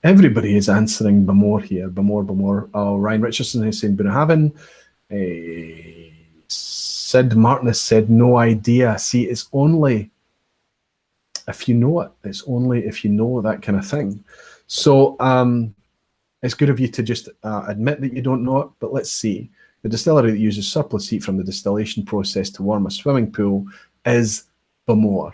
Everybody is answering Bamore here. Bamore. Oh, Ryan Richardson is saying Bunnahabhain. Sid Martin has said no idea. See, it's only if you know it. It's only if you know that kind of thing. So it's good of you to just admit that you don't know it, but let's see. The distillery that uses surplus heat from the distillation process to warm a swimming pool is Bamore.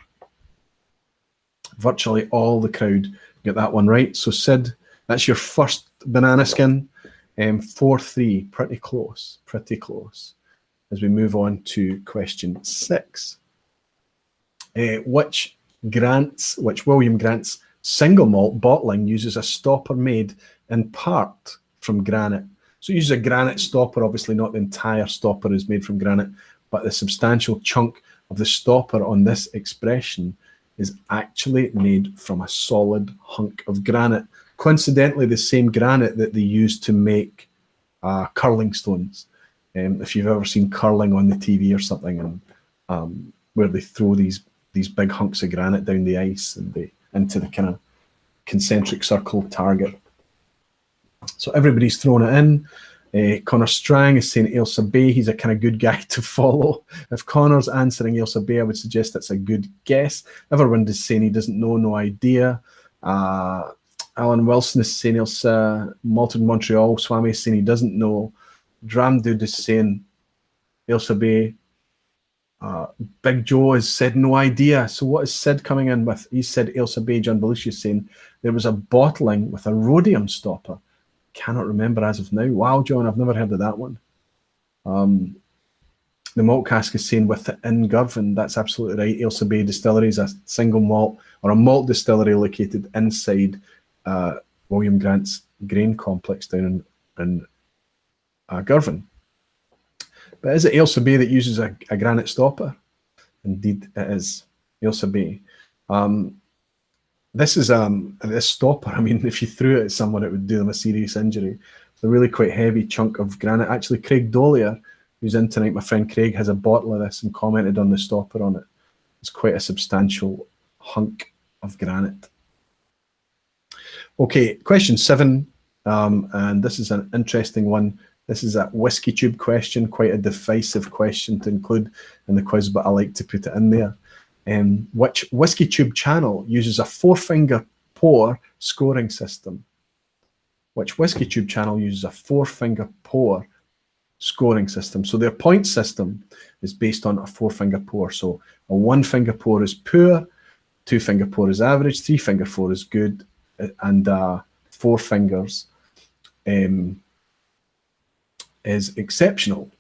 Virtually all the crowd get that one right. So Sid, that's your first banana skin. 4-3, pretty close. As we move on to question 6. Which William Grant's single malt bottling uses a stopper made in part from granite? So it uses a granite stopper. Obviously not the entire stopper is made from granite, but the substantial chunk of the stopper on this expression is actually made from a solid hunk of granite. Coincidentally, the same granite that they use to make curling stones. If you've ever seen curling on the TV or something, and where they throw these big hunks of granite down the ice and into the kind of concentric circle target. So everybody's thrown it in. Connor Strang is saying Ailsa Bay. He's a kind of good guy to follow. If Connor's answering Ailsa Bay, I would suggest that's a good guess. Everyone is saying he doesn't know, no idea. Alan Wilson is saying Ailsa. Malted Montreal. Swami is saying he doesn't know. Dram Dude is saying Ailsa Bay. Big Joe has said no idea. So what is Sid coming in with? He said Ailsa Bay. John Belushi is saying there was a bottling with a rhodium stopper. Cannot remember as of now. Wow, John, I've never heard of that one. The malt cask is saying with the Ingirvan. That's absolutely right. Ailsa Bay Distillery is a single malt or a malt distillery located inside William Grant's grain complex down in Girvan. But is it Ailsa Bay that uses a granite stopper? Indeed, it is Ailsa Bay. This is this stopper. I mean, if you threw it at someone, it would do them a serious injury. It's a really quite heavy chunk of granite. Actually, Craig Dollier, who's in tonight, my friend Craig, has a bottle of this and commented on the stopper on it. It's quite a substantial hunk of granite. Okay, question 7, and this is an interesting one. This is a whiskey tube question, quite a divisive question to include in the quiz, but I like to put it in there. Which whiskey tube channel uses a 4-finger pour scoring system? Which whiskey tube channel uses a 4-finger pour scoring system? So their point system is based on a 4-finger pour. So a 1-finger pour is poor, 2-finger pour is average, 3-finger pour is good, and 4 fingers is exceptional.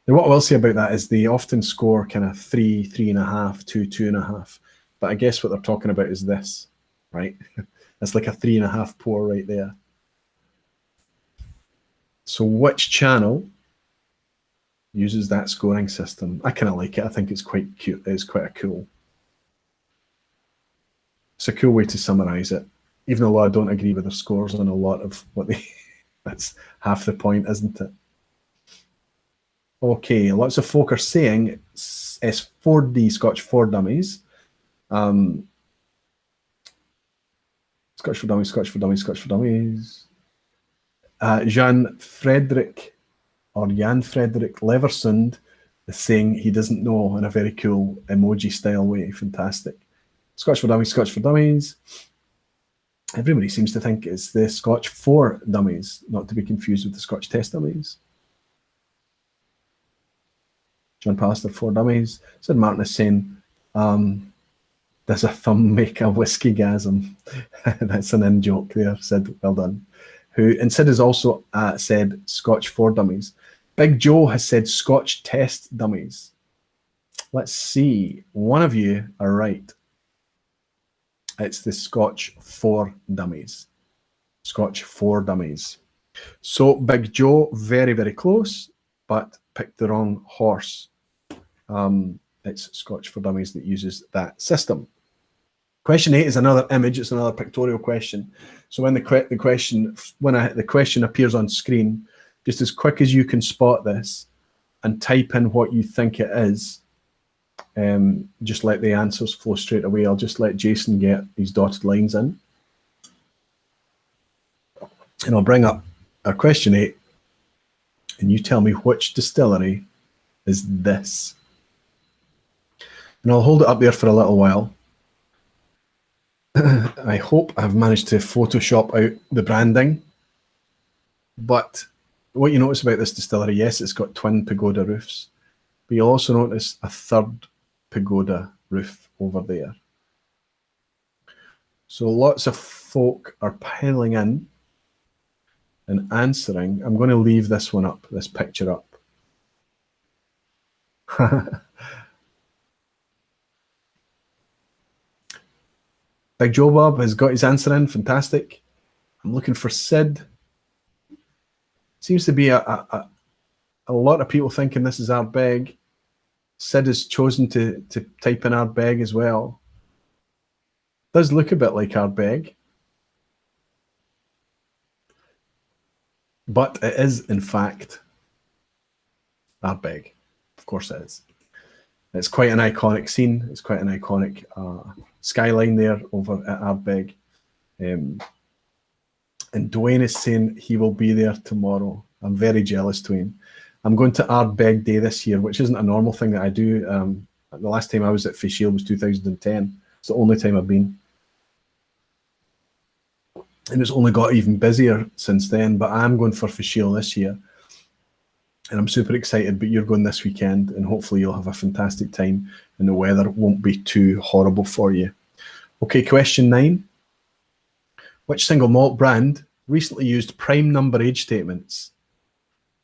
Now, what I will say about that is they often score kind of 3, 3.5, 2, 2.5. But I guess what they're talking about is this, right? It's like a 3.5 pour right there. So which channel uses that scoring system. I kind of like it. I think it's quite cute. It's quite cool. It's a cool way to summarize it, even though I don't agree with their scores on a lot of what they. That's half the point, isn't it? Okay, lots of folk are saying S4D Scotch for Dummies. Scotch for Dummies, Scotch for Dummies, Scotch for Dummies. Jan Frederick Leversund is saying he doesn't know in a very cool emoji style way. Fantastic. Scotch for Dummies, Scotch for Dummies. Everybody seems to think it's the Scotch for Dummies, not to be confused with the Scotch Test Dummies. John Pallister for Dummies. Sid Martin is saying, does a thumb make a whiskey-gasm? That's an in-joke there, Sid. Well done. And Sid has also said Scotch for Dummies. Big Joe has said Scotch Test Dummies. Let's see. One of you are right. It's the Scotch for Dummies. Scotch for Dummies. So Big Joe, very, very close, but picked the wrong horse. It's Scotch for Dummies that uses that system. Question 8 is another image. It's another pictorial question. So when the question appears on screen, just as quick as you can spot this and type in what you think it is, just let the answers flow straight away. I'll just let Jason get these dotted lines in. And I'll bring up our question 8, and you tell me which distillery is this. And I'll hold it up there for a little while. I hope I've managed to Photoshop out the branding. But what you notice about this distillery, yes, it's got twin pagoda roofs, but you'll also notice a third pagoda roof over there. So lots of folk are piling in and answering. I'm going to leave this one up, this picture up. Bigjoebob has got his answer in. Fantastic. I'm looking for Sid. Seems to be a lot of people thinking this is Ardbeg. Sid has chosen to type in Ardbeg as well. Does look a bit like Ardbeg. But it is, in fact, Ardbeg. Of course it is. It's quite an iconic scene. It's quite an iconic skyline there over at Ardbeg. And Dwayne is saying he will be there tomorrow. I'm very jealous, Dwayne. I'm going to Ardbeg Day this year, which isn't a normal thing that I do. The last time I was at Fishiel was 2010. It's the only time I've been. And it's only got even busier since then, but I'm going for Fishiel this year. And I'm super excited, but you're going this weekend, and hopefully you'll have a fantastic time and the weather won't be too horrible for you. Okay, question 9. Which single malt brand recently used prime number age statements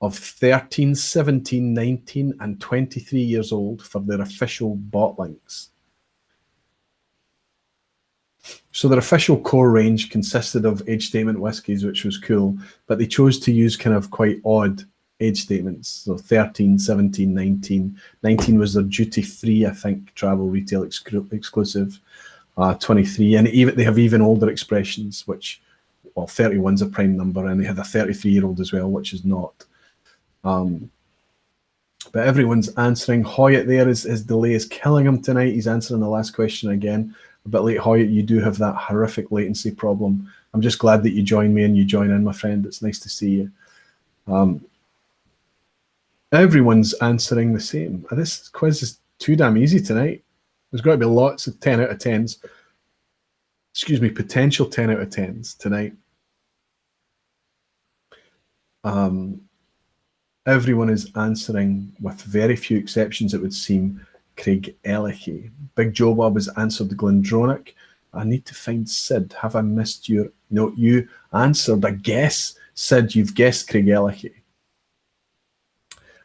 of 13, 17, 19, and 23 years old for their official bottlinks? So their official core range consisted of age statement whiskies, which was cool, but they chose to use kind of quite odd age statements. So 13, 17, 19. 19 was their duty-free, I think, travel retail exclusive. 23, and even they have even older expressions, which, well, 31's a prime number, and they had a 33-year-old as well, which is not. But everyone's answering. Hoyt there, his delay is killing him tonight. He's answering the last question again. A bit late, Hoyt. You do have that horrific latency problem. I'm just glad that you join me and you join in, my friend. It's nice to see you. Everyone's answering the same. This quiz is too damn easy tonight. There's got to be lots of 10 out of 10s. Excuse me, potential 10 out of 10s tonight. Everyone is answering, with very few exceptions, it would seem, Craig Ellichy. Bigjoebob has answered Glendronach. I need to find Sid. Have I missed your... No, you answered a guess. Sid, you've guessed Craig Ellichy.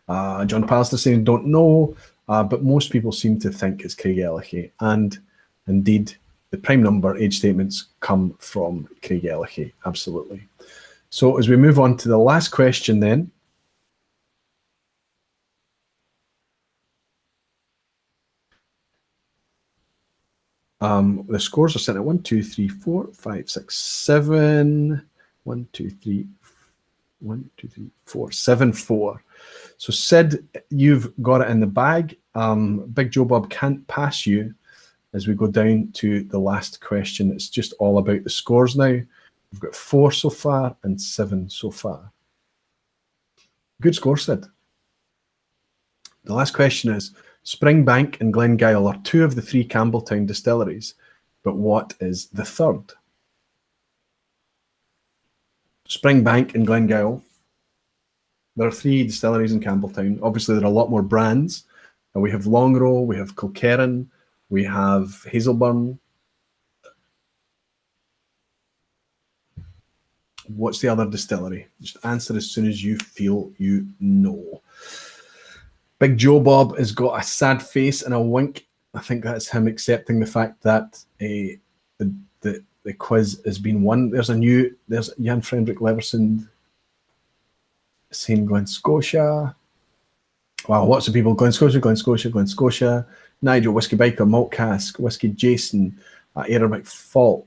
John Pallister saying, don't know, but most people seem to think it's Craig Ellichy. And indeed, the prime number age statements come from Craig Ellichy. Absolutely. So as we move on to the last question then, The scores are sitting at 1, 2, 3, 4, 5, 6, 7. 1, 2, 3, 1, 2, 3, 4, 7, 4. So Sid, you've got it in the bag. Big Joe Bob can't pass you as we go down to the last question. It's just all about the scores now. We've got 4 so far and 7 so far. Good score, Sid. The last question is, Springbank and Glengyle are 2 of the 3 Campbelltown distilleries, but what is the third? Springbank and Glengyle. There are 3 distilleries in Campbelltown. Obviously, there are a lot more brands. We have Longrow, we have Kilkerran, we have Hazelburn. What's the other distillery? Just answer as soon as you feel you know. Big Joe Bob has got a sad face and a wink. I think that's him accepting the fact that the quiz has been won. There's Jan Frederick Leversund saying Glen Scotia. Wow, lots of people. Glen Scotia, Glen Scotia, Glen Scotia. Nigel, Whiskey Biker, Malt Cask, Whiskey Jason, Air McFault,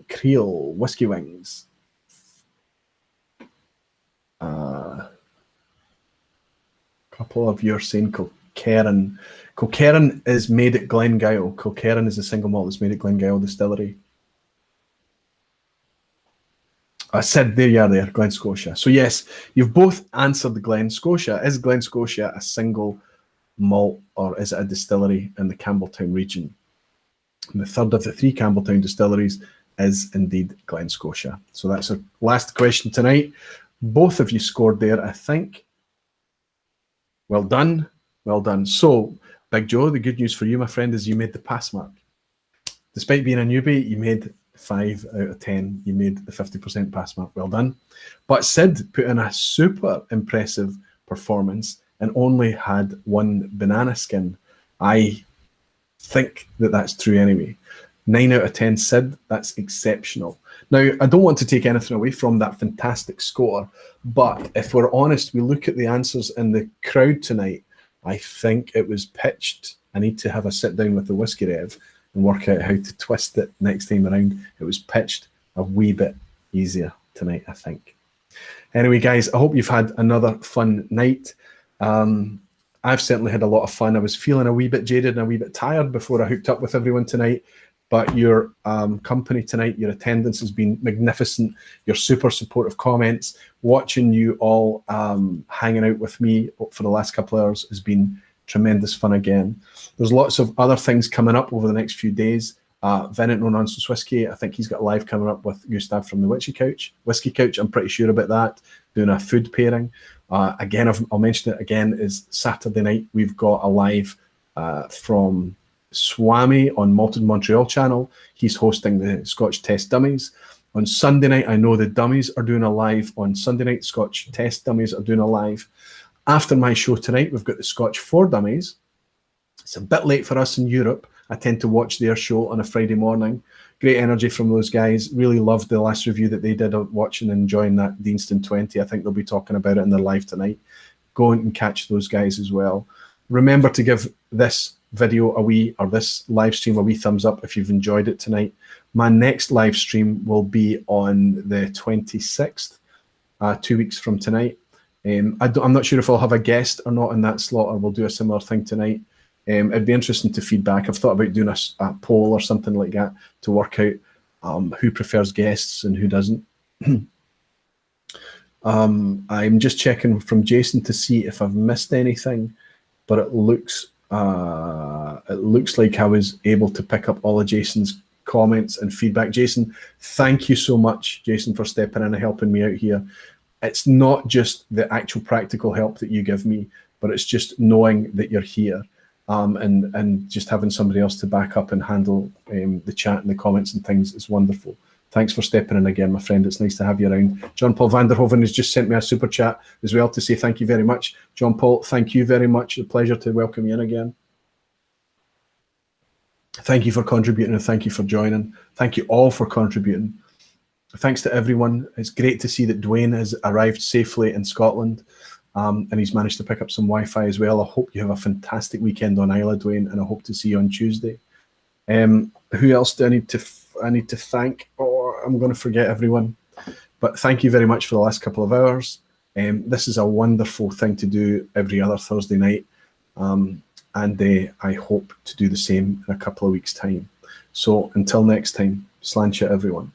Creel, Whiskey Wings. Couple of you are saying Kilkerran. Kilkerran is made at Glengyle. Kilkerran is a single malt that's made at Glengyle Distillery. I said there you are there, Glen Scotia. So yes, you've both answered the Glen Scotia. Is Glen Scotia a single malt or is it a distillery in the Campbelltown region? And the third of the 3 Campbelltown distilleries is indeed Glen Scotia. So that's our last question tonight. Both of you scored there, I think. Well done. Well done. So, Big Joe, the good news for you, my friend, is you made the pass mark. Despite being a newbie, you made 5 out of 10. You made the 50% pass mark. Well done. But Sid put in a super impressive performance and only had 1 banana skin. I think that that's true anyway. 9 out of 10 Sid, that's exceptional. Now, I don't want to take anything away from that fantastic score, but if we're honest, we look at the answers in the crowd tonight, I think it was pitched. I need to have a sit down with the Whiskey Rev and work out how to twist it next time around. It was pitched a wee bit easier tonight, I think. Anyway, guys, I hope you've had another fun night. I've certainly had a lot of fun. I was feeling a wee bit jaded and a wee bit tired before I hooked up with everyone tonight. But your company tonight, your attendance has been magnificent. Your super supportive comments, watching you all hanging out with me for the last couple of hours has been tremendous fun again. There's lots of other things coming up over the next few days. Venant No Nonsense Whiskey, I think he's got live coming up with Gustav from the Whiskey Couch. I'm pretty sure about that, doing a food pairing. Again, I'll mention it again, is Saturday night. We've got a live from Swami on Malted Montreal channel. He's hosting the Scotch Test Dummies. On Sunday night, I know the Dummies are doing a live. On Sunday night, Scotch Test Dummies are doing a live. After my show tonight, we've got the Scotch 4 Dummies. It's a bit late for us in Europe. I tend to watch their show on a Friday morning. Great energy from those guys. Really loved the last review that they did of watching and enjoying that Deanston 20. I think they'll be talking about it in their live tonight. Go and catch those guys as well. Remember to give this video or this live stream a wee thumbs up if you've enjoyed it tonight. My next live stream will be on the 26th, 2 weeks from tonight. I'm not sure if I'll have a guest or not in that slot, or we'll do a similar thing tonight. It'd be interesting to feedback. I've thought about doing a poll or something like that to work out who prefers guests and who doesn't. I'm just checking from Jason to see if I've missed anything, but it looks like I was able to pick up all of Jason's comments and feedback. Jason, thank you so much, Jason, for stepping in and helping me out here. It's not just the actual practical help that you give me, but it's just knowing that you're here. And just having somebody else to back up and handle the chat and the comments and things is wonderful. Thanks for stepping in again, my friend. It's nice to have you around. John Paul Vanderhoven has just sent me a super chat as well to say thank you very much. John Paul, thank you very much. A pleasure to welcome you in again. Thank you for contributing and thank you for joining. Thank you all for contributing. Thanks to everyone. It's great to see that Dwayne has arrived safely in Scotland. and he's managed to pick up some Wi-Fi as well. I hope you have a fantastic weekend on Isla, Dwayne, and I hope to see you on Tuesday. Who else do I need to thank? Oh, I'm going to forget everyone. But thank you very much for the last couple of hours. This is a wonderful thing to do every other Thursday night. And I hope to do the same in a couple of weeks' time. So until next time, sláinte everyone.